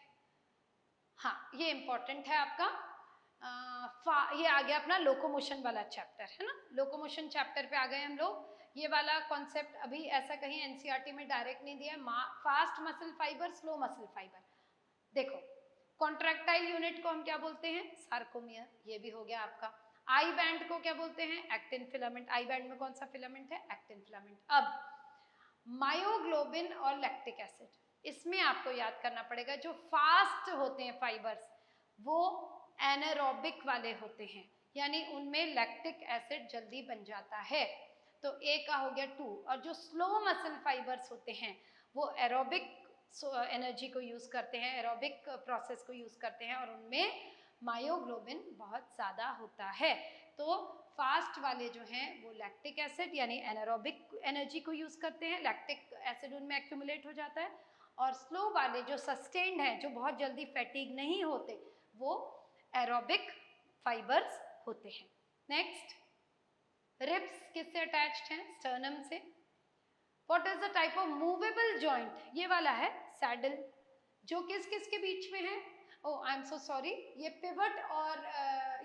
हाँ ये इंपॉर्टेंट है आपका. ये आ गया अपना लोकोमोशन वाला चैप्टर है ना. लोकोमोशन चैप्टर पे आ गए हम लोग. ये वाला कॉन्सेप्ट अभी ऐसा कहीं एनसीईआरटी में डायरेक्ट नहीं दिया. Fast muscle fibre, slow muscle fibre. देखो कॉन्ट्रैक्टाइल यूनिट को हम क्या बोलते हैं? सार्कोमियर. ये भी हो गया आपका. आई बैंड को क्या बोलते हैं? Actin filament. आई बैंड में कौन सा फिलामेंट है? Actin filament. अब मायोग्लोबिन और लैक्टिक एसिड, इसमें आपको याद करना पड़ेगा जो फास्ट होते हैं फाइबर्स वो एनारोबिक वाले होते हैं, यानी उनमें लैक्टिक एसिड जल्दी बन जाता है. तो ए का हो गया 2. और जो स्लो मसल फाइबर्स होते हैं वो एरोबिक एनर्जी को यूज करते हैं, एरोबिक प्रोसेस को यूज करते हैं, और उनमें मायोग्लोबिन बहुत ज़्यादा होता है. तो फास्ट वाले जो हैं वो लैक्टिक एसिड यानी एनारोबिक एनर्जी को यूज करते हैं, लैक्टिक एसिड उनमें एक्यूमुलेट हो जाता है. और स्लो वाले जो सस्टेन्ड हैं, जो बहुत जल्दी फैटीग नहीं होते, वो एरोबिक फाइबर्स होते हैं. नेक्स्ट, रिब्स किससे अटैच्ड हैं? स्टर्नम से. What is the type of movable joint? ये वाला है सैडल, जो किस किस के बीच में है? ओह आई एम सो सॉरी, ये पिवट और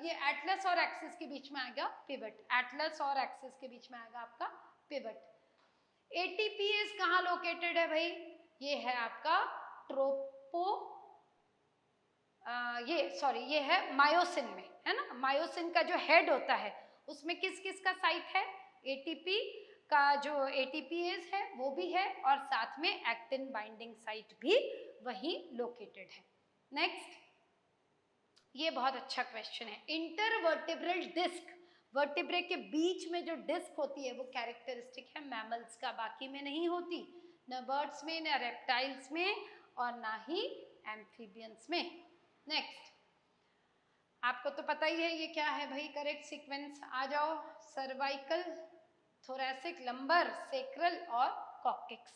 ये एटलस और एक्सिस के बीच में आएगा पिवट. एटलस और एक्सिस के बीच में आएगा आपका पिवट. एटीपीएस कहाँ लोकेटेड है भाई? ये है आपका ट्रोपो ये है मायोसिन में, है ना. मायोसिन का जो हेड होता है उसमें किस किस का साइट है? एटीपी का जो एटीपीएस है वो भी है, और साथ में एक्टिन बाइंडिंग साइट भी वहीं लोकेटेड है. नेक्स्ट, ये बहुत अच्छा क्वेश्चन है. इंटरवर्टिब्रल डिस्क, वर्टिब्रे के बीच में जो डिस्क होती है वो कैरेक्टरिस्टिक है मैमल्स का, बाकी में नहीं होती, न बर्ड्स में, न रेप्टाइल्स में, और ना ही एम्फीबियंस में. नेक्स्ट, आपको तो पता ही है ये क्या है भाई. करेक्ट सीक्वेंस आ जाओ. सर्वाइकल, थोरैसिक, लंबर, सेक्रल और कॉक्सिक्स.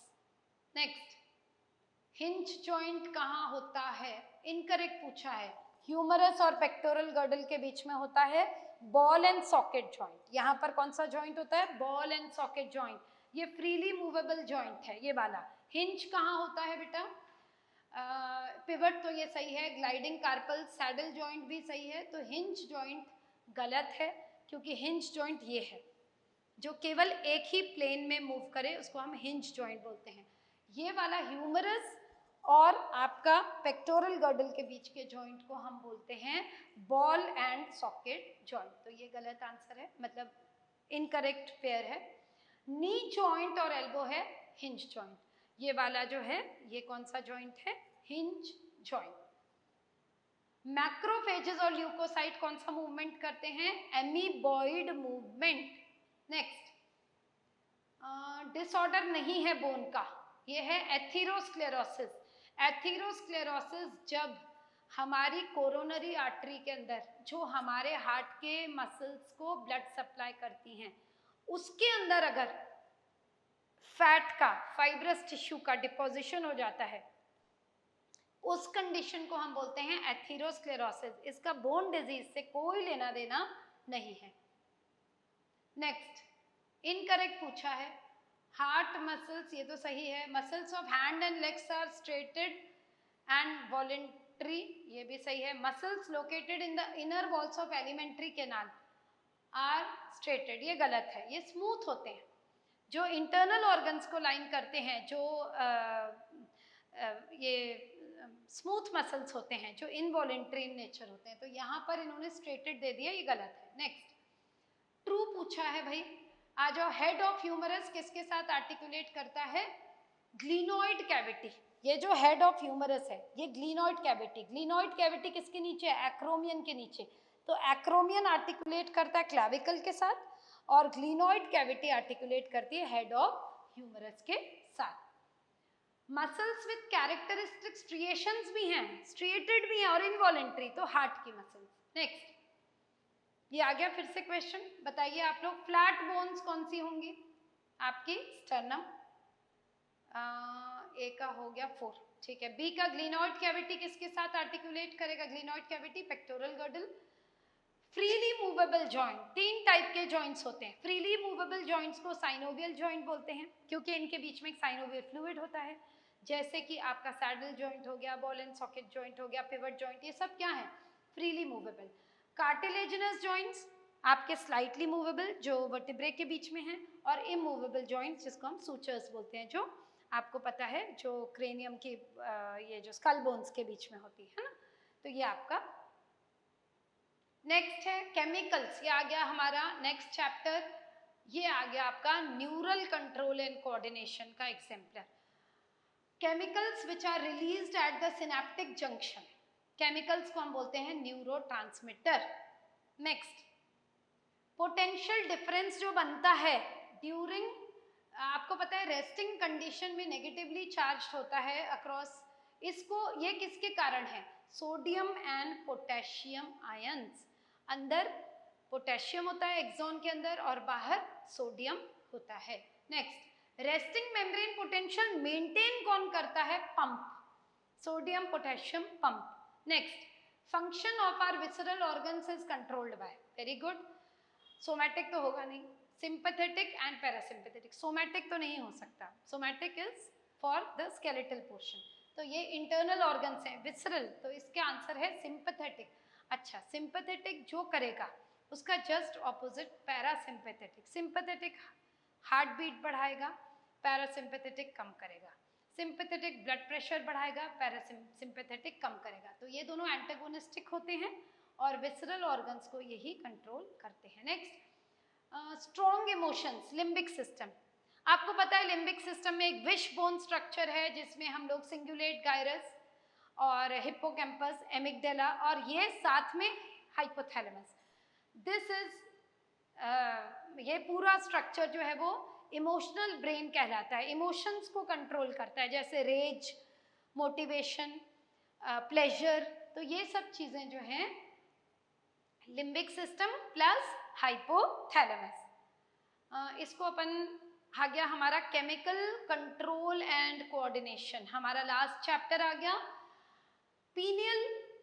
नेक्स्ट, हिंज जॉइंट कहाँ होता है? इनकरेक्ट पूछा है. ह्यूमरस और पेक्टोरल गर्डल के बीच में होता है बॉल एंड सॉकेट जॉइंट. यहाँ पर कौन सा जॉइंट होता है? Ball and socket joint. ये फ्रीली मूवेबल जॉइंट है ये वाला. हिंज कहाँ होता है बेटा? पिवट तो ये सही है. ग्लाइडिंग कार्पल, सैडल जॉइंट भी सही है. तो हिंज जॉइंट गलत है क्योंकि हिंज जॉइंट ये है, जो केवल एक ही प्लेन में मूव करे उसको हम हिंज जॉइंट बोलते हैं। ये वाला ह्यूमरस और आपका पेक्टोरल गर्डल के बीच के जॉइंट को हम बोलते हैं बॉल एंड सॉकेट जॉइंट। तो ये गलत आंसर है, मतलब इनकरेक्ट पेयर है। नी जॉइंट और एल्बो है हिंज जॉइंट। ये वाला जो है ये कौन सा जॉइंट है? Hinge joint. मैक्रोफेजेस और ल्यूकोसाइट कौन सा मूवमेंट करते हैं? Amoeboid movement. नेक्स्ट, डिसऑर्डर नहीं है बोन का, ये है एथेरोस्क्लेरोसिस। एथेरोस्क्लेरोसिस जब हमारी कोरोनरी आर्टरी के अंदर जो हमारे हार्ट के मसल्स को ब्लड सप्लाई करती हैं उसके अंदर अगर फैट का, फाइब्रस टिश्यू का डिपोजिशन हो जाता है, उस कंडीशन को हम बोलते हैं एथेरोस्क्लेरोसिस। इसका बोन डिजीज से कोई लेना देना नहीं है। नेक्स्ट, इनकरेक्ट पूछा है। हार्ट मसल्स, ये तो सही है। Muscles of hand and legs are striated and voluntary, ये भी सही है। Muscles located in the inner walls of alimentary canal are striated, ये गलत है। ये स्मूथ होते हैं। जो इंटरनल ऑर्गन्स को लाइन करते हैं, जो ये स्मूथ मसल्स होते हैं, जो इनवॉलेंट्री इन नेचर होते हैं, तो यहाँ पर इन्होंने स्ट्रेटेड दे दिया, ये गलत है। नेक्स्ट, ट्रू पूछा है भाई। आ जाओ, हेड ऑफ ह्यूमरस किसके साथ आर्टिकुलेट करता है? Glenoid cavity. ये जो हेड ऑफ ह्यूमरस है ये ग्लिनोइड कैविटी, ग्लिनोइड कैविटी किसके नीचे है? एक्रोमियन के नीचे। तो एक्रोमियन आर्टिकुलेट करता है क्लैविकल के साथ और ग्लिनोइड कैविटी आर्टिकुलेट करती है हेड ऑफ ह्यूमरस के साथ। मसल्स विद कैरेक्टरिस्टिक स्ट्रिएशंस भी हैं, स्ट्रिएटेड भी हैं और इनवॉलेंट्री, तो हार्ट की मसल्स। नेक्स्ट, ये आ गया फिर से क्वेश्चन। बताइए आप लोग, फ्लैट बोन्स कौन सी होंगी? आपकी स्टर्नम, ए का हो गया 4, ठीक है। बी का ग्लिनोइड कैविटी किसके साथ आर्टिकुलेट करेगा? Glenoid cavity, pectoral girdle. Freely movable joint, 3 type के जॉइंट्स होते हैं। फ्रीली मूवेबल जॉइंट्स को साइनोवियल जॉइंट बोलते हैं क्योंकि इनके बीच में एक साइनोवियल फ्लूइड होता है, जैसे कि आपका सैडल जॉइंट हो गया, बॉल एंड सॉकेट जॉइंट हो गया, पिवट जॉइंट, ये सब क्या है? Freely movable. कार्टिलेजिनस जॉइंट्स आपके स्लाइटली मूवेबल जो वर्टिब्रे के बीच में हैं, और इमूवेबल जॉइंट्स जिसको हम सूचर्स बोलते हैं, जो आपको पता है जो क्रेनियम की ये जो स्कल बोन्स के बीच में होती है ना। तो ये आपका नेक्स्ट है केमिकल्स। ये आ गया हमारा नेक्स्ट चैप्टर। ये आ गया आपका न्यूरल कंट्रोल एंड कोऑर्डिनेशन का exemplar. Chemicals which are released at the synaptic junction, chemicals को हम बोलते हैं न्यूरोट्रांसमीटर। नेक्स्ट, पोटेंशियल डिफरेंस जो बनता है ड्यूरिंग, आपको पता है रेस्टिंग कंडीशन में नेगेटिवली चार्ज होता है अक्रॉस, इसको ये किसके कारण है? Sodium and potassium ions. अंदर पोटेशियम होता है एक्सॉन के अंदर और बाहर सोडियम होता है। Next, resting membrane potential maintain कौन करता है? Pump, sodium potassium pump. Next, function of our visceral organs is controlled by, very good. Somatic तो होगा नहीं, सिंपैथेटिक एंड पैरासिम्पैथेटिक। सोमैटिक तो नहीं हो सकता, somatic is for the skeletal portion. तो ये इंटरनल ऑर्गन्स हैं, विसरल, तो इसके आंसर है सिंपैथेटिक। अच्छा, सिंपैथेटिक जो करेगा उसका just opposite parasympathetic. Sympathetic heartbeat बढ़ाएगा, पैरासिम्पैथेटिक कम करेगा। सिंपैथेटिक ब्लड प्रेशर बढ़ाएगा, पैरासिम्पैथेटिक कम करेगा। तो ये दोनों एंटागोनिस्टिक होते हैं और विसरल ऑर्गन्स को यही कंट्रोल करते हैं। Next, strong emotions, limbic system. आपको पता है लिम्बिक सिस्टम में एक विश बोन स्ट्रक्चर है जिसमें हम लोग सिंगुलेट गायरस और हिप्पोकैम्पस, एमिगडाला और ये साथ में हाइपोथैलेमस, दिस इज ये पूरा स्ट्रक्चर जो है वो इमोशनल ब्रेन कहलाता है। इमोशंस को कंट्रोल करता है, जैसे रेज, मोटिवेशन, प्लेजर, तो ये सब चीज़ें जो हैं लिम्बिक सिस्टम प्लस हाइपोथैलेमस। इसको अपन आ गया हमारा केमिकल कंट्रोल एंड कोऑर्डिनेशन, हमारा लास्ट चैप्टर आ गया। पीनियल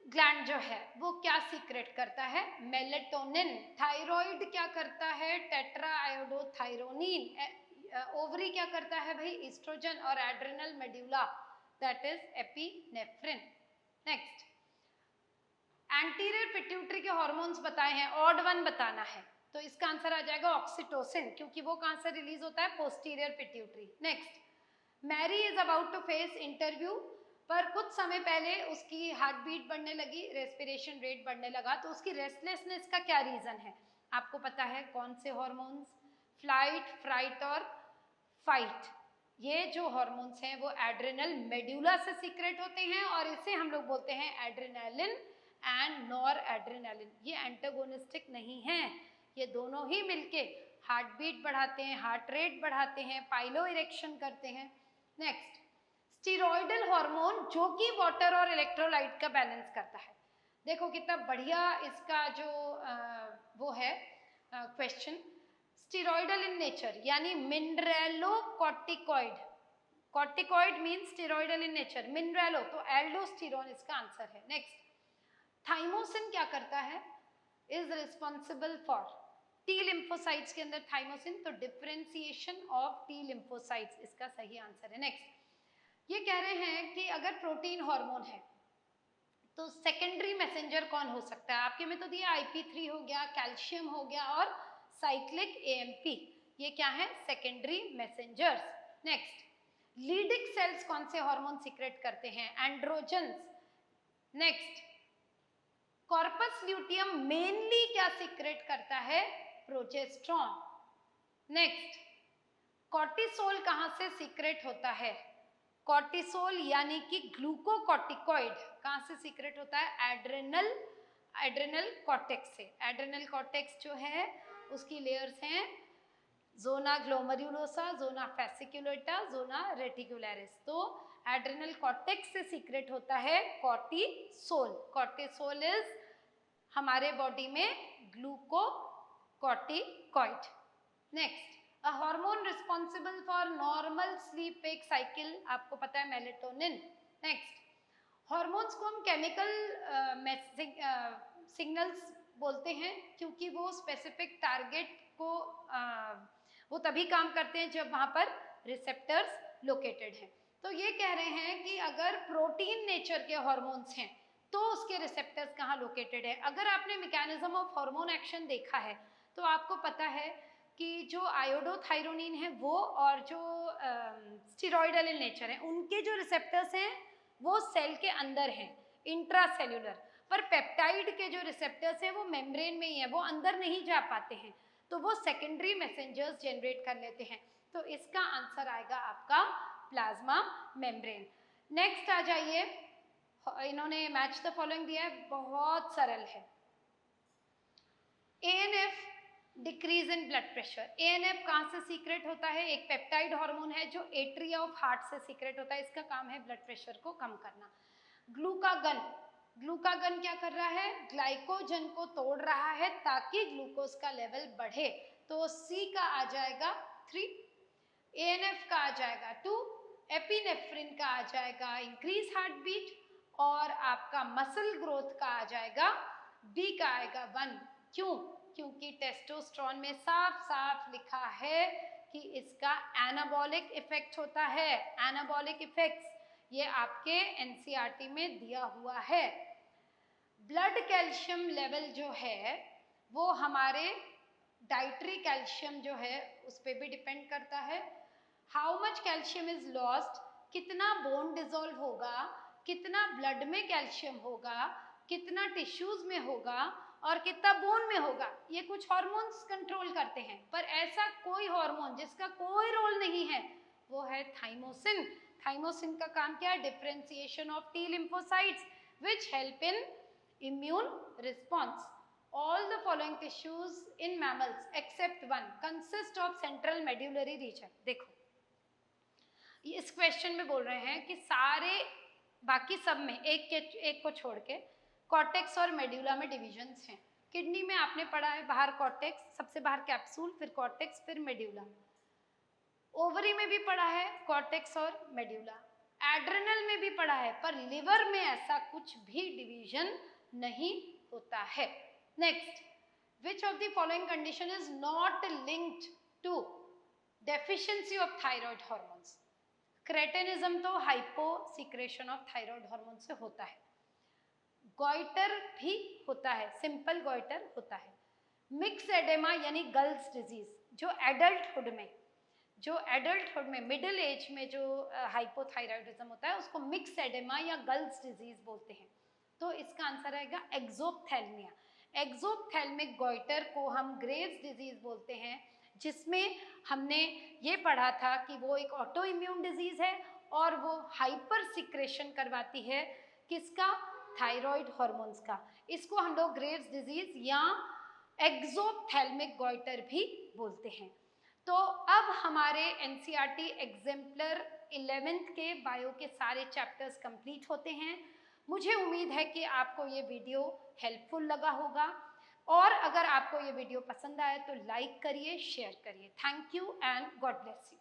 ग्लैंड जो है वो क्या सीक्रेट करता है? मेलेटोनिन। थायराइड क्या करता है? Tetra iodothyronine. ओवरी क्या करता है भाई? ईस्ट्रोजन। और adrenal medulla that is epinephrine. Next, anterior pituitary के हार्मोन्स बताए हैं, ऑड वन बताना है। तो इसका आंसर आ जाएगा ऑक्सीटोसिन, क्योंकि वो कहाँ से रिलीज होता है, posterior pituitary. Next, Mary is about to face interview, पर कुछ समय पहले उसकी हार्ट बीट बढ़ने लगी, रेस्पिरेशन रेट बढ़ने लगा, तो उसकी रेस्टलेसनेस का क्या रीजन है? आपको पता है कौन से हॉर्मोन्स, फ्लाइट, फ्राइट और फाइट, ये जो हॉर्मोन्स हैं वो एड्रेनल मेड्यूला से सीक्रेट होते हैं और इसे हम लोग बोलते हैं एड्रेनालिन एंड नॉर एड्रेनालिन। ये एंटागोनिस्टिक नहीं है, ये दोनों ही मिलके हार्ट बीट बढ़ाते हैं, हार्ट रेट बढ़ाते हैं, पाइलो इरेक्शन करते हैं। नेक्स्ट, स्टीरॉयडल हार्मोन जो कि वाटर और इलेक्ट्रोलाइट का बैलेंस करता है। देखो कितना बढ़िया इसका जो वो है क्वेश्चन, स्टीरॉयडल इन नेचर यानी mineralocorticoid, corticoid means steroidal in nature, mineralo तो एल्डोस्टेरोन इसका आंसर है। नेक्स्ट, थाइमोसिन क्या करता है, is responsible for T lymphocytes के अंदर थाइमोसिन, तो डिफरेंशिएशन ऑफ टी लिम्फोसाइट्स इसका सही आंसर है। नेक्स्ट, ये कह रहे हैं कि अगर प्रोटीन हार्मोन है तो सेकेंडरी मैसेंजर कौन हो सकता है? आपके में तो दिया IP3 हो गया, कैल्शियम हो गया और साइक्लिक AMP, ये क्या है, सेकेंडरी मैसेंजर्स। नेक्स्ट, लीडिक सेल्स कौन से हार्मोन सीक्रेट करते हैं? Androgens. Next, corpus luteum mainly क्या सीक्रेट करता है? प्रोजेस्टेरॉन। नेक्स्ट, कॉर्टिसोल कहां से सीक्रेट होता है? कॉर्टिसोल यानी कि ग्लूकोकॉर्टिकॉइड कहां से सीक्रेट होता है? एड्रेनल कॉर्टेक्स से। एड्रेनल कॉर्टेक्स जो है उसकी लेयर्स हैं जोना ग्लोमेरुलोसा, जोना फैसिकुलेटा, जोना रेटिकुलरिस, तो एड्रेनल कॉर्टेक्स से सीक्रेट होता है कॉर्टिसोल। कॉर्टिसोल इज हमारे बॉडी में glucocorticoid. Next, a hormone responsible for normal sleep wake cycle, आपको पता है मेलेटोनिन। नेक्स्ट, हॉर्मोन्स को हम केमिकल सिग्नल्स बोलते हैं क्योंकि वो स्पेसिफिक टारगेट को वो तभी काम करते हैं जब वहाँ पर रिसेप्टर्स लोकेटेड हैं। तो ये कह रहे हैं कि अगर प्रोटीन नेचर के हॉर्मोन्स हैं तो उसके रिसेप्टर्स कहाँ लोकेटेड है। अगर आपने मैकेनिज्म ऑफ हार्मोन एक्शन देखा है तो आपको पता है कि जो आयोडोथायरोनिन है वो और जो स्टीरॉयडल इन नेचर है उनके जो रिसेप्टर्स हैं वो सेल के अंदर हैं, इंट्रासेल्यूलर, पर पेप्टाइड के जो रिसेप्टर्स हैं वो मेम्ब्रेन में ही है, वो अंदर नहीं जा पाते हैं, तो वो सेकेंडरी मैसेंजर्स जनरेट कर लेते हैं। तो इसका आंसर आएगा आपका प्लाज्मा मेम्ब्रेन। नेक्स्ट आ जाइए, इन्होंने मैच द फॉलोइंग दिया है, बहुत सरल है। ANF decrease in blood pressure, ANF कहाँ से सीक्रेट होता है? एक पेप्टाइड हार्मोन है जो एट्रिया ऑफ हार्ट से सीक्रेट होता है, इसका काम है ब्लड प्रेशर को कम करना। ग्लूकागन, ग्लूकागन क्या कर रहा है? ग्लाइकोजन को तोड़ रहा है ताकि ग्लूकोज का लेवल बढ़े, तो C का आ जाएगा 3, ANF का आ जाएगा 2, एपिनेफ्रिन का आ जाएगा इंक्रीज हार्ट बीट और आपका मसल ग्रोथ का आ जाएगा B का आएगा 1। क्यों? क्योंकि टेस्टोस्टेरोन में साफ साफ लिखा है कि इसका एनाबॉलिक इफेक्ट होता है। एनाबॉलिक इफेक्ट्स ये आपके NCERT में दिया हुआ है। ब्लड कैल्शियम लेवल जो है वो हमारे डाइटरी कैल्शियम जो है उस पर भी डिपेंड करता है। How much calcium is lost, कितना बोन डिजोल्व होगा, कितना ब्लड में कैल्शियम होगा, कितना टिश्यूज में होगा और कितना बोन में होगा, ये कुछ हार्मोन्स कंट्रोल करते हैं। पर ऐसा कोई हार्मोन जिसका कोई रोल नहीं है वो है थाइमोसिन। थाइमोसिन का काम क्या है? Differentiation of T lymphocytes which help in immune response. All the following tissues in mammals except one consist of central medullary region। देखो इस क्वेश्चन में बोल रहे हैं कि सारे बाकी सब में एक को छोड़ के कॉर्टेक्स और मेड्यूला में डिविजन्स हैं। किडनी में आपने पढ़ा है बाहर कॉर्टेक्स, सबसे बाहर कैप्सूल, फिर कॉर्टेक्स, फिर मेड्यूला। ओवरी में भी पढ़ा है कॉर्टेक्स और मेड्यूला, एड्रेनल में भी पढ़ा है, पर लिवर में ऐसा कुछ भी डिवीजन नहीं होता है। Next, which of the following condition is not linked to deficiency of thyroid hormones? Cretinism तो hypo secretion of thyroid hormone से होता है, गॉइटर भी होता है, सिंपल गॉइटर होता है, मिक्स एडेमा यानी गर्ल्स डिजीज, जो एडल्टहुड में मिडिल एज में जो हाइपोथायराइडिज्म होता है उसको मिक्स एडेमा या गर्ल्स डिजीज बोलते हैं। तो इसका आंसर आएगा एक्सोप्थेल्मिया। एक्सोप्थेल्मिक गॉइटर को हम ग्रेव्स डिजीज बोलते हैं, जिसमें हमने ये पढ़ा था कि वो एक ऑटो इम्यून डिजीज है और वो हाइपर सिक्रेशन करवाती है किसका, थायराइड हार्मोन्स का। इसको हम लोग ग्रेव्स डिजीज या एक्सोप्थेल्मिक गॉइटर भी बोलते हैं। तो अब हमारे एनसीईआरटी एग्जाम्पलर 11th के बायो के सारे चैप्टर्स कंप्लीट होते हैं। मुझे उम्मीद है कि आपको ये वीडियो हेल्पफुल लगा होगा, और अगर आपको ये वीडियो पसंद आए तो लाइक करिए, शेयर करिए। Thank you and God bless you.